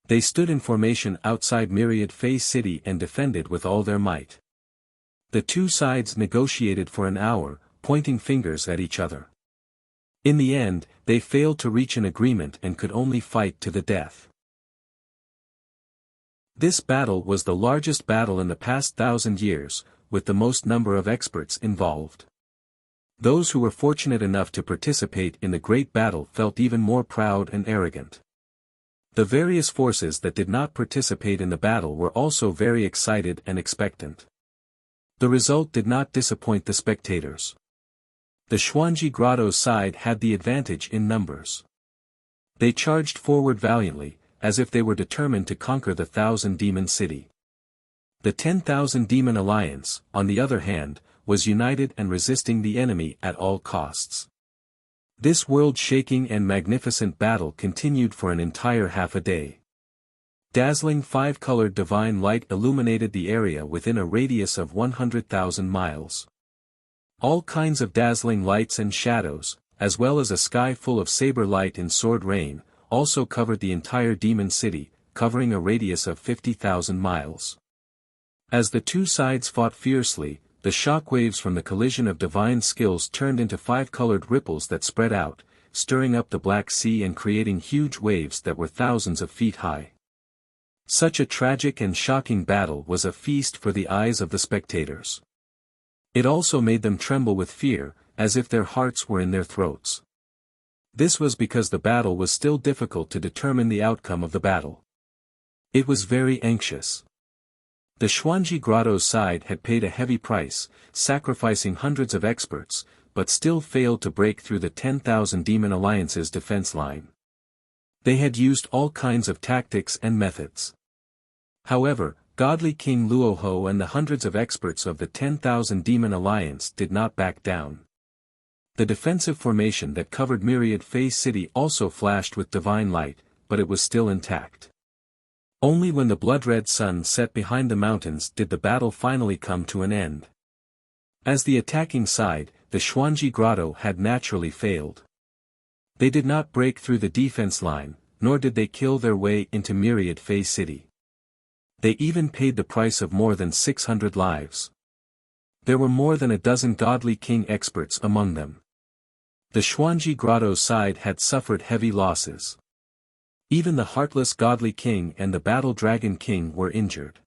They stood in formation outside Myriad Fey City and defended with all their might. The two sides negotiated for an hour, pointing fingers at each other. In the end, they failed to reach an agreement and could only fight to the death. This battle was the largest battle in the past 1,000 years, with the most number of experts involved. Those who were fortunate enough to participate in the great battle felt even more proud and arrogant. The various forces that did not participate in the battle were also very excited and expectant. The result did not disappoint the spectators. The Xuanji Grotto's side had the advantage in numbers. They charged forward valiantly, as if they were determined to conquer the 1,000 Demon City. The 10,000 Demon Alliance, on the other hand, was united and resisting the enemy at all costs. This world-shaking and magnificent battle continued for an entire half a day. Dazzling five-colored divine light illuminated the area within a radius of 100,000 miles. All kinds of dazzling lights and shadows, as well as a sky full of saber light in sword rain, also covered the entire Demon City, covering a radius of 50,000 miles. As the two sides fought fiercely, the shockwaves from the collision of divine skills turned into five-colored ripples that spread out, stirring up the Black Sea and creating huge waves that were thousands of feet high. Such a tragic and shocking battle was a feast for the eyes of the spectators. It also made them tremble with fear, as if their hearts were in their throats. This was because the battle was still difficult to determine the outcome of the battle. It was very anxious. The Xuanji Grotto's side had paid a heavy price, sacrificing hundreds of experts, but still failed to break through the 10,000 Demon Alliance's defense line. They had used all kinds of tactics and methods. However, godly King Luoho and the hundreds of experts of the 10,000 Demon Alliance did not back down. The defensive formation that covered Myriad Fey City also flashed with divine light, but it was still intact. Only when the blood-red sun set behind the mountains did the battle finally come to an end. As the attacking side, the Xuanji Grotto had naturally failed. They did not break through the defense line, nor did they kill their way into Myriad Fey City. They even paid the price of more than 600 lives. There were more than a dozen godly king experts among them. The Xuanji Grotto's side had suffered heavy losses. Even the heartless godly king and the battle dragon king were injured.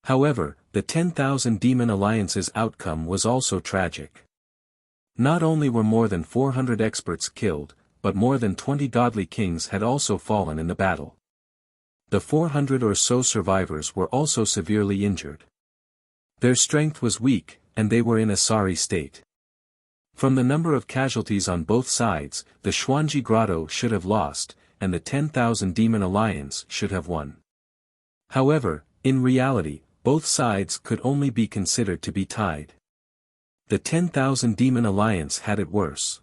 However, the 10,000 Demon Alliance's outcome was also tragic. Not only were more than 400 experts killed, but more than 20 godly kings had also fallen in the battle. The 400 or so survivors were also severely injured. Their strength was weak, and they were in a sorry state. From the number of casualties on both sides, the Xuanji Grotto should have lost, and the 10,000 Demon Alliance should have won. However, in reality, both sides could only be considered to be tied. The 10,000 Demon Alliance had it worse.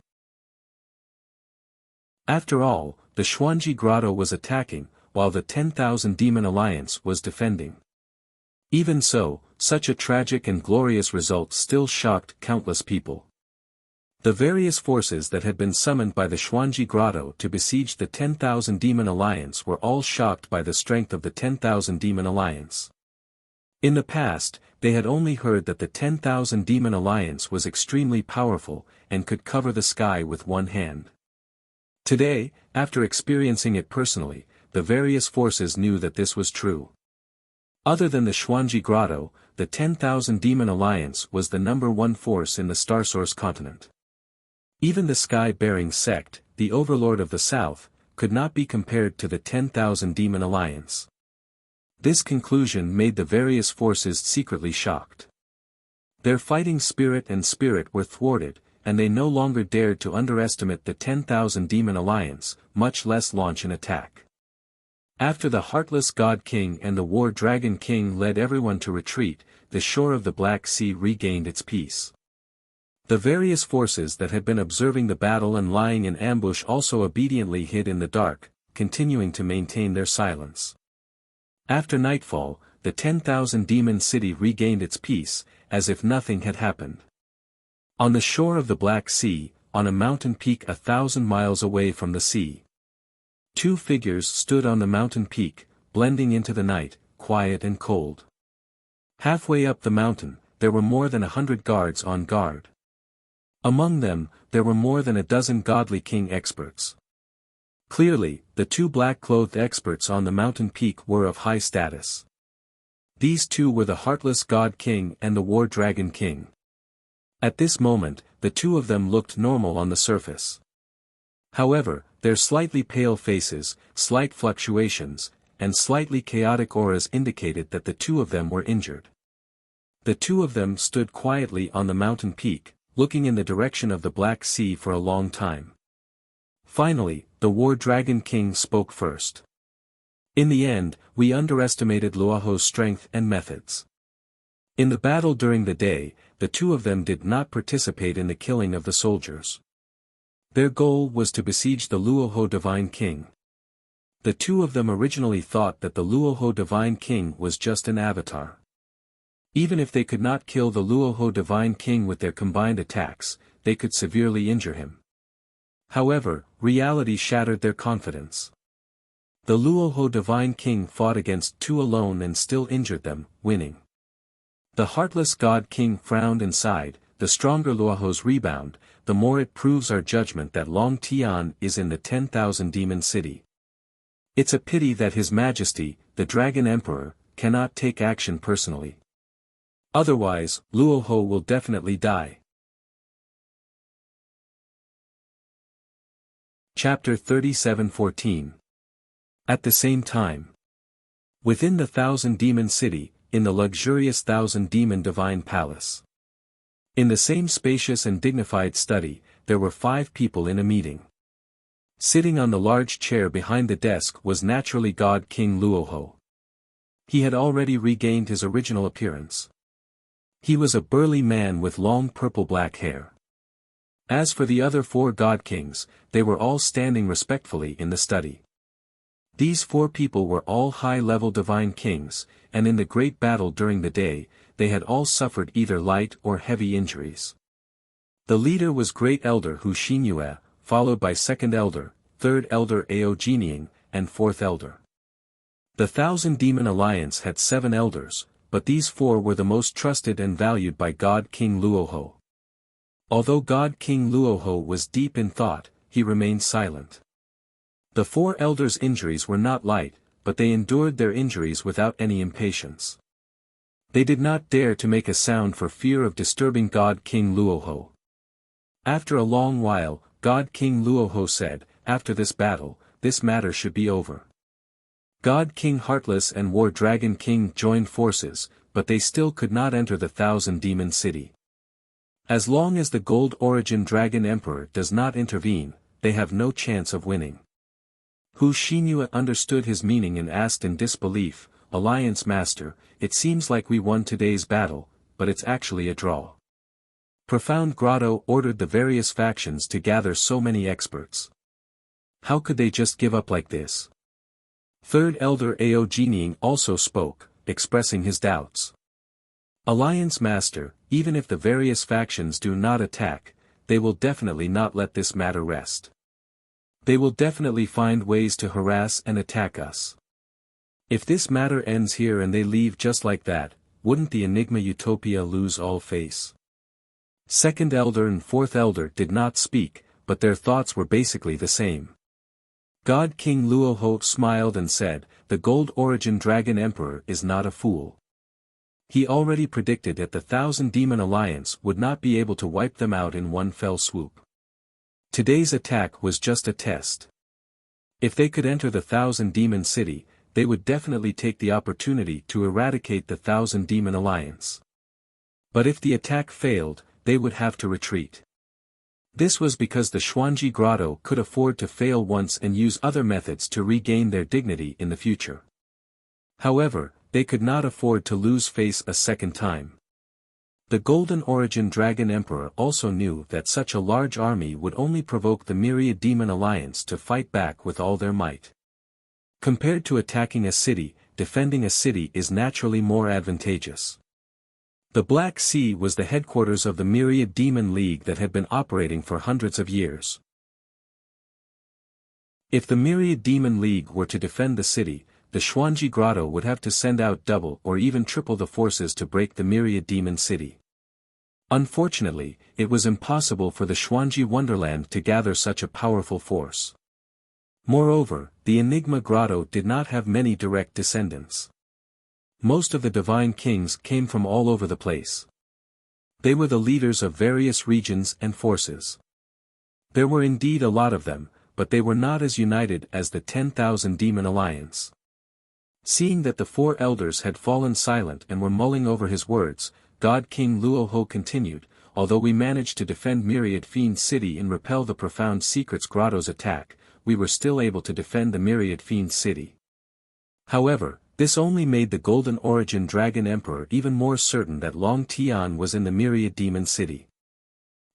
After all, the Xuanji Grotto was attacking, while the 10,000 Demon Alliance was defending. Even so, such a tragic and glorious result still shocked countless people. The various forces that had been summoned by the Xuanji Grotto to besiege the 10,000 Demon Alliance were all shocked by the strength of the 10,000 Demon Alliance. In the past, they had only heard that the 10,000 Demon Alliance was extremely powerful, and could cover the sky with one hand. Today, after experiencing it personally, the various forces knew that this was true. Other than the Xuanji Grotto, the 10,000 Demon Alliance was the #1 force in the Starsource continent. Even the Sky-bearing sect, the Overlord of the South, could not be compared to the 10,000 Demon Alliance. This conclusion made the various forces secretly shocked. Their fighting spirit and spirit were thwarted, and they no longer dared to underestimate the 10,000 Demon Alliance, much less launch an attack. After the Heartless God King and the War Dragon King led everyone to retreat, the shore of the Black Sea regained its peace. The various forces that had been observing the battle and lying in ambush also obediently hid in the dark, continuing to maintain their silence. After nightfall, the 10,000 Demon City regained its peace, as if nothing had happened. On the shore of the Black Sea, on a mountain peak 1,000 miles away from the sea, two figures stood on the mountain peak, blending into the night, quiet and cold. Halfway up the mountain, there were more than 100 guards on guard. Among them, there were more than a dozen godly king experts. Clearly, the two black-clothed experts on the mountain peak were of high status. These two were the Heartless God King and the War Dragon King. At this moment, the two of them looked normal on the surface. However, their slightly pale faces, slight fluctuations, and slightly chaotic auras indicated that the two of them were injured. The two of them stood quietly on the mountain peak, looking in the direction of the Black Sea for a long time. Finally, the War Dragon King spoke first. In the end, we underestimated Luoho's strength and methods. In the battle during the day, the two of them did not participate in the killing of the soldiers. Their goal was to besiege the Luoho Divine King. The two of them originally thought that the Luoho Divine King was just an avatar. Even if they could not kill the Luoho Divine King with their combined attacks, they could severely injure him. However, reality shattered their confidence. The Luoho Divine King fought against two alone and still injured them, winning. The Heartless God King frowned and sighed, the stronger Luohos rebound, the more it proves our judgment that Long Tian is in the 10,000 Demon City. It's a pity that His Majesty, the Dragon Emperor, cannot take action personally. Otherwise, Luoho will definitely die. Chapter 37:14. At the same time. Within the 1,000 Demon City, in the luxurious 1,000 Demon Divine Palace. In the same spacious and dignified study, there were 5 people in a meeting. Sitting on the large chair behind the desk was naturally God King Luoho. He had already regained his original appearance. He was a burly man with long purple-black hair. As for the other 4 God Kings, they were all standing respectfully in the study. These 4 people were all high-level divine kings, and in the great battle during the day, they had all suffered either light or heavy injuries. The leader was Great Elder Hu Xinyue, followed by Second Elder, Third Elder Ao Jinying, and Fourth Elder. The 1,000 Demon Alliance had 7 elders, but these 4 were the most trusted and valued by God King Luoho. Although God King Luoho was deep in thought, he remained silent. The 4 elders' injuries were not light, but they endured their injuries without any impatience. They did not dare to make a sound for fear of disturbing God King Luoho. After a long while, God King Luoho said, "After this battle, this matter should be over." God King Heartless and War Dragon King joined forces, but they still could not enter the 1,000 Demon City. As long as the Gold Origin Dragon Emperor does not intervene, they have no chance of winning. Hu Xinyue understood his meaning and asked in disbelief, "Alliance Master, it seems like we won today's battle, but it's actually a draw." Profound Grotto ordered the various factions to gather so many experts. How could they just give up like this? Third Elder Ao Jinying also spoke, expressing his doubts. Alliance Master, even if the various factions do not attack, they will definitely not let this matter rest. They will definitely find ways to harass and attack us. If this matter ends here and they leave just like that, wouldn't the Enigma Utopia lose all face? Second Elder and Fourth Elder did not speak, but their thoughts were basically the same. God King Luoho smiled and said, "The Gold Origin Dragon Emperor is not a fool. He already predicted that the Thousand Demon Alliance would not be able to wipe them out in one fell swoop. Today's attack was just a test. If they could enter the Thousand Demon City, they would definitely take the opportunity to eradicate the Thousand Demon Alliance. But if the attack failed, they would have to retreat. This was because the Xuanji Grotto could afford to fail once and use other methods to regain their dignity in the future. However, they could not afford to lose face a second time. The Golden Origin Dragon Emperor also knew that such a large army would only provoke the Myriad Demon Alliance to fight back with all their might. Compared to attacking a city, defending a city is naturally more advantageous. The Black Sea was the headquarters of the Myriad Demon League that had been operating for hundreds of years. If the Myriad Demon League were to defend the city, the Xuanji Grotto would have to send out double or even triple the forces to break the Myriad Demon City. Unfortunately, it was impossible for the Xuanji Wonderland to gather such a powerful force. Moreover, the Enigma Grotto did not have many direct descendants. Most of the divine kings came from all over the place. They were the leaders of various regions and forces. There were indeed a lot of them, but they were not as united as the 10,000 Demon Alliance. Seeing that the four elders had fallen silent and were mulling over his words, God King Luoho continued, "Although we managed to defend Myriad Fiend City and repel the Profound Secrets Grotto's attack, we were still able to defend the Myriad Fiend City. However, this only made the Golden Origin Dragon Emperor even more certain that Long Tian was in the Myriad Demon City.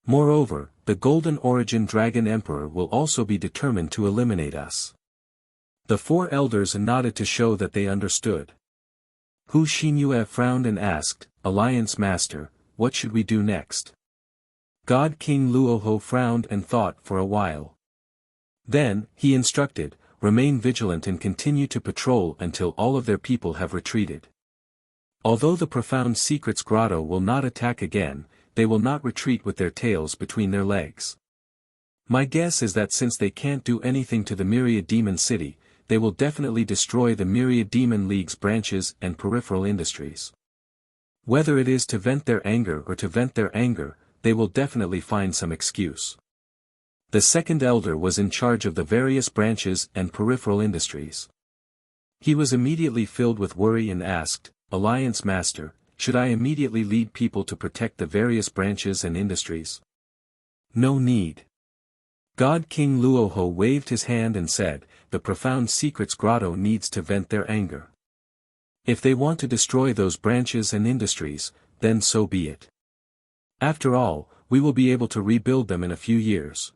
Moreover, the Golden Origin Dragon Emperor will also be determined to eliminate us." The four elders nodded to show that they understood. Hu Xinyue frowned and asked, "Alliance Master, what should we do next?" God King Luoho frowned and thought for a while. Then, he instructed, "Remain vigilant and continue to patrol until all of their people have retreated. Although the Profound Secrets Grotto will not attack again, they will not retreat with their tails between their legs. My guess is that since they can't do anything to the Myriad Demon City, they will definitely destroy the Myriad Demon League's branches and peripheral industries. Whether it is to vent their anger or to vent their anger, they will definitely find some excuse." The second elder was in charge of the various branches and peripheral industries. He was immediately filled with worry and asked, "Alliance Master, should I immediately lead people to protect the various branches and industries?" "No need." God King Luoho waved his hand and said, "The Profound Secrets Grotto needs to vent their anger. If they want to destroy those branches and industries, then so be it. After all, we will be able to rebuild them in a few years.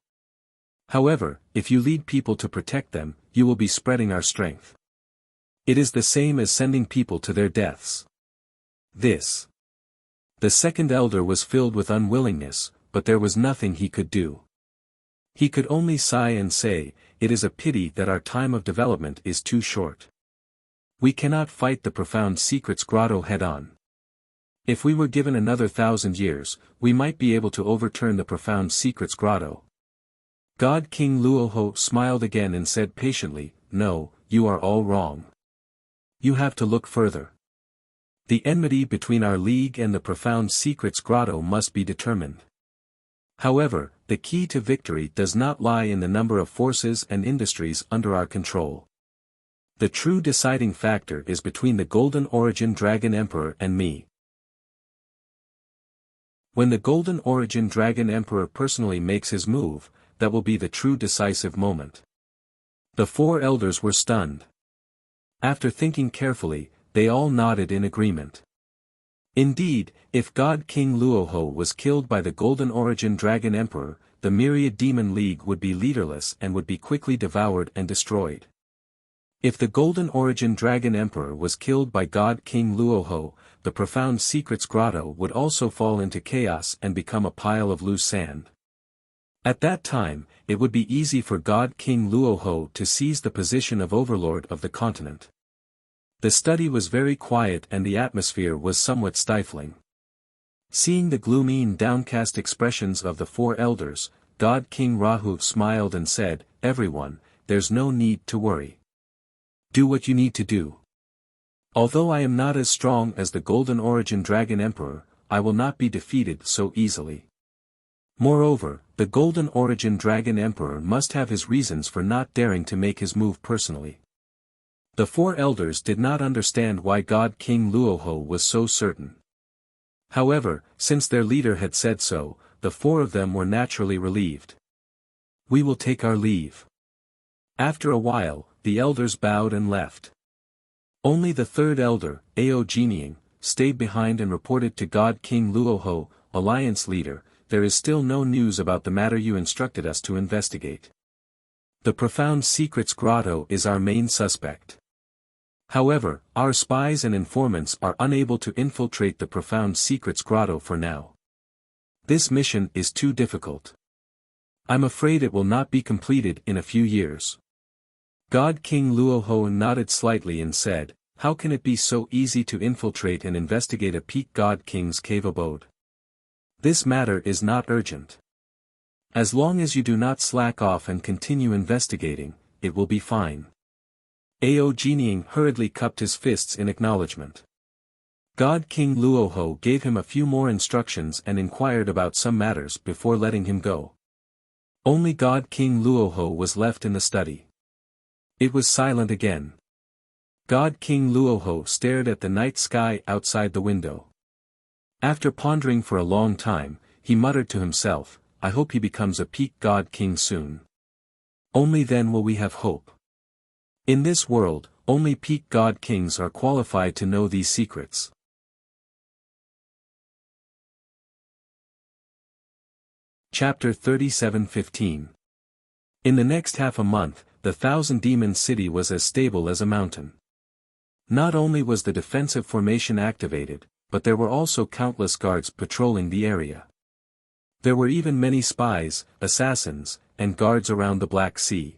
However, if you lead people to protect them, you will be spreading our strength. It is the same as sending people to their deaths." This. The second elder was filled with unwillingness, but there was nothing he could do. He could only sigh and say, "It is a pity that our time of development is too short. We cannot fight the Profound Secrets Grotto head-on. If we were given another 1,000 years, we might be able to overturn the Profound Secrets Grotto." God King Luoho smiled again and said patiently, "No, you are all wrong. You have to look further. The enmity between our league and the Profound Secrets Grotto must be determined. However, the key to victory does not lie in the number of forces and industries under our control. The true deciding factor is between the Golden Origin Dragon Emperor and me. When the Golden Origin Dragon Emperor personally makes his move, that will be the true decisive moment." The four elders were stunned. After thinking carefully, they all nodded in agreement. Indeed, if God King Luoho was killed by the Golden Origin Dragon Emperor, the Myriad Demon League would be leaderless and would be quickly devoured and destroyed. If the Golden Origin Dragon Emperor was killed by God King Luoho, the Profound Secrets Grotto would also fall into chaos and become a pile of loose sand. At that time, it would be easy for God King Luoho to seize the position of overlord of the continent. The study was very quiet and the atmosphere was somewhat stifling. Seeing the gloomy and downcast expressions of the four elders, God King Rahu smiled and said, "Everyone, there's no need to worry. Do what you need to do. Although I am not as strong as the Golden Origin Dragon Emperor, I will not be defeated so easily. Moreover, the Golden Origin Dragon Emperor must have his reasons for not daring to make his move personally. The four elders did not understand why God King Luoho was so certain. However, since their leader had said so, the four of them were naturally relieved. We will take our leave. After a while, the elders bowed and left. Only the third elder, Ao Jinying, stayed behind and reported to God King Luoho, alliance leader, there is still no news about the matter you instructed us to investigate. The Profound Secrets Grotto is our main suspect. However, our spies and informants are unable to infiltrate the Profound Secrets Grotto for now. This mission is too difficult. I'm afraid it will not be completed in a few years. God King Luoho nodded slightly and said, how can it be so easy to infiltrate and investigate a peak God King's cave abode? This matter is not urgent. As long as you do not slack off and continue investigating, it will be fine. Ao Jinying hurriedly cupped his fists in acknowledgement. God King Luoho gave him a few more instructions and inquired about some matters before letting him go. Only God King Luoho was left in the study. It was silent again. God King Luoho stared at the night sky outside the window. After pondering for a long time, he muttered to himself, I hope he becomes a peak God King soon. Only then will we have hope. In this world, only peak God Kings are qualified to know these secrets. Chapter 37:15. In the next half a month, the Thousand Demon City was as stable as a mountain. Not only was the defensive formation activated, but there were also countless guards patrolling the area. There were even many spies, assassins, and guards around the Black Sea.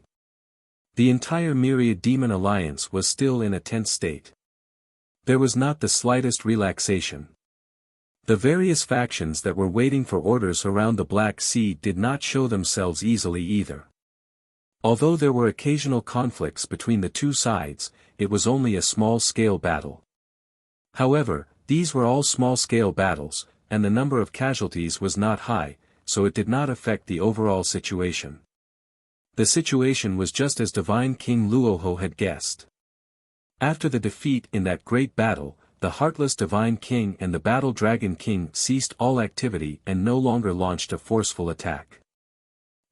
The entire Myriad Demon Alliance was still in a tense state. There was not the slightest relaxation. The various factions that were waiting for orders around the Black Sea did not show themselves easily either. Although there were occasional conflicts between the two sides, it was only a small-scale battle. However, these were all small-scale battles, and the number of casualties was not high, so it did not affect the overall situation. The situation was just as Divine King Luoho had guessed. After the defeat in that great battle, the Heartless Divine King and the Battle Dragon King ceased all activity and no longer launched a forceful attack.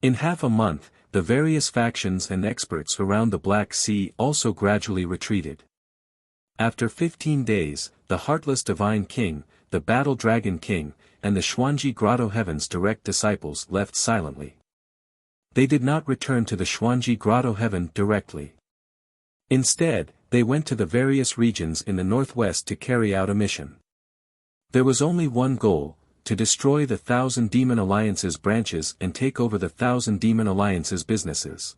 In half a month, the various factions and experts around the Black Sea also gradually retreated. After 15 days, the Heartless Divine King, the Battle Dragon King, and the Xuanji Grotto Heaven's direct disciples left silently. They did not return to the Xuanji Grotto Heaven directly. Instead, they went to the various regions in the northwest to carry out a mission. There was only one goal, to destroy the Thousand Demon Alliance's branches and take over the Thousand Demon Alliance's businesses.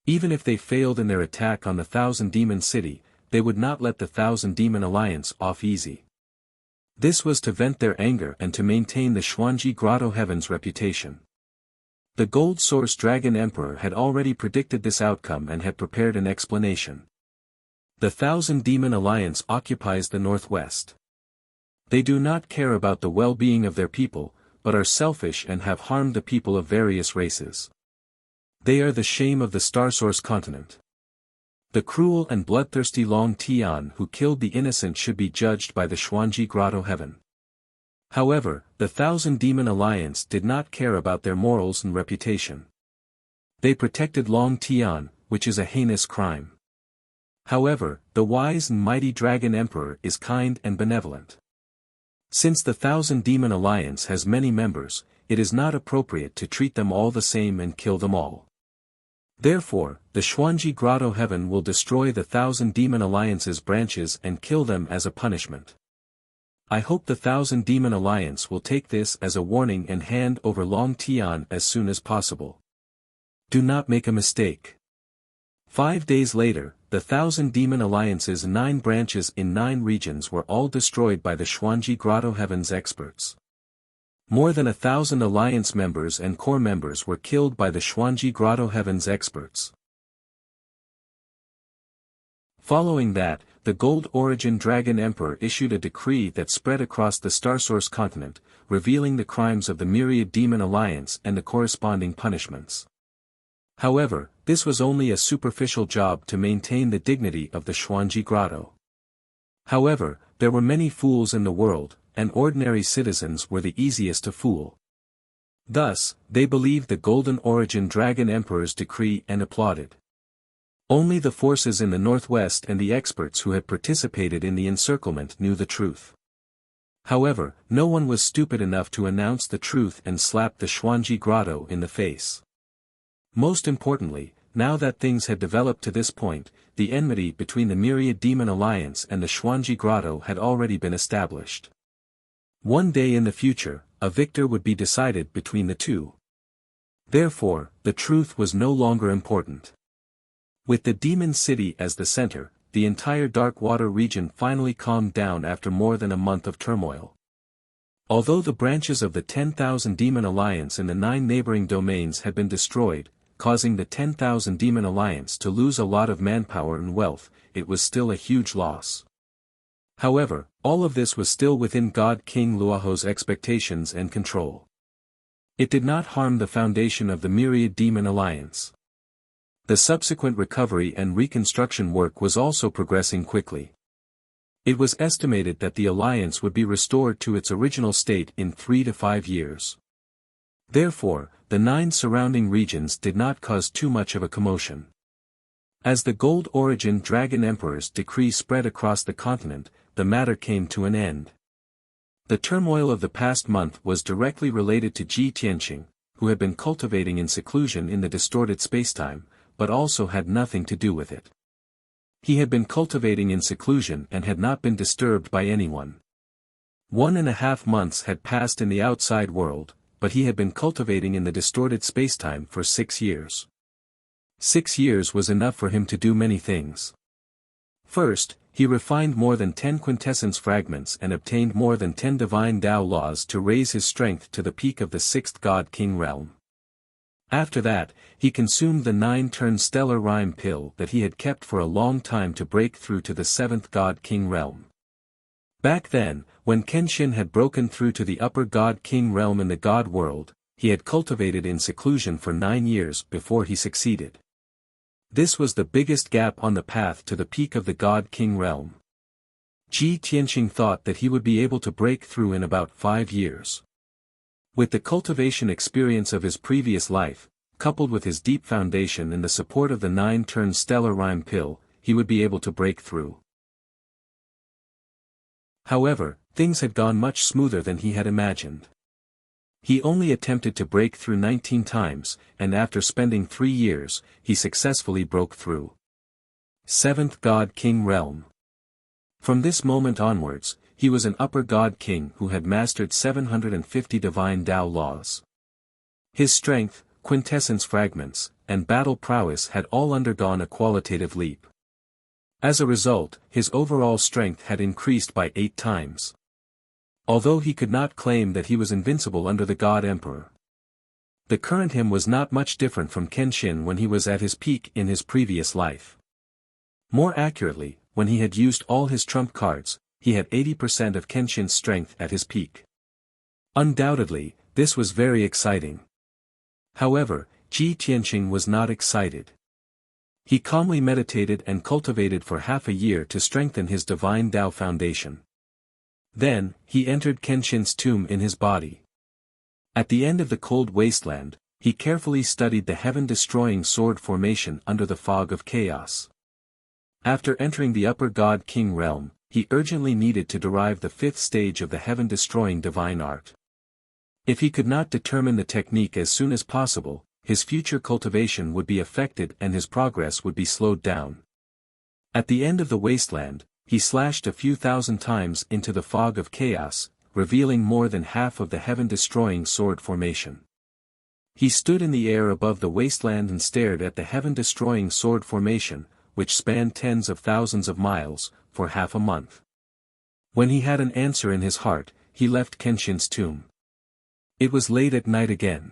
Even if they failed in their attack on the Thousand Demon City, they would not let the Thousand Demon Alliance off easy. This was to vent their anger and to maintain the Xuanji Grotto Heaven's reputation. The Gold Source Dragon Emperor had already predicted this outcome and had prepared an explanation. The Thousand Demon Alliance occupies the northwest. They do not care about the well-being of their people, but are selfish and have harmed the people of various races. They are the shame of the Starsource continent. The cruel and bloodthirsty Long Tian who killed the innocent should be judged by the Xuanji Grotto Heaven. However, the Thousand Demon Alliance did not care about their morals and reputation. They protected Long Tian, which is a heinous crime. However, the wise and mighty Dragon Emperor is kind and benevolent. Since the Thousand Demon Alliance has many members, it is not appropriate to treat them all the same and kill them all. Therefore, the Xuanji Grotto Heaven will destroy the Thousand Demon Alliance's branches and kill them as a punishment. I hope the Thousand Demon Alliance will take this as a warning and hand over Long Tian as soon as possible. Do not make a mistake. 5 days later, the Thousand Demon Alliance's 9 branches in 9 regions were all destroyed by the Xuanji Grotto Heaven's experts. More than 1,000 Alliance members and core members were killed by the Xuanji Grotto Heaven's experts. Following that, the Gold Origin Dragon Emperor issued a decree that spread across the Starsource continent, revealing the crimes of the Myriad Demon Alliance and the corresponding punishments. However, this was only a superficial job to maintain the dignity of the Xuanji Grotto. However, there were many fools in the world, and ordinary citizens were the easiest to fool. Thus, they believed the Golden Origin Dragon Emperor's decree and applauded. Only the forces in the northwest and the experts who had participated in the encirclement knew the truth. However, no one was stupid enough to announce the truth and slap the Xuanji Grotto in the face. Most importantly, now that things had developed to this point, the enmity between the Myriad Demon Alliance and the Xuanji Grotto had already been established. One day in the future, a victor would be decided between the two. Therefore, the truth was no longer important. With the Demon City as the center, the entire Dark Water region finally calmed down after more than a month of turmoil. Although the branches of the 10,000 Demon Alliance in the 9 neighboring domains had been destroyed, causing the 10,000 Demon Alliance to lose a lot of manpower and wealth, it was still a huge loss. However, all of this was still within God King Luoho's expectations and control. It did not harm the foundation of the Myriad Demon Alliance. The subsequent recovery and reconstruction work was also progressing quickly. It was estimated that the alliance would be restored to its original state in 3 to 5 years. Therefore, the 9 surrounding regions did not cause too much of a commotion. As the Gold Origin Dragon Emperor's decree spread across the continent, the matter came to an end. The turmoil of the past month was directly related to Ji Tianqing, who had been cultivating in seclusion in the distorted spacetime, but also had nothing to do with it. He had been cultivating in seclusion and had not been disturbed by anyone. 1.5 months had passed in the outside world, but he had been cultivating in the distorted spacetime for 6 years. 6 years was enough for him to do many things. First, he refined more than 10 quintessence fragments and obtained more than 10 divine Tao laws to raise his strength to the peak of the 6th God King realm. After that, he consumed the 9-turn stellar rhyme pill that he had kept for a long time to break through to the 7th God King realm. Back then, when Kenshin had broken through to the upper God King realm in the God world, he had cultivated in seclusion for 9 years before he succeeded. This was the biggest gap on the path to the peak of the God King realm. Ji Tianqing thought that he would be able to break through in about 5 years. With the cultivation experience of his previous life, coupled with his deep foundation and the support of the 9-turn stellar rhyme pill, he would be able to break through. However, things had gone much smoother than he had imagined. He only attempted to break through 19 times, and after spending 3 years, he successfully broke through. 7th God King realm. From this moment onwards, he was an upper God King who had mastered 750 divine Tao laws. His strength, quintessence fragments, and battle prowess had all undergone a qualitative leap. As a result, his overall strength had increased by 8 times. Although he could not claim that he was invincible under the God Emperor. The current him was not much different from Kenshin when he was at his peak in his previous life. More accurately, when he had used all his trump cards, he had 80% of Kenshin's strength at his peak. Undoubtedly, this was very exciting. However, Ji Tianqing was not excited. He calmly meditated and cultivated for half a year to strengthen his divine Tao foundation. Then, he entered Kenshin's tomb in his body. At the end of the cold wasteland, he carefully studied the heaven-destroying sword formation under the fog of chaos. After entering the upper God King realm, he urgently needed to derive the 5th stage of the heaven-destroying divine art. If he could not determine the technique as soon as possible, his future cultivation would be affected and his progress would be slowed down. At the end of the wasteland, he slashed a few thousand times into the fog of chaos, revealing more than half of the heaven-destroying sword formation. He stood in the air above the wasteland and stared at the heaven-destroying sword formation, which spanned tens of thousands of miles, for half a month. When he had an answer in his heart, he left Kenshin's tomb. It was late at night again.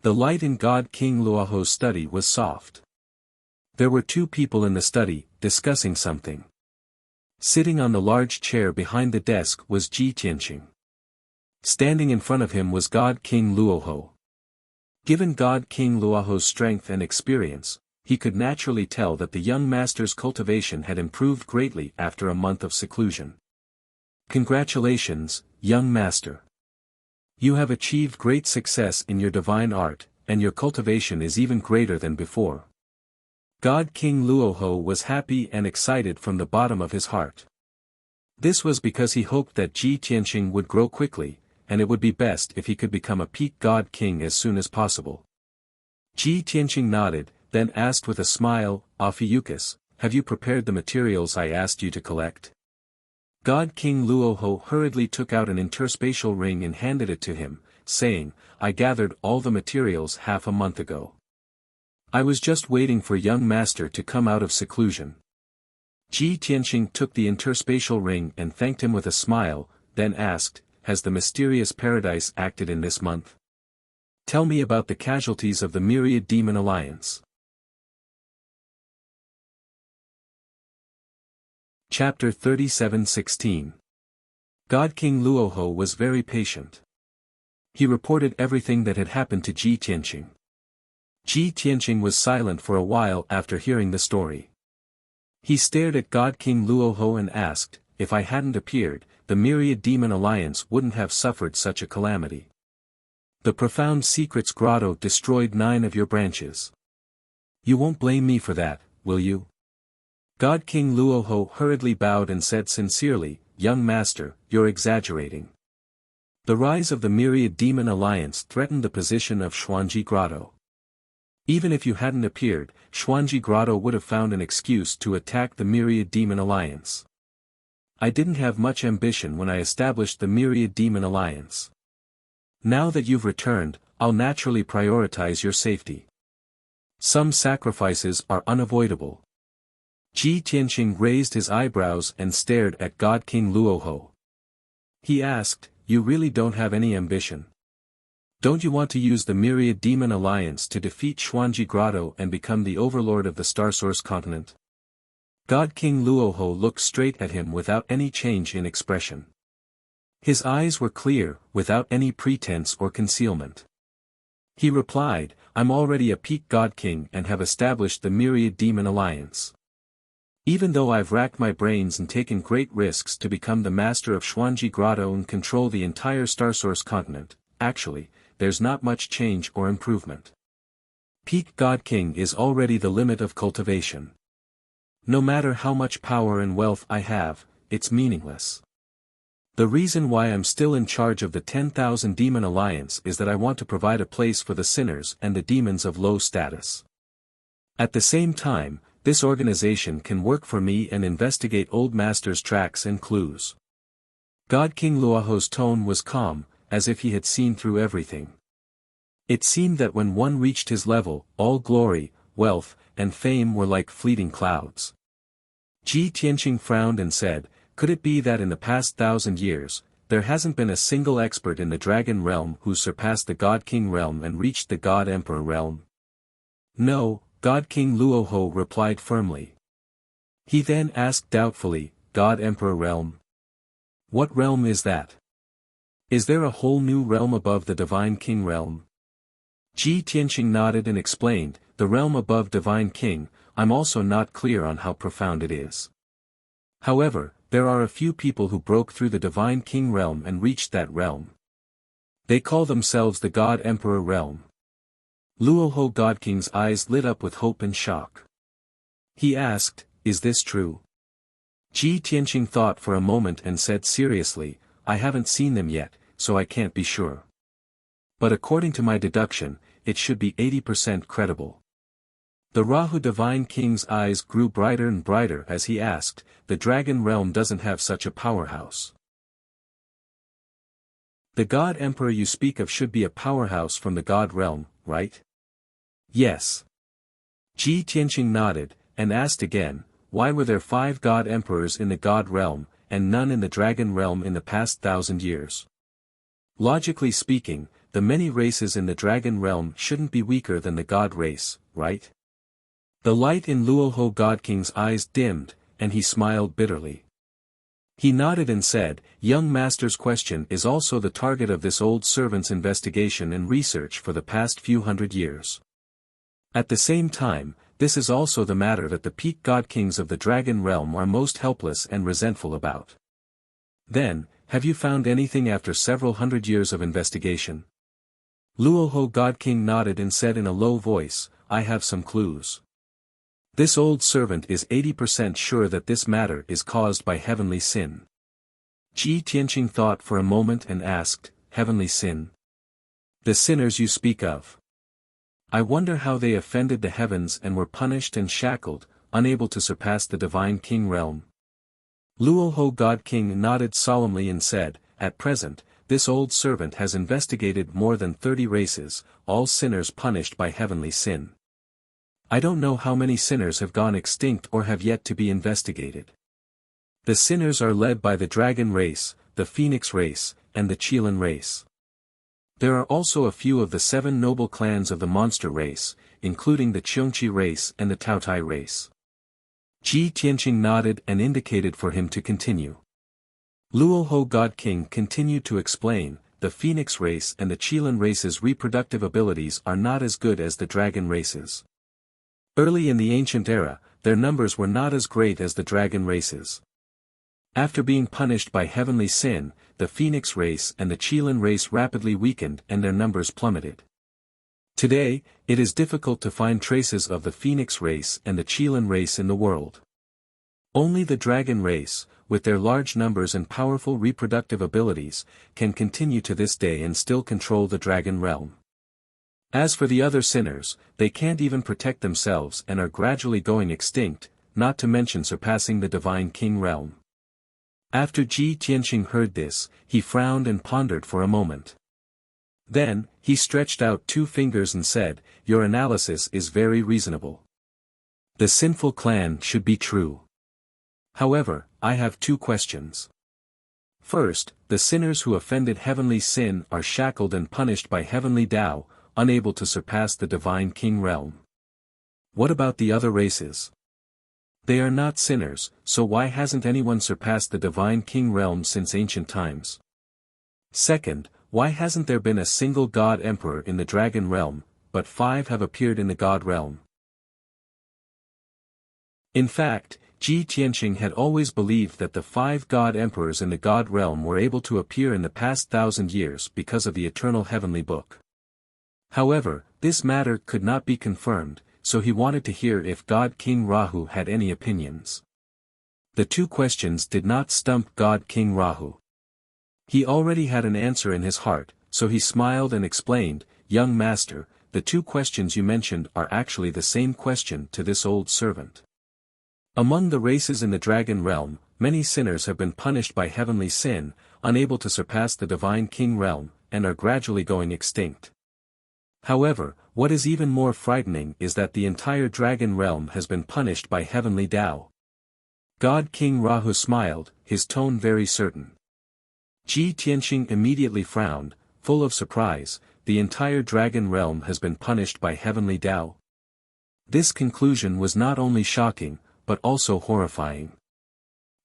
The light in God King Luoho's study was soft. There were two people in the study, discussing something. Sitting on the large chair behind the desk was Ji Tianqing. Standing in front of him was God King Luoho. Given God King Luoho's strength and experience, he could naturally tell that the young master's cultivation had improved greatly after a month of seclusion. Congratulations, young master. You have achieved great success in your divine art, and your cultivation is even greater than before. God King Luoho was happy and excited from the bottom of his heart. This was because he hoped that Ji Tianqing would grow quickly, and it would be best if he could become a peak God King as soon as possible. Ji Tianqing nodded, then asked with a smile, Ophiuchus, have you prepared the materials I asked you to collect? God King Luoho hurriedly took out an interspatial ring and handed it to him, saying, I gathered all the materials half a month ago. I was just waiting for young master to come out of seclusion. Ji Tianqing took the interspatial ring and thanked him with a smile, then asked, has the mysterious paradise acted in this month? Tell me about the casualties of the myriad demon alliance. Chapter 37:16. God King Luoho was very patient. He reported everything that had happened to Ji Tianqing. Ji Tianqing was silent for a while after hearing the story. He stared at God King Luoho and asked, if I hadn't appeared, the myriad demon alliance wouldn't have suffered such a calamity. The profound secrets grotto destroyed 9 of your branches. You won't blame me for that, will you? God King Luoho hurriedly bowed and said sincerely, young master, you're exaggerating. The rise of the myriad demon alliance threatened the position of Xuanji Grotto. Even if you hadn't appeared, Xuanji Grotto would have found an excuse to attack the myriad demon alliance. I didn't have much ambition when I established the myriad demon alliance. Now that you've returned, I'll naturally prioritize your safety. Some sacrifices are unavoidable. Ji Tianqing raised his eyebrows and stared at God King Luoho. He asked, you really don't have any ambition? Don't you want to use the myriad demon alliance to defeat Xuanji Grotto and become the overlord of the Starsource continent? God King Luoho looked straight at him without any change in expression. His eyes were clear, without any pretense or concealment. He replied, I'm already a peak God King and have established the myriad demon alliance. Even though I've racked my brains and taken great risks to become the master of Xuanji Grotto and control the entire Starsource continent, actually, there's not much change or improvement. Peak God King is already the limit of cultivation. No matter how much power and wealth I have, it's meaningless. The reason why I'm still in charge of the 10,000 Demon Alliance is that I want to provide a place for the sinners and the demons of low status. At the same time, this organization can work for me and investigate Old Master's tracks and clues. God King Luoho's tone was calm, as if he had seen through everything. It seemed that when one reached his level, all glory, wealth, and fame were like fleeting clouds. Ji Tianqing frowned and said, could it be that in the past 1,000 years, there hasn't been a single expert in the Dragon Realm who surpassed the God King Realm and reached the God Emperor Realm? No, God King Luoho replied firmly. He then asked doubtfully, God Emperor Realm? What realm is that? Is there a whole new realm above the Divine King Realm? Ji Tianqing nodded and explained, the realm above Divine King, I'm also not clear on how profound it is. However, there are a few people who broke through the Divine King Realm and reached that realm. They call themselves the God Emperor Realm. Luoho God King's eyes lit up with hope and shock. He asked, is this true? Ji Tianqing thought for a moment and said seriously, I haven't seen them yet, so I can't be sure. But according to my deduction, it should be 80% credible. The Rahu Divine King's eyes grew brighter and brighter as he asked, the Dragon Realm doesn't have such a powerhouse. The God Emperor you speak of should be a powerhouse from the God Realm, right? Yes. Ji Tianqing nodded, and asked again, why were there 5 God Emperors in the God Realm, and none in the Dragon Realm in the past 1,000 years? Logically speaking, the many races in the Dragon Realm shouldn't be weaker than the God race, right? The light in Luoho God King's eyes dimmed, and he smiled bitterly. He nodded and said, "Young master's question is also the target of this old servant's investigation and research for the past few hundred years. At the same time, this is also the matter that the peak god kings of the dragon realm are most helpless and resentful about. Then, have you found anything after several hundred years of investigation?" Luoho God King nodded and said in a low voice, "I have some clues. This old servant is 80% sure that this matter is caused by heavenly sin." Ji Tianqing thought for a moment and asked, "Heavenly sin? The sinners you speak of? I wonder how they offended the heavens and were punished and shackled, unable to surpass the divine king realm." Luoho God King nodded solemnly and said, "At present, this old servant has investigated more than 30 races, all sinners punished by heavenly sin. I don't know how many sinners have gone extinct or have yet to be investigated. The sinners are led by the dragon race, the phoenix race, and the Qilin race. There are also a few of the 7 noble clans of the monster race, including the Qiongqi race and the Taotai race." Ji Tianqing nodded and indicated for him to continue. Luoho God King continued to explain, "The phoenix race and the Qilin race's reproductive abilities are not as good as the dragon races. Early in the ancient era, their numbers were not as great as the dragon races. After being punished by heavenly sin, the phoenix race and the Qilin race rapidly weakened and their numbers plummeted. Today, it is difficult to find traces of the phoenix race and the Qilin race in the world. Only the dragon race, with their large numbers and powerful reproductive abilities, can continue to this day and still control the dragon realm. As for the other sinners, they can't even protect themselves and are gradually going extinct, not to mention surpassing the divine king realm." After Ji Tianqing heard this, he frowned and pondered for a moment. Then, he stretched out 2 fingers and said, "Your analysis is very reasonable. The sinful clan should be true. However, I have 2 questions. First, the sinners who offended heavenly sin are shackled and punished by heavenly Tao, unable to surpass the divine king realm. What about the other races? They are not sinners, so why hasn't anyone surpassed the divine king realm since ancient times? Second, why hasn't there been a single god emperor in the dragon realm, but 5 have appeared in the god realm?" In fact, Ji Tianqing had always believed that the 5 god emperors in the god realm were able to appear in the past 1,000 years because of the eternal heavenly book. However, this matter could not be confirmed, so he wanted to hear if God King Rahu had any opinions. The 2 questions did not stump God King Rahu. He already had an answer in his heart, so he smiled and explained, "Young master, the 2 questions you mentioned are actually the same question to this old servant. Among the races in the dragon realm, many sinners have been punished by heavenly sin, unable to surpass the divine king realm, and are gradually going extinct. However, what is even more frightening is that the entire dragon realm has been punished by heavenly Tao." God King Rahu smiled, his tone very certain. Ji Tianqing immediately frowned, full of surprise. The entire dragon realm has been punished by heavenly Tao. This conclusion was not only shocking, but also horrifying.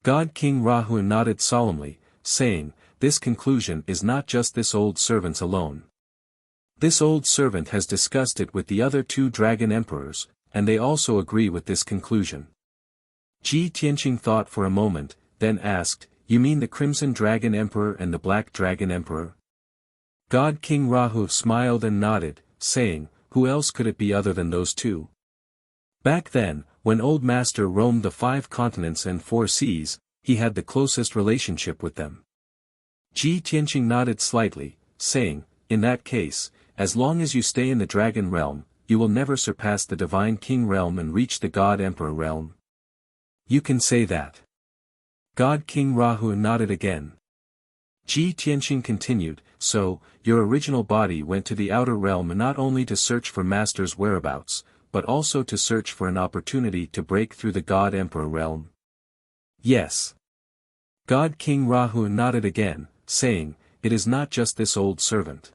God King Rahu nodded solemnly, saying, "This conclusion is not just this old servant's alone. This old servant has discussed it with the other 2 dragon emperors, and they also agree with this conclusion." Ji Tianqing thought for a moment, then asked, "You mean the Crimson Dragon Emperor and the Black Dragon Emperor?" God King Rahu smiled and nodded, saying, "Who else could it be other than those 2? Back then, when Old Master roamed the 5 continents and 4 seas, he had the closest relationship with them." Ji Tianqing nodded slightly, saying, "In that case, as long as you stay in the dragon realm, you will never surpass the divine king realm and reach the god emperor realm." "You can say that." God King Rahu nodded again. Ji Tianqing continued, "So, your original body went to the outer realm not only to search for Master's whereabouts, but also to search for an opportunity to break through the god emperor realm?" "Yes." God King Rahu nodded again, saying, "It is not just this old servant.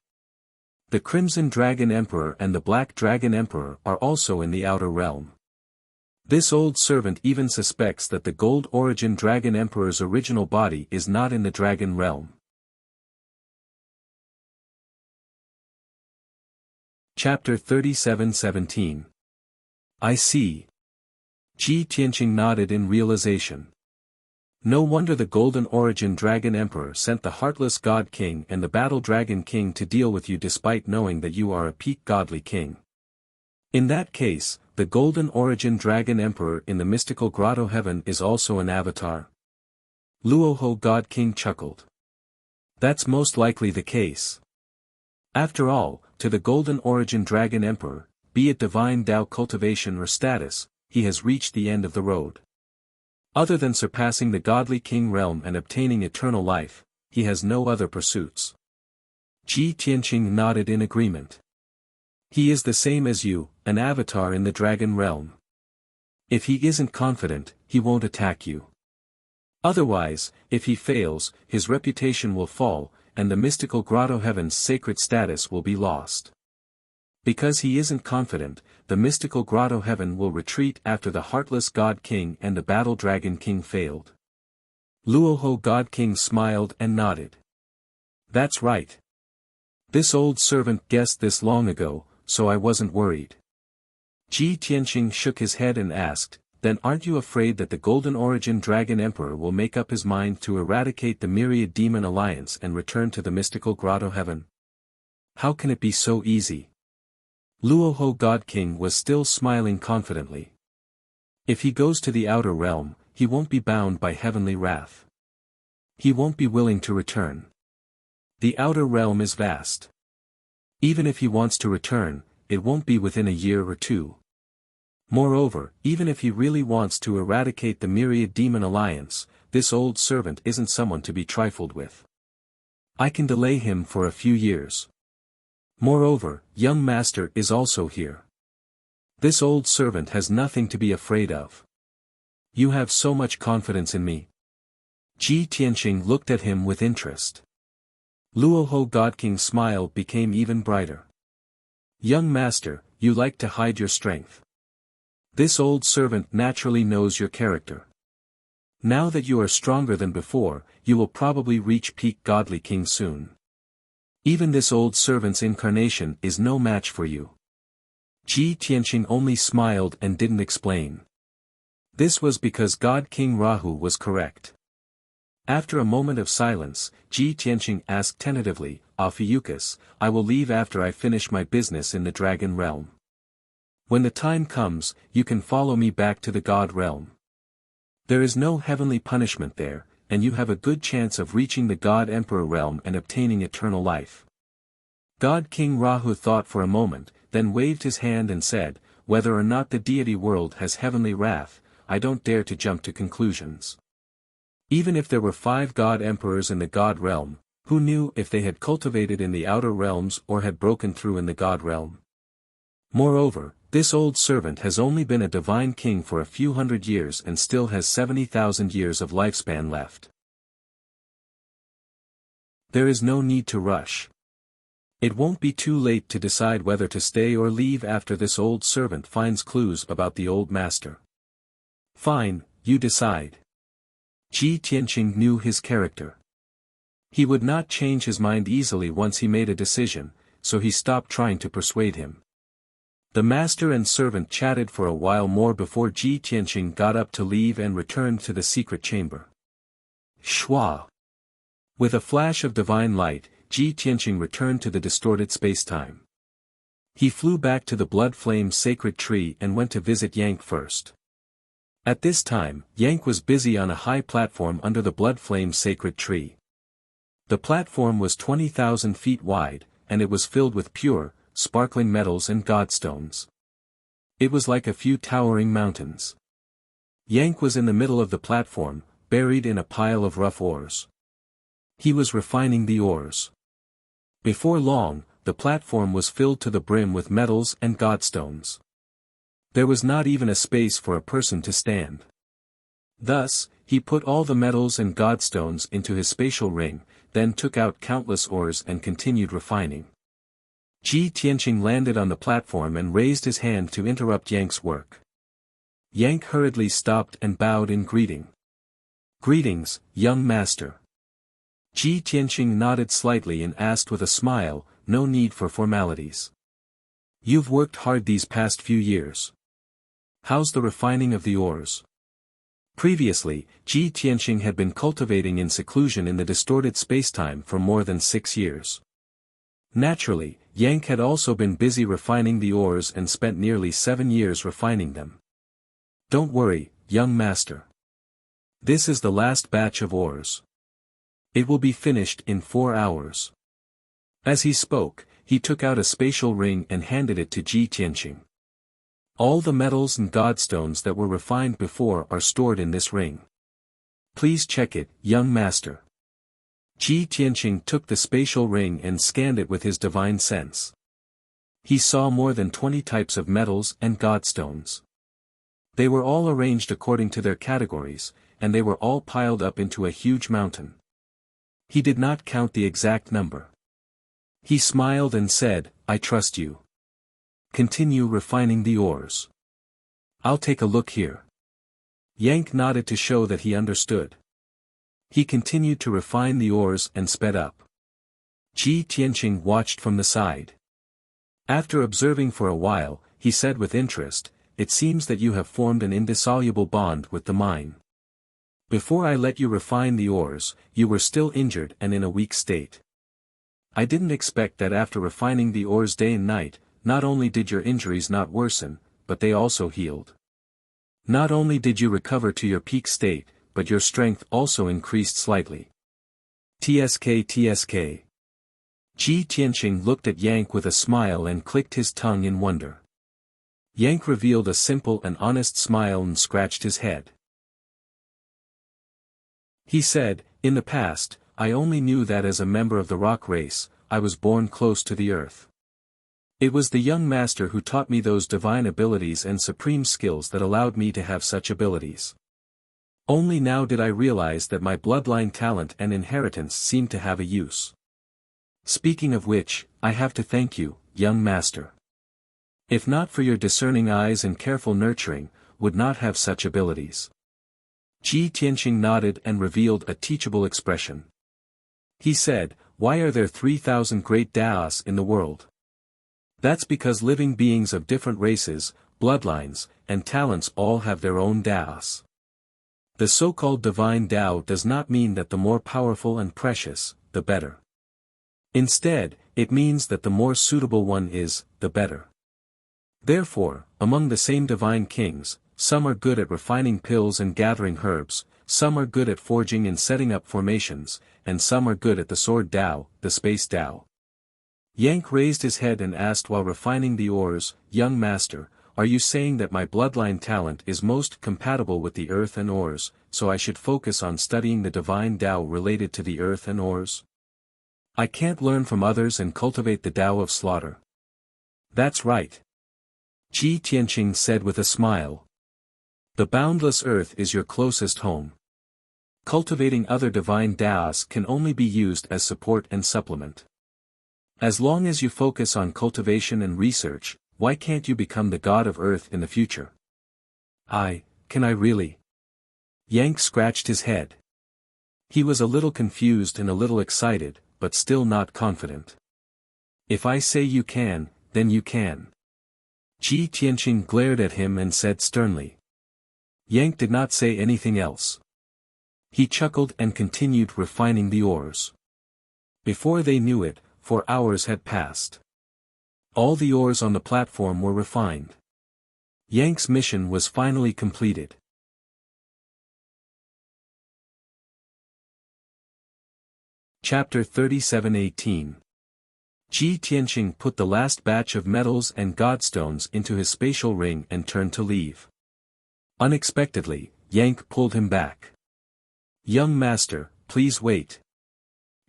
The Crimson Dragon Emperor and the Black Dragon Emperor are also in the outer realm. This old servant even suspects that the Gold Origin Dragon Emperor's original body is not in the Dragon Realm. Chapter 37:17. I see. Ji Tianqing nodded in realization. No wonder the Golden Origin Dragon Emperor sent the Heartless God King and the Battle Dragon King to deal with you despite knowing that you are a peak godly king. In that case, the Golden Origin Dragon Emperor in the mystical grotto heaven is also an avatar. Luoho God King chuckled. That's most likely the case. After all, to the Golden Origin Dragon Emperor, be it divine Tao cultivation or status, he has reached the end of the road. Other than surpassing the godly king realm and obtaining eternal life, he has no other pursuits. Ji Tianqing nodded in agreement. He is the same as you, an avatar in the dragon realm. If he isn't confident, he won't attack you. Otherwise, if he fails, his reputation will fall, and the mystical grotto heaven's sacred status will be lost. Because he isn't confident, the mystical grotto heaven will retreat after the Heartless God King and the Battle Dragon King failed. Luoho God King smiled and nodded. That's right. This old servant guessed this long ago, so I wasn't worried. Ji Tianqing shook his head and asked, then aren't you afraid that the Golden Origin Dragon Emperor will make up his mind to eradicate the Myriad Demon Alliance and return to the mystical grotto heaven? How can it be so easy? Luoho God King was still smiling confidently. If he goes to the outer realm, he won't be bound by heavenly wrath. He won't be willing to return. The outer realm is vast. Even if he wants to return, it won't be within a year or two. Moreover, even if he really wants to eradicate the Myriad Demon Alliance, this old servant isn't someone to be trifled with. I can delay him for a few years. Moreover, young master is also here. This old servant has nothing to be afraid of. You have so much confidence in me. Ji Tianqing looked at him with interest. Luoho God King's smile became even brighter. Young master, you like to hide your strength. This old servant naturally knows your character. Now that you are stronger than before, you will probably reach peak godly king soon. Even this old servant's incarnation is no match for you. Ji Tianqing only smiled and didn't explain. This was because God King Rahu was correct. After a moment of silence, Ji Tianqing asked tentatively, Ophiuchus, I will leave after I finish my business in the dragon realm. When the time comes, you can follow me back to the god realm. There is no heavenly punishment there, and you have a good chance of reaching the God Emperor realm and obtaining eternal life. God King Rahu thought for a moment, then waved his hand and said, whether or not the deity world has heavenly wrath, I don't dare to jump to conclusions. Even if there were 5 God Emperors in the God realm, who knew if they had cultivated in the outer realms or had broken through in the God realm? Moreover, this old servant has only been a divine king for a few hundred years and still has 70,000 years of lifespan left. There is no need to rush. It won't be too late to decide whether to stay or leave after this old servant finds clues about the old master. Fine, you decide. Ji Tianqing knew his character. He would not change his mind easily once he made a decision, so he stopped trying to persuade him. The master and servant chatted for a while more before Ji Tianqing got up to leave and returned to the secret chamber. Shwa! With a flash of divine light, Ji Tianqing returned to the distorted spacetime. He flew back to the blood flame sacred tree and went to visit Yank first. At this time, Yank was busy on a high platform under the blood flame sacred tree. The platform was 20,000 feet wide, and it was filled with pure, sparkling metals and godstones. It was like a few towering mountains. Yank was in the middle of the platform, buried in a pile of rough ores. He was refining the ores. Before long, the platform was filled to the brim with metals and godstones. There was not even a space for a person to stand. Thus, he put all the metals and godstones into his spatial ring, then took out countless ores and continued refining. Ji Tianqing landed on the platform and raised his hand to interrupt Yank's work. Yank hurriedly stopped and bowed in greeting. "Greetings, young master." Ji Tianqing nodded slightly and asked with a smile, "No need for formalities. You've worked hard these past few years. How's the refining of the ores?" Previously, Ji Tianqing had been cultivating in seclusion in the distorted spacetime for more than 6 years. Naturally, Yank had also been busy refining the ores and spent nearly 7 years refining them. "Don't worry, young master. This is the last batch of ores. It will be finished in 4 hours." As he spoke, he took out a spatial ring and handed it to Ji Tianqing. "All the metals and godstones that were refined before are stored in this ring. Please check it, young master." Ji Tianqing took the spatial ring and scanned it with his divine sense. He saw more than 20 types of metals and godstones. They were all arranged according to their categories, and they were all piled up into a huge mountain. He did not count the exact number. He smiled and said, "I trust you. Continue refining the ores. I'll take a look here." Yank nodded to show that he understood. He continued to refine the ores and sped up. Ji Tianqing watched from the side. After observing for a while, he said with interest, "It seems that you have formed an indissoluble bond with the mine. Before I let you refine the ores, you were still injured and in a weak state. I didn't expect that after refining the ores day and night, not only did your injuries not worsen, but they also healed. Not only did you recover to your peak state, but your strength also increased slightly. TSK. Ji Tianqing looked at Yank with a smile and clicked his tongue in wonder. Yank revealed a simple and honest smile and scratched his head. He said, "In the past, I only knew that as a member of the rock race, I was born close to the earth. It was the young master who taught me those divine abilities and supreme skills that allowed me to have such abilities. Only now did I realize that my bloodline talent and inheritance seemed to have a use. Speaking of which, I have to thank you, young master. If not for your discerning eyes and careful nurturing, would not have such abilities." Ji Tianqing nodded and revealed a teachable expression. He said, "Why are there 3,000 great Daos in the world? That's because living beings of different races, bloodlines, and talents all have their own Daos. The so-called divine Tao does not mean that the more powerful and precious, the better. Instead, it means that the more suitable one is, the better. Therefore, among the same divine kings, some are good at refining pills and gathering herbs, some are good at forging and setting up formations, and some are good at the sword Tao, the space Tao." Yank raised his head and asked while refining the ores, "Young master, are you saying that my bloodline talent is most compatible with the earth and ores, so I should focus on studying the divine Tao related to the earth and ores? I can't learn from others and cultivate the Tao of slaughter." "That's right," Ji Tianqing said with a smile. "The boundless earth is your closest home. Cultivating other divine Daos can only be used as support and supplement. As long as you focus on cultivation and research, why can't you become the god of earth in the future?" Can I really?" Yank scratched his head. He was a little confused and a little excited, but still not confident. "If I say you can, then you can." Ji Tianqing glared at him and said sternly. Yank did not say anything else. He chuckled and continued refining the ores. Before they knew it, 4 hours had passed. All the ores on the platform were refined. Yank's mission was finally completed. Chapter 37:18. Ji Tianqing put the last batch of metals and godstones into his spatial ring and turned to leave. Unexpectedly, Yank pulled him back. "Young master, please wait."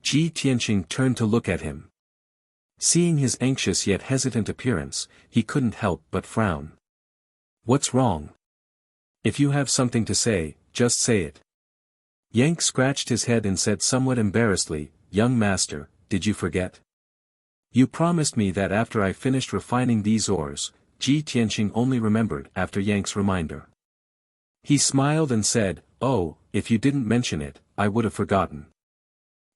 Ji Tianqing turned to look at him. Seeing his anxious yet hesitant appearance, he couldn't help but frown. "What's wrong? If you have something to say, just say it." Yank scratched his head and said somewhat embarrassedly, "Young master, did you forget? You promised me that after I finished refining these ores." Ji Tianqing only remembered after Yank's reminder. He smiled and said, "Oh, if you didn't mention it, I would have forgotten.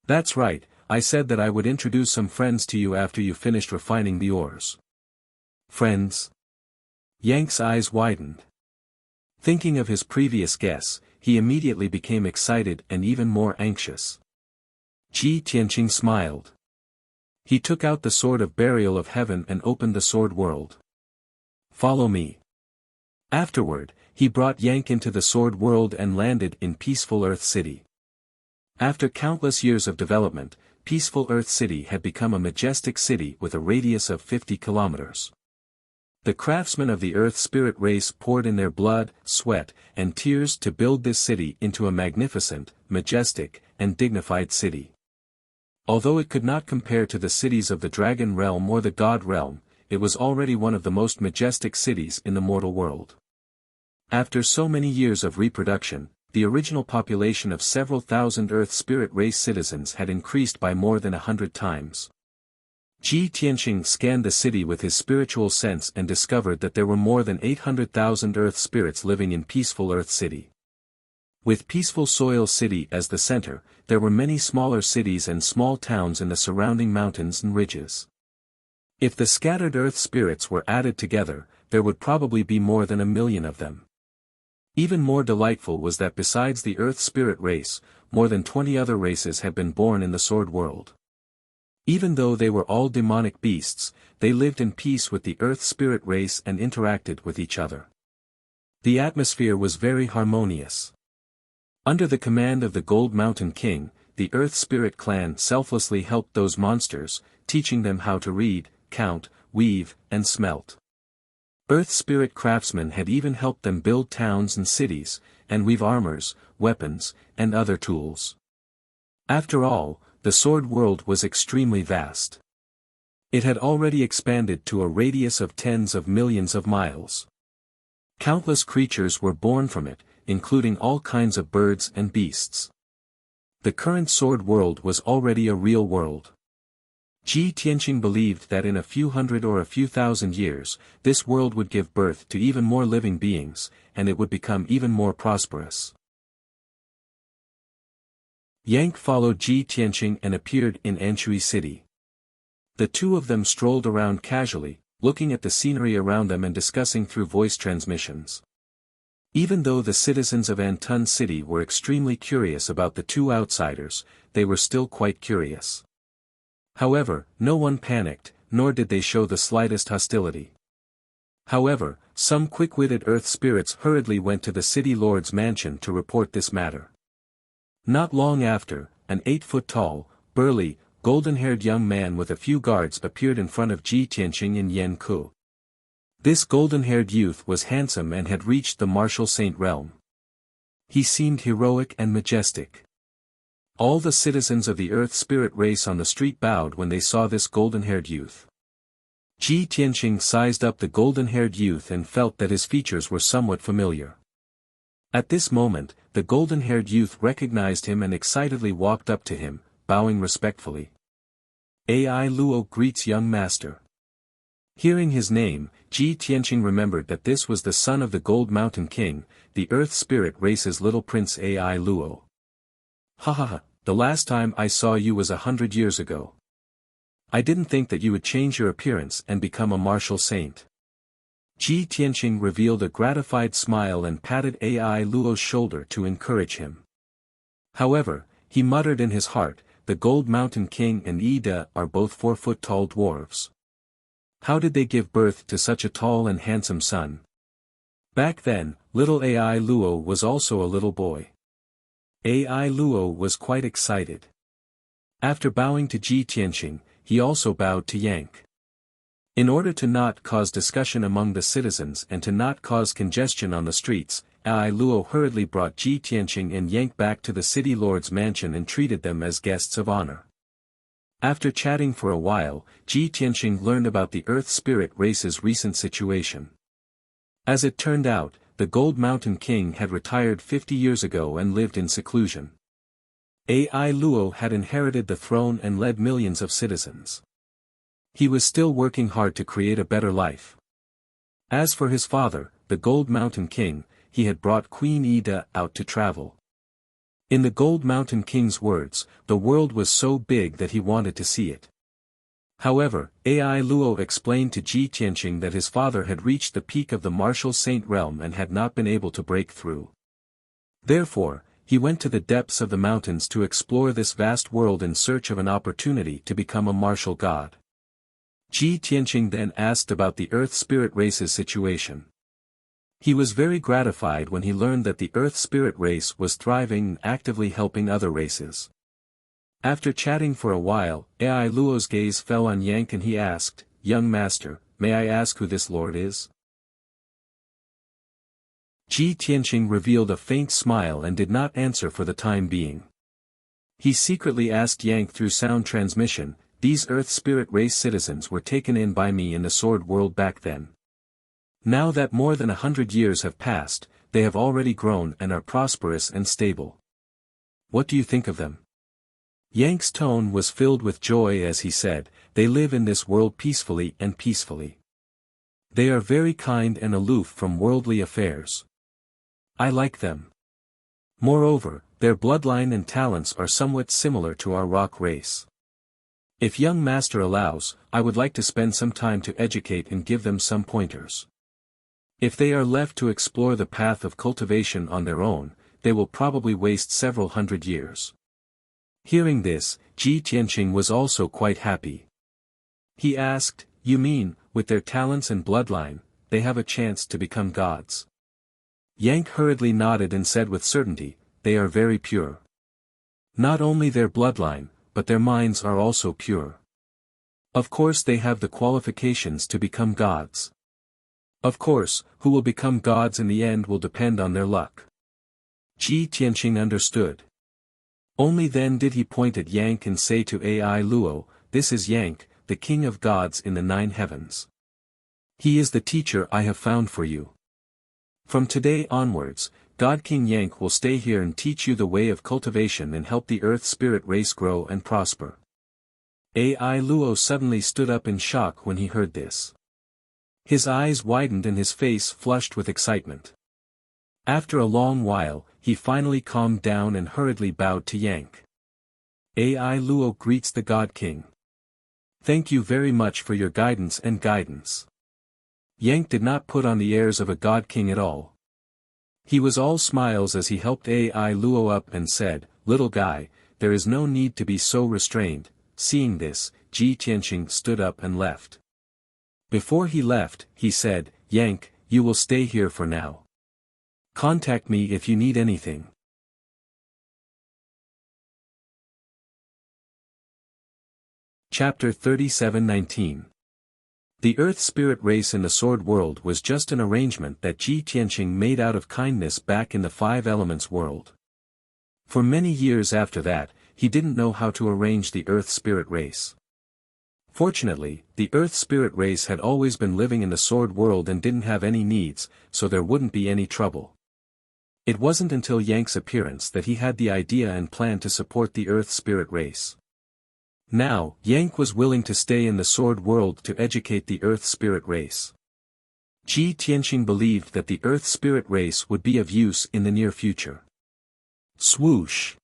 That's right, I said that I would introduce some friends to you after you finished refining the ores." Friends? Yank's eyes widened. Thinking of his previous guess, he immediately became excited and even more anxious. Ji Tianqing smiled. He took out the sword of burial of heaven and opened the sword world. "Follow me." Afterward, he brought Yank into the sword world and landed in peaceful Earth City. After countless years of development, peaceful Earth City had become a majestic city with a radius of 50 kilometers. The craftsmen of the Earth spirit race poured in their blood, sweat, and tears to build this city into a magnificent, majestic, and dignified city. Although it could not compare to the cities of the Dragon Realm or the God Realm, it was already one of the most majestic cities in the mortal world. After so many years of reproduction, the original population of several thousand Earth spirit race citizens had increased by more than 100 times. Ji Tianqing scanned the city with his spiritual sense and discovered that there were more than 800,000 Earth spirits living in peaceful Earth City. With peaceful Soil City as the center, there were many smaller cities and small towns in the surrounding mountains and ridges. If the scattered Earth spirits were added together, there would probably be more than 1 million of them. Even more delightful was that besides the Earth spirit race, more than 20 other races had been born in the Sword World. Even though they were all demonic beasts, they lived in peace with the Earth spirit race and interacted with each other. The atmosphere was very harmonious. Under the command of the Gold Mountain King, the Earth Spirit clan selflessly helped those monsters, teaching them how to read, count, weave, and smelt. Earth Spirit craftsmen had even helped them build towns and cities, and weave armors, weapons, and other tools. After all, the Sword World was extremely vast. It had already expanded to a radius of tens of millions of miles. Countless creatures were born from it, including all kinds of birds and beasts. The current Sword World was already a real world. Ji Tianqing believed that in a few hundred or a few thousand years, this world would give birth to even more living beings, and it would become even more prosperous. Yank followed Ji Tianqing and appeared in Anshui City. The two of them strolled around casually, looking at the scenery around them and discussing through voice transmissions. Even though the citizens of Antun City were extremely curious about the two outsiders, they were still quite curious. However, no one panicked, nor did they show the slightest hostility. However, some quick-witted Earth spirits hurriedly went to the city lord's mansion to report this matter. Not long after, an 8-foot-tall, burly, golden-haired young man with a few guards appeared in front of Ji Tianqing in Yanku. This golden-haired youth was handsome and had reached the martial saint realm. He seemed heroic and majestic. All the citizens of the Earth spirit race on the street bowed when they saw this golden-haired youth. Ji Tianqing sized up the golden-haired youth and felt that his features were somewhat familiar. At this moment, the golden-haired youth recognized him and excitedly walked up to him, bowing respectfully. "Ai Luo greets young master." Hearing his name, Ji Tianqing remembered that this was the son of the Gold Mountain King, the Earth Spirit race's little prince Ai Luo. "Ha ha ha, the last time I saw you was 100 years ago. I didn't think that you would change your appearance and become a martial saint." Ji Tianqing revealed a gratified smile and patted Ai Luo's shoulder to encourage him. However, he muttered in his heart, the Gold Mountain King and Ida are both 4-foot-tall dwarves. How did they give birth to such a tall and handsome son? Back then, little Ai Luo was also a little boy. Ai Luo was quite excited. After bowing to Ji Tianqing, he also bowed to Yank. In order to not cause discussion among the citizens and to not cause congestion on the streets, Ai Luo hurriedly brought Ji Tianqing and Yank back to the city lord's mansion and treated them as guests of honor. After chatting for a while, Ji Tianqing learned about the Earth Spirit race's recent situation. As it turned out, the Gold Mountain King had retired 50 years ago and lived in seclusion. Ai Luo had inherited the throne and led millions of citizens. He was still working hard to create a better life. As for his father, the Gold Mountain King, he had brought Queen Ida out to travel. In the Gold Mountain King's words, the world was so big that he wanted to see it. However, Ai Luo explained to Ji Tianqing that his father had reached the peak of the martial saint realm and had not been able to break through. Therefore, he went to the depths of the mountains to explore this vast world in search of an opportunity to become a martial god. Ji Tianqing then asked about the Earth Spirit race's situation. He was very gratified when he learned that the Earth Spirit race was thriving and actively helping other races. After chatting for a while, Ai Luo's gaze fell on Yang and he asked, "Young master, may I ask who this lord is?" Ji Tianqing revealed a faint smile and did not answer for the time being. He secretly asked Yang through sound transmission, "These Earth Spirit race citizens were taken in by me in the Sword World back then. Now that more than 100 years have passed, they have already grown and are prosperous and stable. What do you think of them?" Yang's tone was filled with joy as he said, "They live in this world peacefully and peacefully. They are very kind and aloof from worldly affairs. I like them. Moreover, their bloodline and talents are somewhat similar to our rock race. If young master allows, I would like to spend some time to educate and give them some pointers. If they are left to explore the path of cultivation on their own, they will probably waste several hundred years." Hearing this, Ji Tianqing was also quite happy. He asked, "You mean, with their talents and bloodline, they have a chance to become gods?" Yang hurriedly nodded and said with certainty, "They are very pure. Not only their bloodline, but their minds are also pure. Of course they have the qualifications to become gods. Of course, who will become gods in the end will depend on their luck." Ji Tianqing understood. Only then did he point at Yang and say to Ai Luo, "This is Yang, the king of gods in the 9 heavens. He is the teacher I have found for you. From today onwards, God King Yang will stay here and teach you the way of cultivation and help the Earth Spirit race grow and prosper." Ai Luo suddenly stood up in shock when he heard this. His eyes widened and his face flushed with excitement. After a long while, he finally calmed down and hurriedly bowed to Yang. Ai Luo greets the God King. "Thank you very much for your guidance and guidance." Yang did not put on the airs of a God King at all. He was all smiles as he helped Ai Luo up and said, "Little guy, there is no need to be so restrained." Seeing this, Ji Tianqing stood up and left. Before he left, he said, "Yang, you will stay here for now. Contact me if you need anything." Chapter 37:19. The Earth Spirit race in the Sword World was just an arrangement that Ji Tianqing made out of kindness back in the 5 Elements world. For many years after that, he didn't know how to arrange the Earth Spirit race. Fortunately, the Earth Spirit race had always been living in the Sword World and didn't have any needs, so there wouldn't be any trouble. It wasn't until Yang's appearance that he had the idea and plan to support the Earth Spirit race. Now, Yang was willing to stay in the Sword World to educate the Earth Spirit race. Ji Tianqing believed that the Earth Spirit race would be of use in the near future. Swoosh!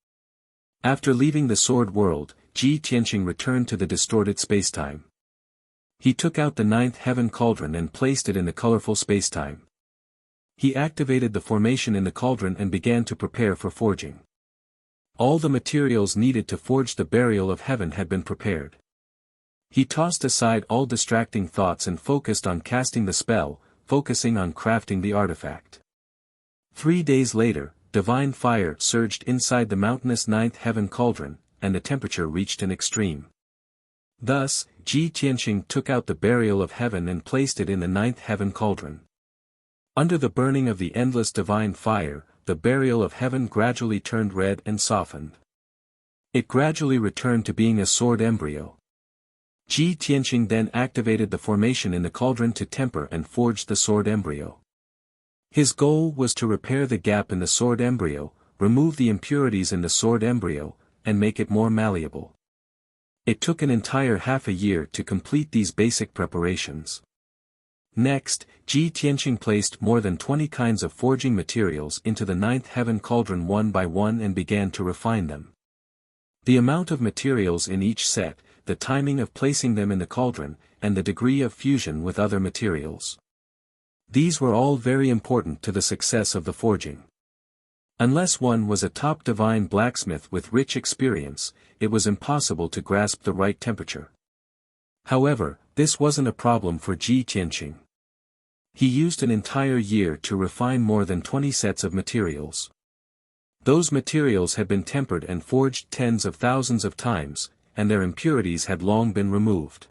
After leaving the Sword World, Ji Tianqing returned to the distorted spacetime. He took out the 9th heaven cauldron and placed it in the colorful spacetime. He activated the formation in the cauldron and began to prepare for forging. All the materials needed to forge the burial of heaven had been prepared. He tossed aside all distracting thoughts and focused on casting the spell, focusing on crafting the artifact. 3 days later, divine fire surged inside the mountainous 9th heaven cauldron, and the temperature reached an extreme. Thus, Ji Tianqing took out the burial of heaven and placed it in the 9th heaven cauldron. Under the burning of the endless divine fire, the burial of heaven gradually turned red and softened. It gradually returned to being a sword embryo. Ji Tianqing then activated the formation in the cauldron to temper and forge the sword embryo. His goal was to repair the gap in the sword embryo, remove the impurities in the sword embryo, and make it more malleable. It took an entire half a year to complete these basic preparations. Next, Ji Tianqing placed more than 20 kinds of forging materials into the ninth heaven cauldron one by one and began to refine them. The amount of materials in each set, the timing of placing them in the cauldron, and the degree of fusion with other materials. These were all very important to the success of the forging. Unless one was a top divine blacksmith with rich experience, it was impossible to grasp the right temperature. However, this wasn't a problem for Ji Tianqing. He used an entire year to refine more than 20 sets of materials. Those materials had been tempered and forged tens of thousands of times, and their impurities had long been removed.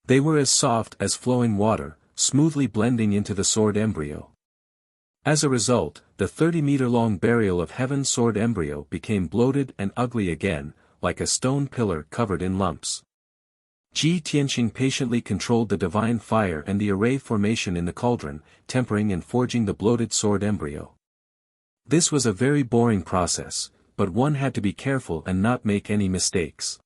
They were as soft as flowing water, smoothly blending into the sword embryo. As a result, the 30-meter-long burial of heaven sword embryo became bloated and ugly again, like a stone pillar covered in lumps. Ji Tianqing patiently controlled the divine fire and the array formation in the cauldron, tempering and forging the bloated sword embryo. This was a very boring process, but one had to be careful and not make any mistakes.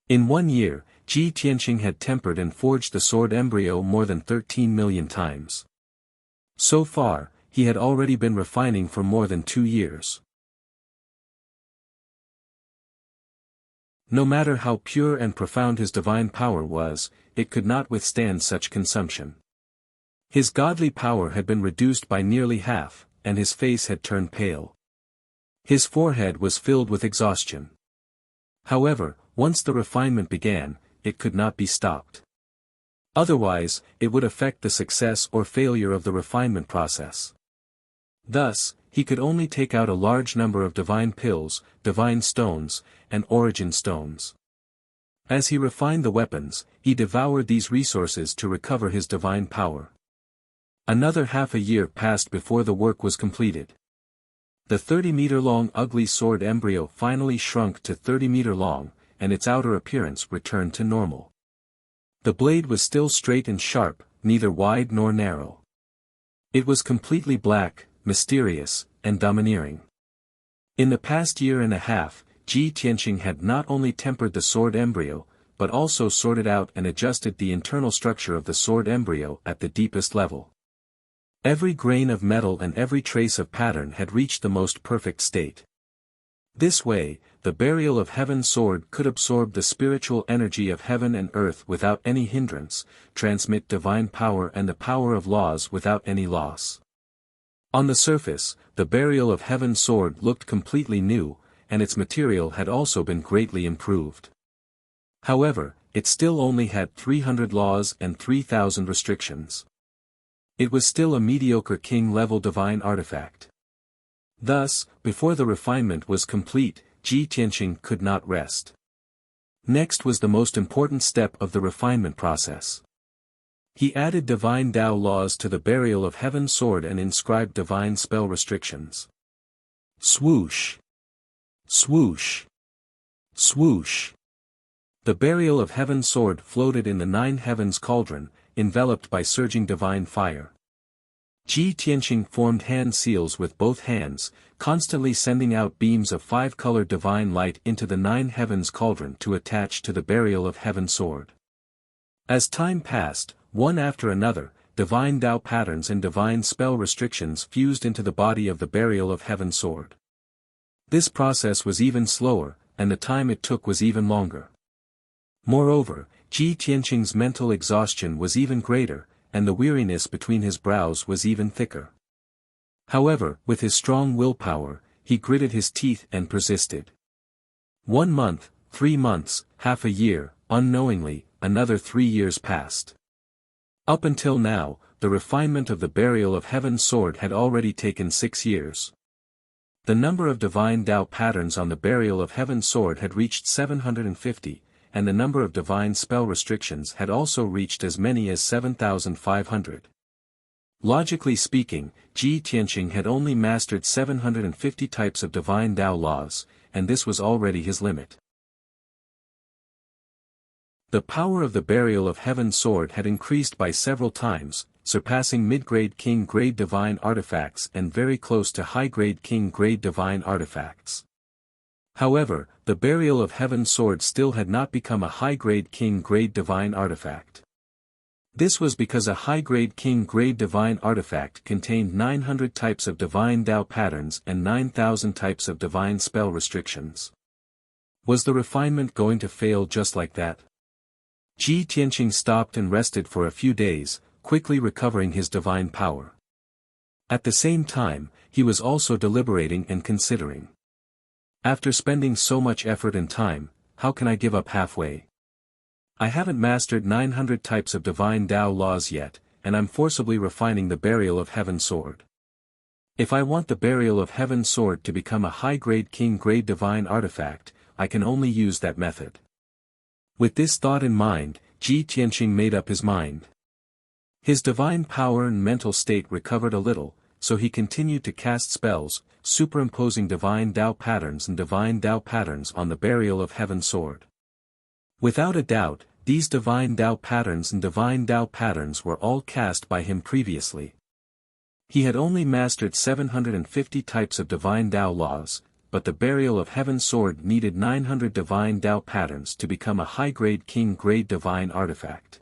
In 1 year, Ji Tianqing had tempered and forged the sword embryo more than 13 million times. So far, he had already been refining for more than 2 years. No matter how pure and profound his divine power was, it could not withstand such consumption. His godly power had been reduced by nearly half, and his face had turned pale. His forehead was filled with exhaustion. However, once the refinement began, it could not be stopped. Otherwise, it would affect the success or failure of the refinement process. Thus, he could only take out a large number of divine pills, divine stones, and origin stones. As he refined the weapons, he devoured these resources to recover his divine power. Another half a year passed before the work was completed. The 30-meter-long ugly sword embryo finally shrunk to 30-meter long, and its outer appearance returned to normal. The blade was still straight and sharp, neither wide nor narrow. It was completely black, mysterious, and domineering. In the past year and a half, Ji Tianqing had not only tempered the sword embryo, but also sorted out and adjusted the internal structure of the sword embryo at the deepest level. Every grain of metal and every trace of pattern had reached the most perfect state. This way, the burial of heaven sword could absorb the spiritual energy of heaven and earth without any hindrance, transmit divine power and the power of laws without any loss. On the surface, the burial of heaven sword looked completely new, and its material had also been greatly improved. However, it still only had 300 laws and 3,000 restrictions. It was still a mediocre king-level divine artifact. Thus, before the refinement was complete, Ji Tianqing could not rest. Next was the most important step of the refinement process. He added divine Tao laws to the burial of heaven sword and inscribed divine spell restrictions. Swoosh! Swoosh! Swoosh! The burial of heaven sword floated in the 9 heavens cauldron, enveloped by surging divine fire. Ji Tianqing formed hand seals with both hands, constantly sending out beams of 5-colored divine light into the 9 heavens cauldron to attach to the burial of heaven sword. As time passed, one after another, divine Tao patterns and divine spell restrictions fused into the body of the burial of heaven sword. This process was even slower, and the time it took was even longer. Moreover, Ji Tianqing's mental exhaustion was even greater, and the weariness between his brows was even thicker. However, with his strong willpower, he gritted his teeth and persisted. 1 month, 3 months, half a year, unknowingly, another 3 years passed. Up until now, the refinement of the burial of heaven sword had already taken 6 years. The number of divine Tao patterns on the burial of heaven sword had reached 750, and the number of divine spell restrictions had also reached as many as 7,500. Logically speaking, Ji Tianqing had only mastered 750 types of divine Tao laws, and this was already his limit. The power of the burial of heaven sword had increased by several times, surpassing mid-grade king-grade divine artifacts and very close to high-grade king-grade divine artifacts. However, the burial of heaven sword still had not become a high-grade king-grade divine artifact. This was because a high-grade king-grade divine artifact contained 900 types of divine Dao patterns and 9,000 types of divine spell restrictions. Was the refinement going to fail just like that? Ji Tianqing stopped and rested for a few days, quickly recovering his divine power. At the same time, he was also deliberating and considering. After spending so much effort and time, how can I give up halfway? I haven't mastered 900 types of divine Dao laws yet, and I'm forcibly refining the Burial of Heaven sword. If I want the Burial of Heaven sword to become a high-grade king-grade divine artifact, I can only use that method. With this thought in mind, Ji Tianqing made up his mind. His divine power and mental state recovered a little, so he continued to cast spells, superimposing divine Dao patterns and divine Dao patterns on the Burial of Heaven sword. Without a doubt, these divine Dao patterns and divine Dao patterns were all cast by him previously. He had only mastered 750 types of divine Dao laws, but the Burial of Heaven sword needed 900 divine Dao patterns to become a high-grade king-grade divine artifact.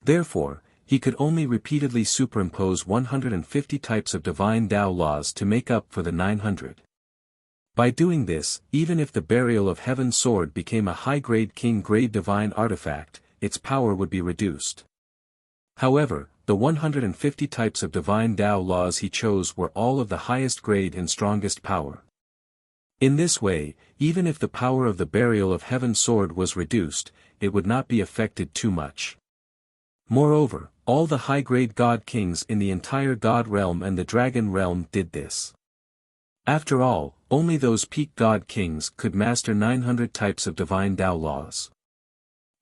Therefore, he could only repeatedly superimpose 150 types of divine Dao laws to make up for the 900. By doing this, even if the Burial of Heaven sword became a high-grade king-grade divine artifact, its power would be reduced. However, the 150 types of divine Dao laws he chose were all of the highest grade and strongest power. In this way, even if the power of the Burial of Heaven sword was reduced, it would not be affected too much. Moreover, all the high-grade god kings in the entire god realm and the dragon realm did this. After all, only those peak god kings could master 900 types of divine Dao laws.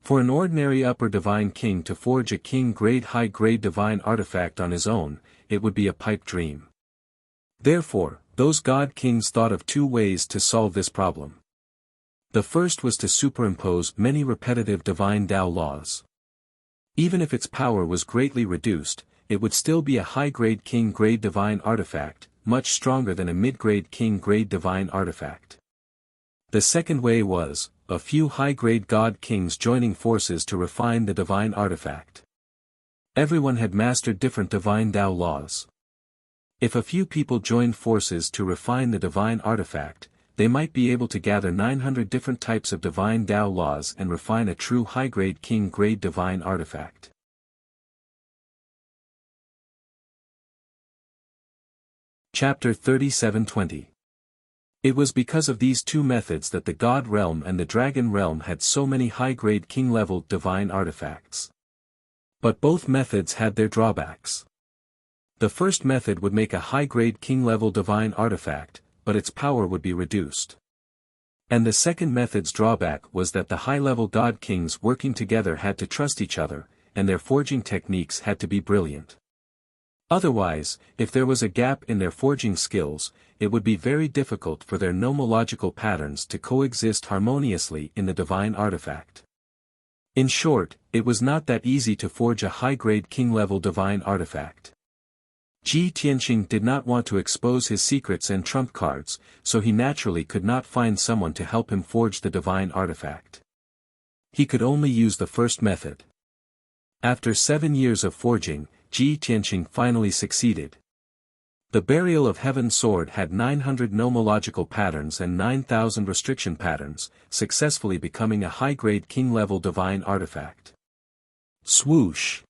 For an ordinary upper divine king to forge a king-grade high-grade divine artifact on his own, it would be a pipe dream. Therefore, those god kings thought of two ways to solve this problem. The first was to superimpose many repetitive divine Dao laws. Even if its power was greatly reduced, it would still be a high-grade king-grade divine artifact, much stronger than a mid-grade king-grade divine artifact. The second way was, a few high-grade god kings joining forces to refine the divine artifact. Everyone had mastered different divine Dao laws. If a few people joined forces to refine the divine artifact, they might be able to gather 900 different types of divine Dao laws and refine a true high-grade king-grade divine artifact. Chapter 37:20. It was because of these two methods that the God realm and the Dragon realm had so many high-grade king-level divine artifacts. But both methods had their drawbacks. The first method would make a high-grade king-level divine artifact, but its power would be reduced. And the second method's drawback was that the high-level god kings working together had to trust each other, and their forging techniques had to be brilliant. Otherwise, if there was a gap in their forging skills, it would be very difficult for their nomological patterns to coexist harmoniously in the divine artifact. In short, it was not that easy to forge a high-grade king-level divine artifact. Ji Tianqing did not want to expose his secrets and trump cards, so he naturally could not find someone to help him forge the divine artifact. He could only use the first method. After 7 years of forging, Ji Tianqing finally succeeded. The Burial of Heaven sword had 900 nomological patterns and 9,000 restriction patterns, successfully becoming a high-grade king-level divine artifact. Swoosh!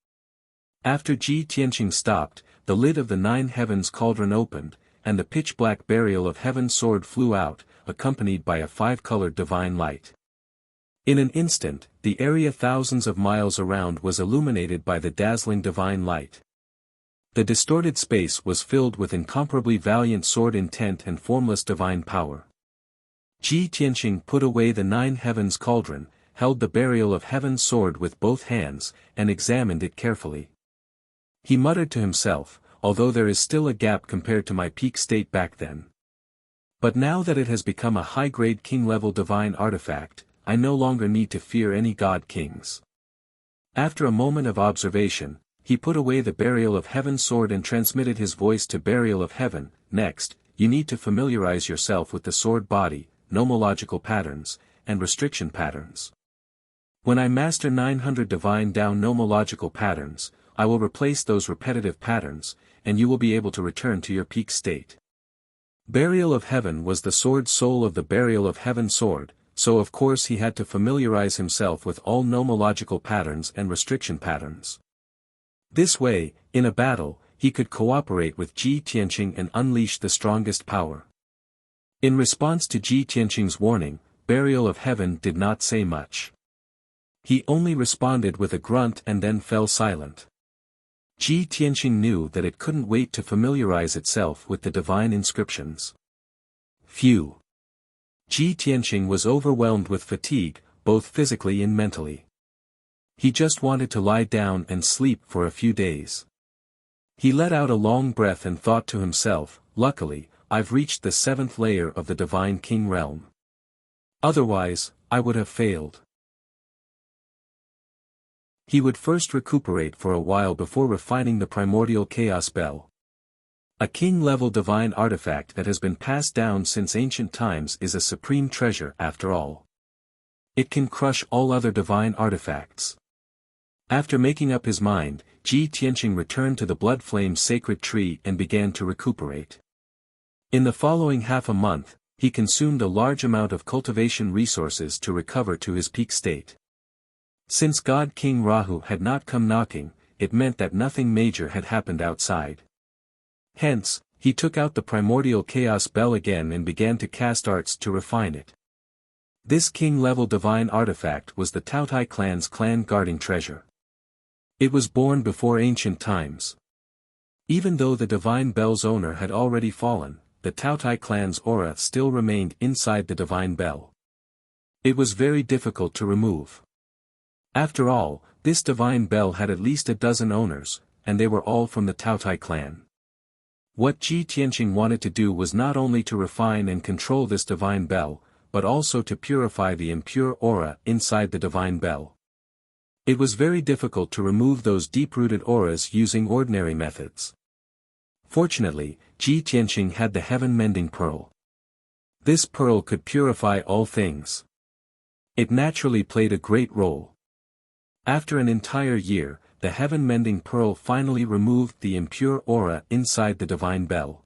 After Ji Tianqing stopped, the lid of the 9 heavens cauldron opened, and the pitch-black Burial of Heaven sword flew out, accompanied by a 5-colored divine light. In an instant, the area thousands of miles around was illuminated by the dazzling divine light. The distorted space was filled with incomparably valiant sword intent and formless divine power. Ji Tianqing put away the 9 heavens cauldron, held the Burial of Heaven sword with both hands, and examined it carefully. He muttered to himself, although there is still a gap compared to my peak state back then. But now that it has become a high-grade king-level divine artifact, I no longer need to fear any god kings. After a moment of observation, he put away the Burial of Heaven sword and transmitted his voice to Burial of Heaven. Next, you need to familiarize yourself with the sword body, nomological patterns, and restriction patterns. When I master 900 divine down nomological patterns, I will replace those repetitive patterns, and you will be able to return to your peak state. Burial of Heaven was the sword soul of the Burial of Heaven sword, so of course he had to familiarize himself with all nomological patterns and restriction patterns. This way, in a battle, he could cooperate with Ji Tianqing and unleash the strongest power. In response to Ji Tianqing's warning, Burial of Heaven did not say much. He only responded with a grunt and then fell silent. Ji Tianqing knew that it couldn't wait to familiarize itself with the divine inscriptions. Phew! Ji Tianqing was overwhelmed with fatigue, both physically and mentally. He just wanted to lie down and sleep for a few days. He let out a long breath and thought to himself, luckily, I've reached the 7th layer of the Divine King realm. Otherwise, I would have failed. He would first recuperate for a while before refining the primordial chaos bell. A king-level divine artifact that has been passed down since ancient times is a supreme treasure after all. It can crush all other divine artifacts. After making up his mind, Ji Tianqing returned to the blood flame sacred tree and began to recuperate. In the following half a month, he consumed a large amount of cultivation resources to recover to his peak state. Since God King Rahu had not come knocking, it meant that nothing major had happened outside. Hence, he took out the primordial chaos bell again and began to cast arts to refine it. This king-level divine artifact was the Taotai clan's clan guarding treasure. It was born before ancient times. Even though the divine bell's owner had already fallen, the Taotai clan's aura still remained inside the divine bell. It was very difficult to remove. After all, this divine bell had at least a dozen owners, and they were all from the Taotai clan. What Ji Tianqing wanted to do was not only to refine and control this divine bell, but also to purify the impure aura inside the divine bell. It was very difficult to remove those deep-rooted auras using ordinary methods. Fortunately, Ji Tianqing had the heaven-mending pearl. This pearl could purify all things. It naturally played a great role. After an entire year, the heaven-mending pearl finally removed the impure aura inside the divine bell.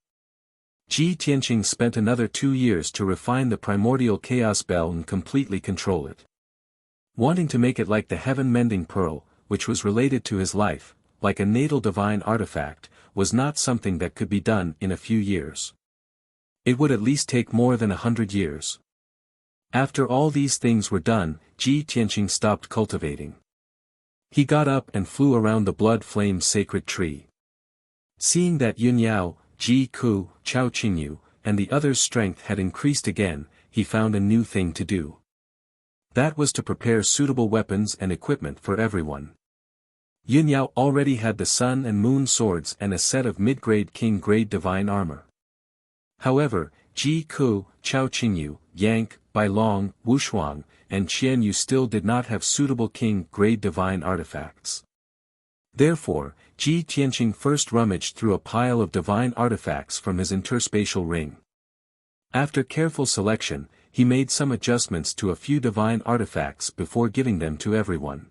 Ji Tianqing spent another 2 years to refine the primordial chaos bell and completely control it. Wanting to make it like the heaven-mending pearl, which was related to his life, like a natal divine artifact, was not something that could be done in a few years. It would at least take more than 100 years. After all these things were done, Ji Tianqing stopped cultivating. He got up and flew around the blood flame sacred tree. Seeing that Yunyao, Ji Ku, Chao Qingyu, and the others' strength had increased again, he found a new thing to do. That was to prepare suitable weapons and equipment for everyone. Yunyao already had the sun and moon swords and a set of mid-grade king-grade divine armor. However, Ji Ku, Chao Qingyu, Yang, Bailong, Wushuang, and Qianyu still did not have suitable king-grade divine artifacts. Therefore, Ji Tianqing first rummaged through a pile of divine artifacts from his interspatial ring. After careful selection, he made some adjustments to a few divine artifacts before giving them to everyone.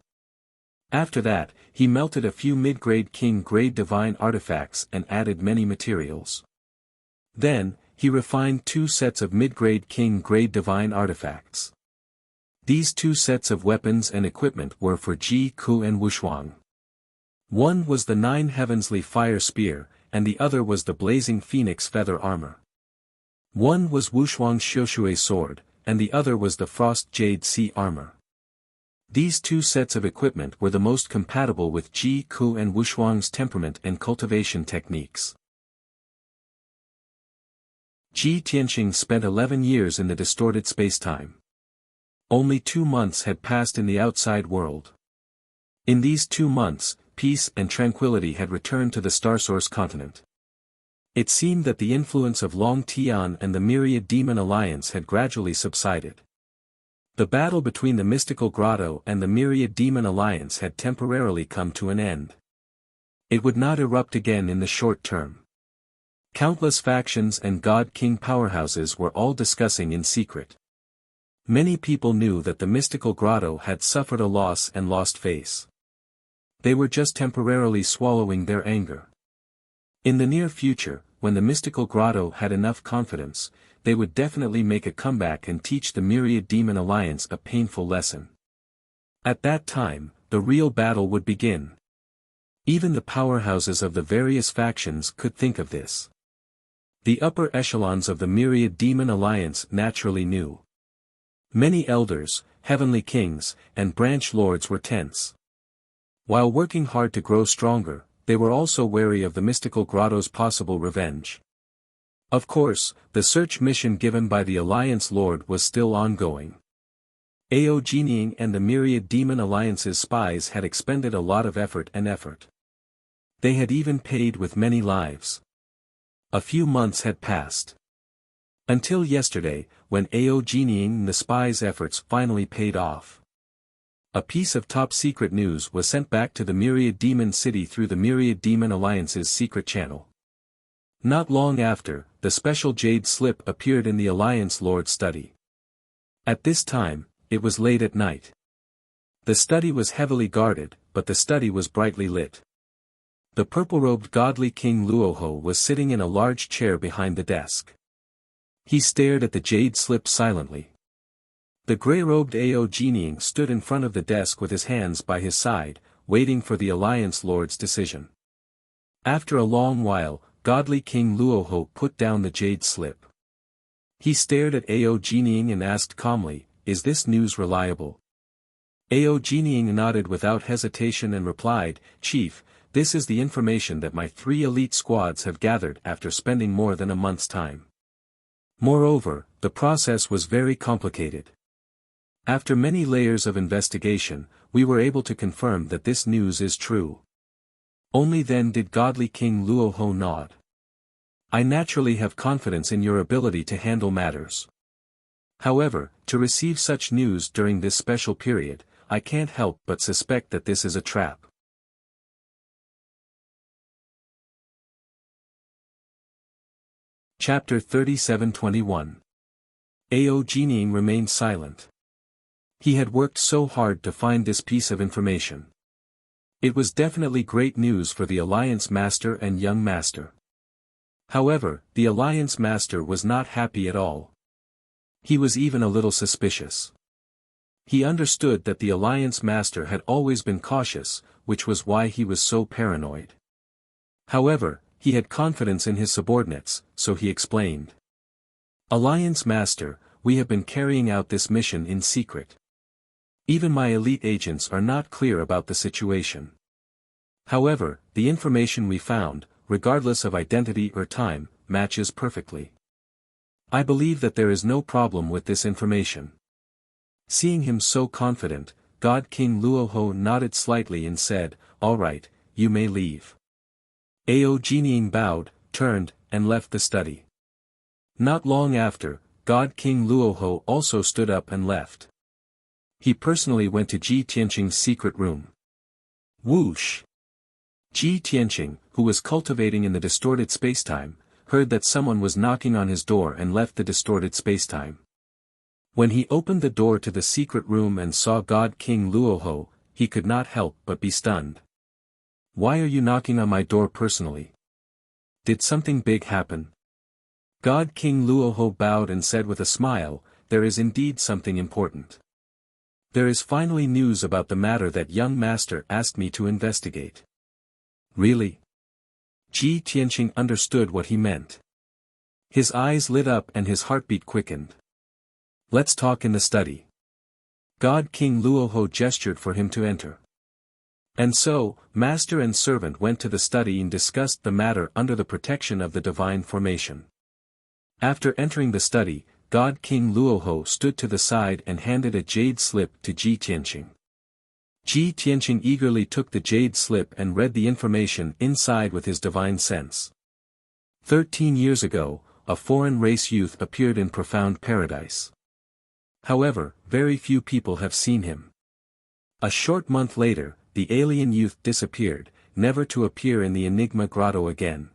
After that, he melted a few mid-grade king-grade divine artifacts and added many materials. Then, he refined 2 sets of mid-grade king-grade divine artifacts. These 2 sets of weapons and equipment were for Ji Ku and Wushuang. One was the 9 Heavenly Fire Spear, and the other was the Blazing Phoenix Feather Armor. One was Wushuang's Xiushui Sword, and the other was the Frost Jade Sea Armor. These 2 sets of equipment were the most compatible with Ji Ku and Wushuang's temperament and cultivation techniques. Ji Tianqing spent 11 years in the distorted spacetime. Only 2 months had passed in the outside world. In these 2 months, peace and tranquility had returned to the Starsource continent. It seemed that the influence of Long Tian and the Myriad Demon Alliance had gradually subsided. The battle between the Mystical Grotto and the Myriad Demon Alliance had temporarily come to an end. It would not erupt again in the short term. Countless factions and God King powerhouses were all discussing in secret. Many people knew that the mystical grotto had suffered a loss and lost face. They were just temporarily swallowing their anger. In the near future, when the mystical grotto had enough confidence, they would definitely make a comeback and teach the Myriad Demon Alliance a painful lesson. At that time, the real battle would begin. Even the powerhouses of the various factions could think of this. The upper echelons of the Myriad Demon Alliance naturally knew. Many elders, heavenly kings, and branch lords were tense. While working hard to grow stronger, they were also wary of the mystical grotto's possible revenge. Of course, the search mission given by the Alliance Lord was still ongoing. Aogening and the Myriad Demon Alliance's spies had expended a lot of effort. They had even paid with many lives. A few months had passed. Until yesterday, when Aogening and the spies' efforts finally paid off. A piece of top-secret news was sent back to the Myriad Demon City through the Myriad Demon Alliance's secret channel. Not long after, the special jade slip appeared in the Alliance Lord's study. At this time, it was late at night. The study was heavily guarded, but the study was brightly lit. The purple-robed godly King Luoho was sitting in a large chair behind the desk. He stared at the jade slip silently. The grey-robed Aogening stood in front of the desk with his hands by his side, waiting for the Alliance Lord's decision. After a long while, godly King Luoho put down the jade slip. He stared at Aogening and asked calmly, "Is this news reliable?" Aogening nodded without hesitation and replied, "Chief, this is the information that my 3 elite squads have gathered after spending more than a month's time. Moreover, the process was very complicated. After many layers of investigation, we were able to confirm that this news is true." Only then did godly King Luoho nod. "I naturally have confidence in your ability to handle matters. However, to receive such news during this special period, I can't help but suspect that this is a trap." Chapter 37:21. Aogening remained silent. He had worked so hard to find this piece of information. It was definitely great news for the Alliance Master and Young Master. However, the Alliance Master was not happy at all. He was even a little suspicious. He understood that the Alliance Master had always been cautious, which was why he was so paranoid. However, he had confidence in his subordinates, so he explained. "Alliance Master, we have been carrying out this mission in secret. Even my elite agents are not clear about the situation. However, the information we found, regardless of identity or time, matches perfectly. I believe that there is no problem with this information." Seeing him so confident, God King Luoho nodded slightly and said, "All right, you may leave." Aogening bowed, turned, and left the study. Not long after, God King Luoho also stood up and left. He personally went to Ji Tianqing's secret room. Whoosh! Ji Tianqing, who was cultivating in the distorted spacetime, heard that someone was knocking on his door and left the distorted spacetime. When he opened the door to the secret room and saw God King Luoho, he could not help but be stunned. "Why are you knocking on my door personally? Did something big happen?" God King Luoho bowed and said with a smile, "There is indeed something important. There is finally news about the matter that young master asked me to investigate." "Really?" Ji Tianqing understood what he meant. His eyes lit up and his heartbeat quickened. "Let's talk in the study." God King Luoho gestured for him to enter. And so, master and servant went to the study and discussed the matter under the protection of the divine formation. After entering the study, God King Luoho stood to the side and handed a jade slip to Ji Tianqing. Ji Tianqing eagerly took the jade slip and read the information inside with his divine sense. 13 years ago, a foreign race youth appeared in profound paradise. However, very few people have seen him. A short month later, the alien youth disappeared, never to appear in the Enigma Grotto again.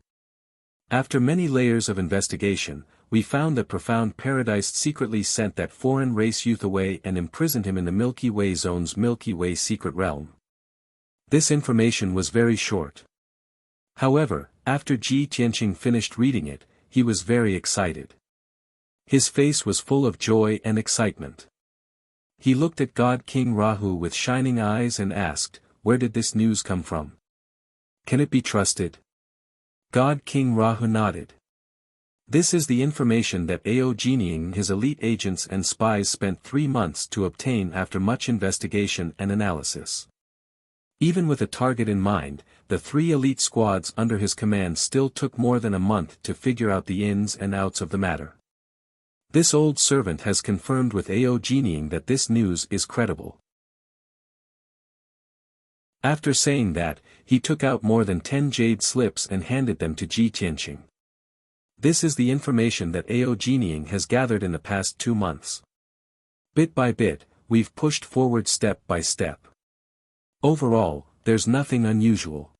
After many layers of investigation, we found that profound paradise secretly sent that foreign race youth away and imprisoned him in the Milky Way zone's Milky Way secret realm. This information was very short. However, after Ji Tianqing finished reading it, he was very excited. His face was full of joy and excitement. He looked at God King Rahu with shining eyes and asked, "Where did this news come from? Can it be trusted?" God King Rahu nodded. This is the information that Ao Jining and his elite agents and spies spent 3 months to obtain after much investigation and analysis. Even with a target in mind, the 3 elite squads under his command still took more than a month to figure out the ins and outs of the matter. This old servant has confirmed with Ao Jining that this news is credible. After saying that, he took out more than 10 jade slips and handed them to Ji Tianqing. This is the information that Ao Jining has gathered in the past 2 months. Bit by bit, we've pushed forward step by step. Overall, there's nothing unusual.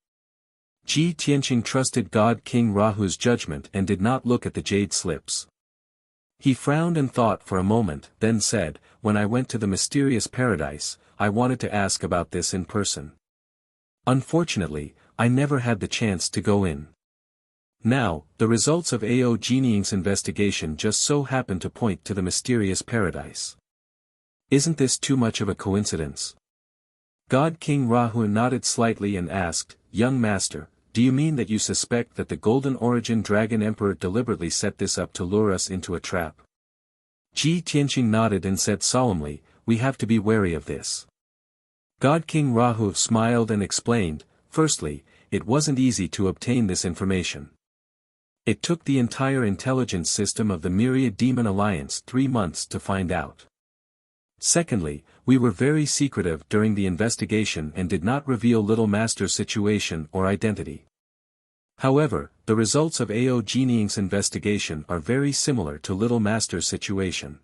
Ji Tianqing trusted God King Rahu's judgment and did not look at the jade slips. He frowned and thought for a moment, then said, "When I went to the mysterious paradise, I wanted to ask about this in person. Unfortunately, I never had the chance to go in. Now, the results of Ao Jining's investigation just so happen to point to the mysterious paradise. Isn't this too much of a coincidence?" God King Rahu nodded slightly and asked, "Young master, do you mean that you suspect that the Golden Origin Dragon Emperor deliberately set this up to lure us into a trap?" Ji Tianqing nodded and said solemnly, "We have to be wary of this." God King Rahu smiled and explained, "Firstly, it wasn't easy to obtain this information. It took the entire intelligence system of the Myriad Demon Alliance 3 months to find out. Secondly, we were very secretive during the investigation and did not reveal Little Master's situation or identity. However, the results of Ao Jining's investigation are very similar to Little Master's situation.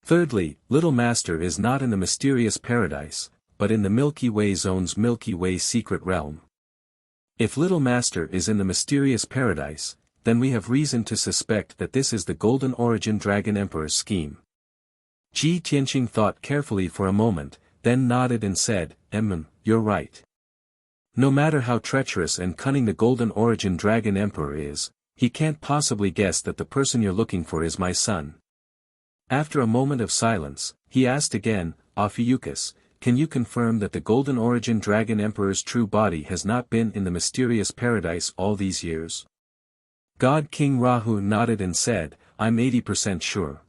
Thirdly, Little Master is not in the mysterious paradise, but in the Milky Way zone's Milky Way secret realm. If Little Master is in the mysterious paradise, then we have reason to suspect that this is the Golden Origin Dragon Emperor's scheme." Ji Tianqing thought carefully for a moment, then nodded and said, "You're right. No matter how treacherous and cunning the Golden Origin Dragon Emperor is, he can't possibly guess that the person you're looking for is my son." After a moment of silence, he asked again, "Ophiuchus, can you confirm that the Golden Origin Dragon Emperor's true body has not been in the mysterious paradise all these years?" God King Rahu nodded and said, "I'm 80% sure."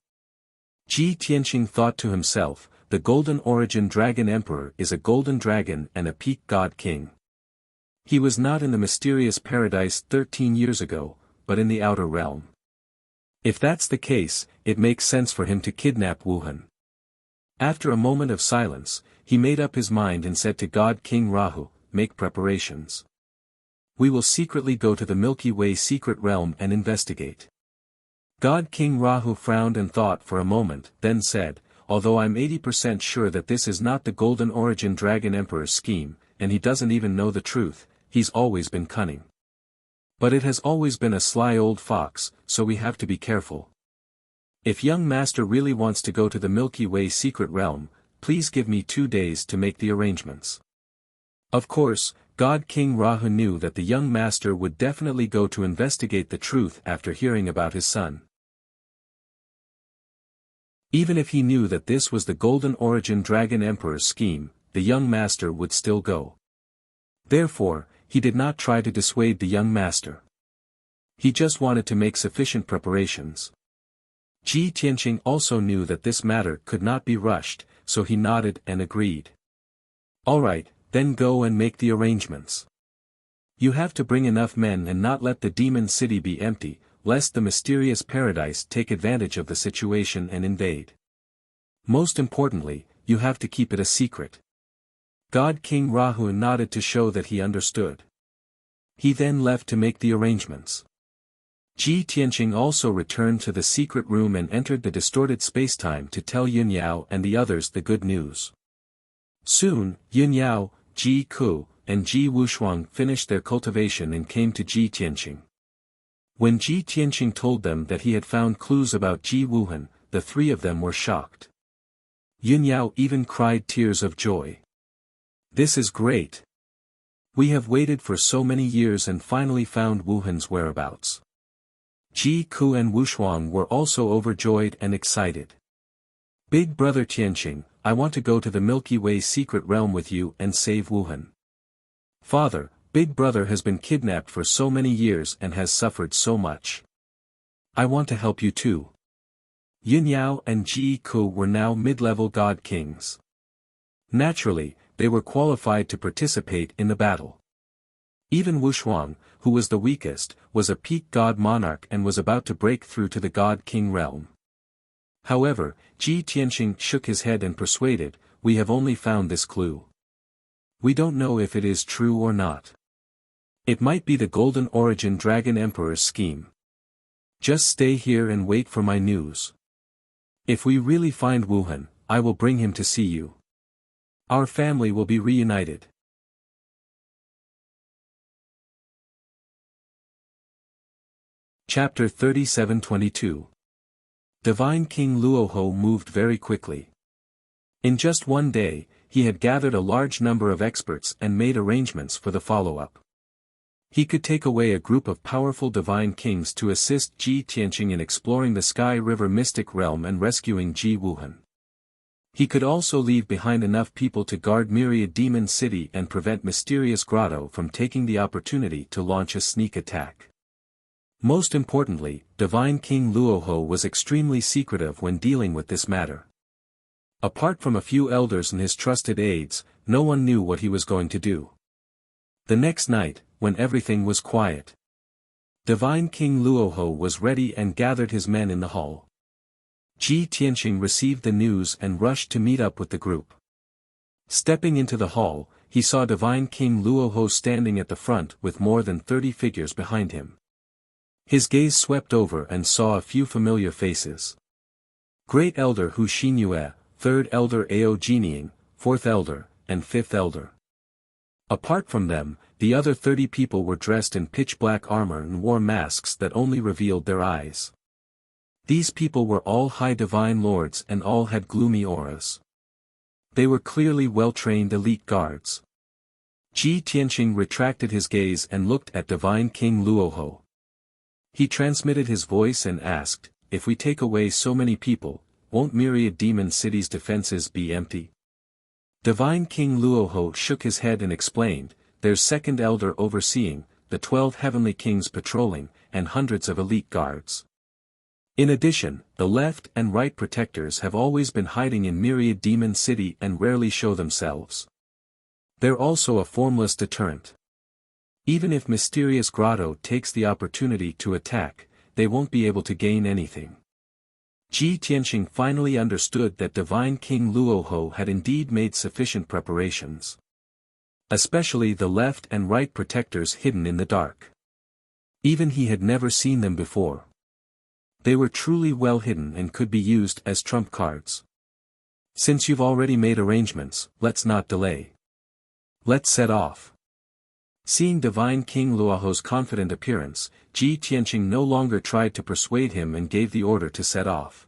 Ji Tianqing thought to himself, the Golden Origin Dragon Emperor is a golden dragon and a peak god king. He was not in the mysterious paradise 13 years ago, but in the outer realm. If that's the case, it makes sense for him to kidnap Wuhan. After a moment of silence, he made up his mind and said to God King Rahu, "Make preparations. We will secretly go to the Milky Way secret realm and investigate." God King Rahu frowned and thought for a moment, then said, "Although I'm 80% sure that this is not the Golden Origin Dragon Emperor's scheme, and he doesn't even know the truth, he's always been cunning. But it has always been a sly old fox, so we have to be careful. If young master really wants to go to the Milky Way secret realm, please give me 2 days to make the arrangements." Of course, God King Rahu knew that the young master would definitely go to investigate the truth after hearing about his son. Even if he knew that this was the Golden Origin Dragon Emperor's scheme, the young master would still go. Therefore, he did not try to dissuade the young master. He just wanted to make sufficient preparations. Ji Tianqing also knew that this matter could not be rushed, so he nodded and agreed. "All right, then go and make the arrangements. You have to bring enough men and not let the demon city be empty, lest the mysterious paradise take advantage of the situation and invade. Most importantly, you have to keep it a secret." God King Rahu nodded to show that he understood. He then left to make the arrangements. Ji Tianqing also returned to the secret room and entered the distorted spacetime to tell Yun Yao and the others the good news. Soon, Yun Yao, Ji Ku, and Ji Wushuang finished their cultivation and came to Ji Tianqing. When Ji Tianqing told them that he had found clues about Ji Wuhan, the three of them were shocked. Yun Yao even cried tears of joy. This is great. We have waited for so many years and finally found Wuhan's whereabouts. Ji Ku and Wu Shuang were also overjoyed and excited. Big brother Tianqing, I want to go to the Milky Way secret realm with you and save Wuhan. Father, Big brother has been kidnapped for so many years and has suffered so much. I want to help you too. Yin Yao and Ji Ku were now mid-level god kings. Naturally, they were qualified to participate in the battle. Even Wu Shuang, who was the weakest, was a peak god monarch and was about to break through to the god king realm. However, Ji Tianqing shook his head and persuaded, we have only found this clue. We don't know if it is true or not. It might be the Golden Origin Dragon Emperor's scheme. Just stay here and wait for my news. If we really find Wuhan, I will bring him to see you. Our family will be reunited. Chapter 37-22. Divine King Luoho moved very quickly. In just one day, he had gathered a large number of experts and made arrangements for the follow-up. He could take away a group of powerful divine kings to assist Ji Tianqing in exploring the Sky River mystic realm and rescuing Ji Wuhan. He could also leave behind enough people to guard Myriad Demon City and prevent Mysterious Grotto from taking the opportunity to launch a sneak attack. Most importantly, Divine King Luoho was extremely secretive when dealing with this matter. Apart from a few elders and his trusted aides, no one knew what he was going to do. The next night, when everything was quiet, Divine King Luoho was ready and gathered his men in the hall. Ji Tianqing received the news and rushed to meet up with the group. Stepping into the hall, he saw Divine King Luoho standing at the front with more than 30 figures behind him. His gaze swept over and saw a few familiar faces. Great Elder Hu Xinyue, Third Elder Ao Jinying, Fourth Elder, and Fifth Elder. Apart from them, the other 30 people were dressed in pitch-black armor and wore masks that only revealed their eyes. These people were all high divine lords and all had gloomy auras. They were clearly well-trained elite guards. Ji Tianqing retracted his gaze and looked at Divine King Luoho. He transmitted his voice and asked, if we take away so many people, won't Myriad Demon City's defenses be empty? Divine King Luoho shook his head and explained, there's second elder overseeing, the 12 heavenly kings patrolling, and hundreds of elite guards. In addition, the left and right protectors have always been hiding in Myriad Demon City and rarely show themselves. They're also a formless deterrent. Even if Mysterious Grotto takes the opportunity to attack, they won't be able to gain anything. Ji Tianqing finally understood that Divine King Luoho had indeed made sufficient preparations. Especially the left and right protectors hidden in the dark. Even he had never seen them before. They were truly well hidden and could be used as trump cards. Since you've already made arrangements, let's not delay. Let's set off. Seeing Divine King Luoho's confident appearance, Ji Tianqing no longer tried to persuade him and gave the order to set off.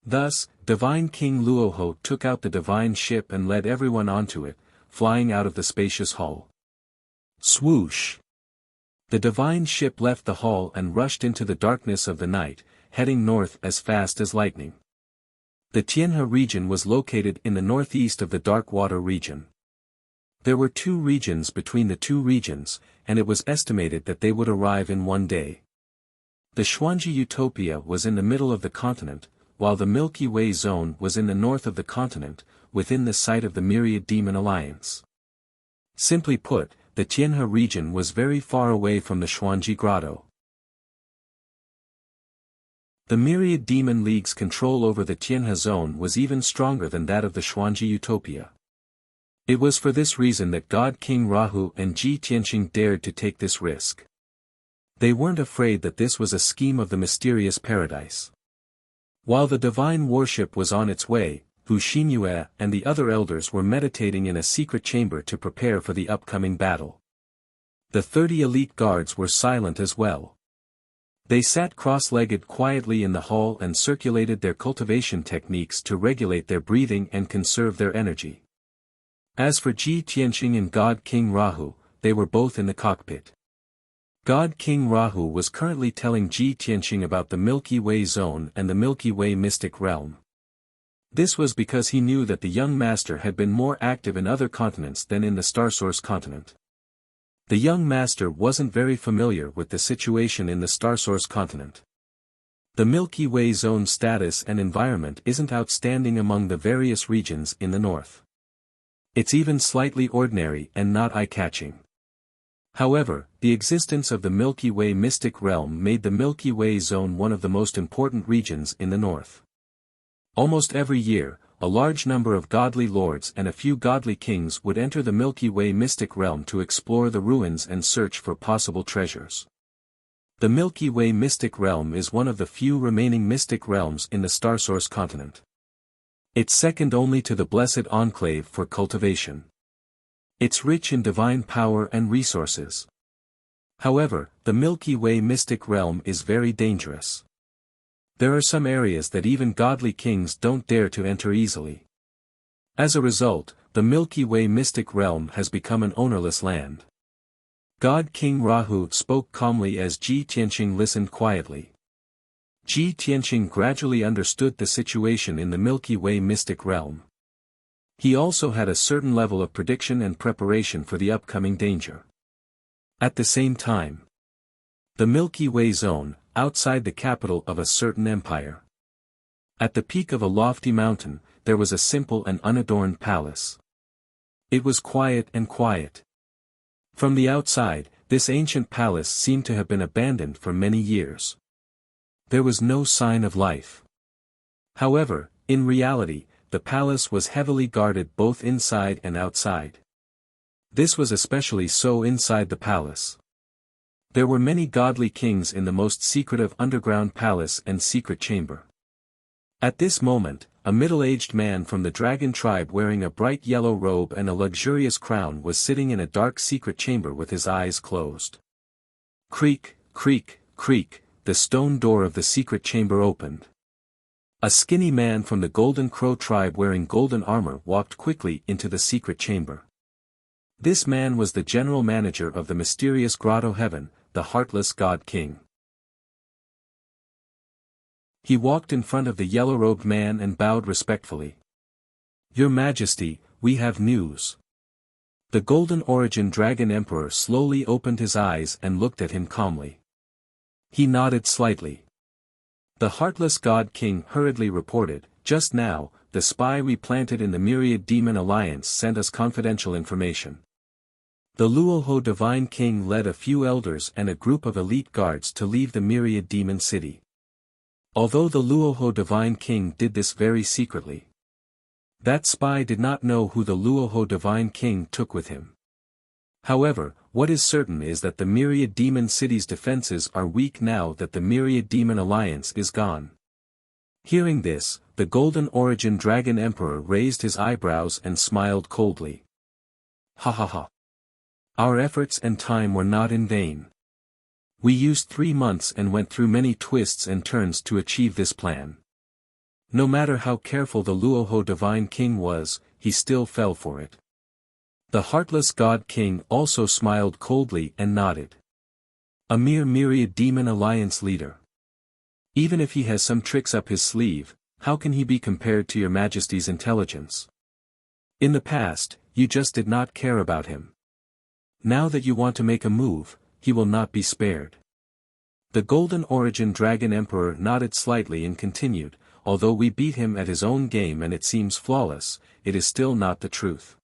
Thus, Divine King Luoho took out the divine ship and led everyone onto it, flying out of the spacious hall. Swoosh! The divine ship left the hall and rushed into the darkness of the night, heading north as fast as lightning. The Tianhe region was located in the northeast of the Dark Water region. There were 2 regions between the 2 regions, and it was estimated that they would arrive in one day. The Xuanji Utopia was in the middle of the continent, while the Milky Way zone was in the north of the continent, within the sight of the Myriad Demon Alliance. Simply put, the Tianhe region was very far away from the Xuanji Grotto. The Myriad Demon League's control over the Tianhe zone was even stronger than that of the Xuanji Utopia. It was for this reason that God King Rahu and Ji Tianqing dared to take this risk. They weren't afraid that this was a scheme of the mysterious paradise. While the divine warship was on its way, Hu Xinyue and the other elders were meditating in a secret chamber to prepare for the upcoming battle. The 30 elite guards were silent as well. They sat cross-legged quietly in the hall and circulated their cultivation techniques to regulate their breathing and conserve their energy. As for Ji Tianqing and God King Rahu, they were both in the cockpit. God King Rahu was currently telling Ji Tianqing about the Milky Way zone and the Milky Way mystic realm. This was because he knew that the young master had been more active in other continents than in the Starsource continent. The young master wasn't very familiar with the situation in the Starsource continent. The Milky Way zone status and environment isn't outstanding among the various regions in the north. It's even slightly ordinary and not eye-catching. However, the existence of the Milky Way mystic realm made the Milky Way zone one of the most important regions in the north. Almost every year, a large number of godly lords and a few godly kings would enter the Milky Way mystic realm to explore the ruins and search for possible treasures. The Milky Way mystic realm is one of the few remaining mystic realms in the Starsource continent. It's second only to the Blessed Enclave for cultivation. It's rich in divine power and resources. However, the Milky Way mystic realm is very dangerous. There are some areas that even godly kings don't dare to enter easily. As a result, the Milky Way mystic realm has become an ownerless land. God King Rahu spoke calmly as Ji Tianqing listened quietly. Ji Tianqing gradually understood the situation in the Milky Way mystic realm. He also had a certain level of prediction and preparation for the upcoming danger. At the same time, the Milky Way zone, outside the capital of a certain empire. At the peak of a lofty mountain, there was a simple and unadorned palace. It was quiet and quiet. From the outside, this ancient palace seemed to have been abandoned for many years. There was no sign of life. However, in reality, the palace was heavily guarded both inside and outside. This was especially so inside the palace. There were many godly kings in the most secretive underground palace and secret chamber. At this moment, a middle-aged man from the dragon tribe wearing a bright yellow robe and a luxurious crown was sitting in a dark secret chamber with his eyes closed. Creak, creak, creak, the stone door of the secret chamber opened. A skinny man from the Golden Crow tribe wearing golden armor walked quickly into the secret chamber. This man was the general manager of the mysterious Grotto Heaven, the heartless God King. He walked in front of the yellow-robed man and bowed respectfully. "Your Majesty, we have news." The Golden Origin Dragon Emperor slowly opened his eyes and looked at him calmly. He nodded slightly. The heartless God King hurriedly reported, "Just now, the spy we planted in the Myriad Demon Alliance sent us confidential information. The Luoho Divine King led a few elders and a group of elite guards to leave the Myriad Demon City. Although the Luoho Divine King did this very secretly, that spy did not know who the Luoho Divine King took with him. However, what is certain is that the Myriad Demon City's defenses are weak now that the Myriad Demon Alliance is gone." Hearing this, the Golden Origin Dragon Emperor raised his eyebrows and smiled coldly. "Ha ha ha. Our efforts and time were not in vain. We used 3 months and went through many twists and turns to achieve this plan. No matter how careful the Luoho Divine King was, he still fell for it." The heartless God King also smiled coldly and nodded. "A mere Myriad Demon Alliance leader. Even if he has some tricks up his sleeve, how can he be compared to your Majesty's intelligence? In the past, you just did not care about him. Now that you want to make a move, he will not be spared." The Golden Origin Dragon Emperor nodded slightly and continued, "Although we beat him at his own game and it seems flawless, it is still not the truth.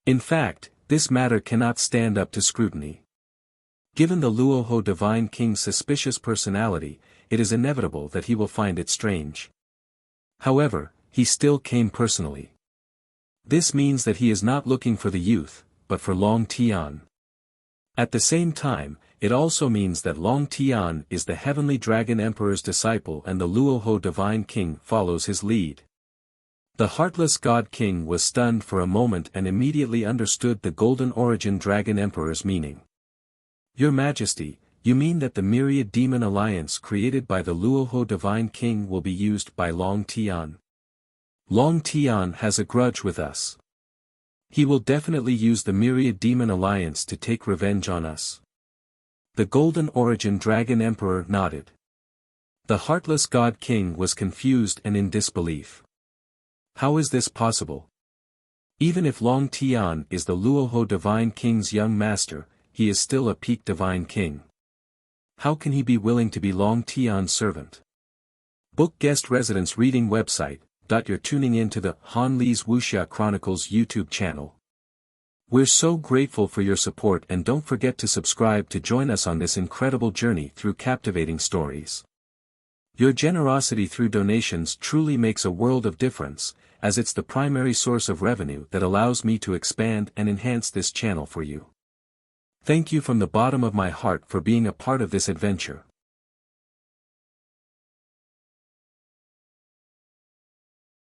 In fact, this matter cannot stand up to scrutiny. Given the Luoho Divine King's suspicious personality, it is inevitable that he will find it strange. However, he still came personally. This means that he is not looking for the youth, but for Long Tian. At the same time, it also means that Long Tian is the Heavenly Dragon Emperor's disciple and the Luoho Divine King follows his lead." The heartless God King was stunned for a moment and immediately understood the Golden Origin Dragon Emperor's meaning. "Your Majesty, You mean that the myriad demon alliance created by the Luoho Divine King will be used by Long Tian? Long Tian has a grudge with us. He will definitely use the myriad demon alliance to take revenge on us. The Golden Origin Dragon Emperor nodded. The Heartless God King was confused and in disbelief. How is this possible? Even if Long Tian is the Luoho Divine King's young master, he is still a peak Divine King. How can he be willing to be Long Tian's servant? Book Guest Residence Reading Website. You're tuning in to the Han Lee's Wuxia Chronicles YouTube channel. We're so grateful for your support, and don't forget to subscribe to join us on this incredible journey through captivating stories. Your generosity through donations truly makes a world of difference, as it's the primary source of revenue that allows me to expand and enhance this channel for you. Thank you from the bottom of my heart for being a part of this adventure.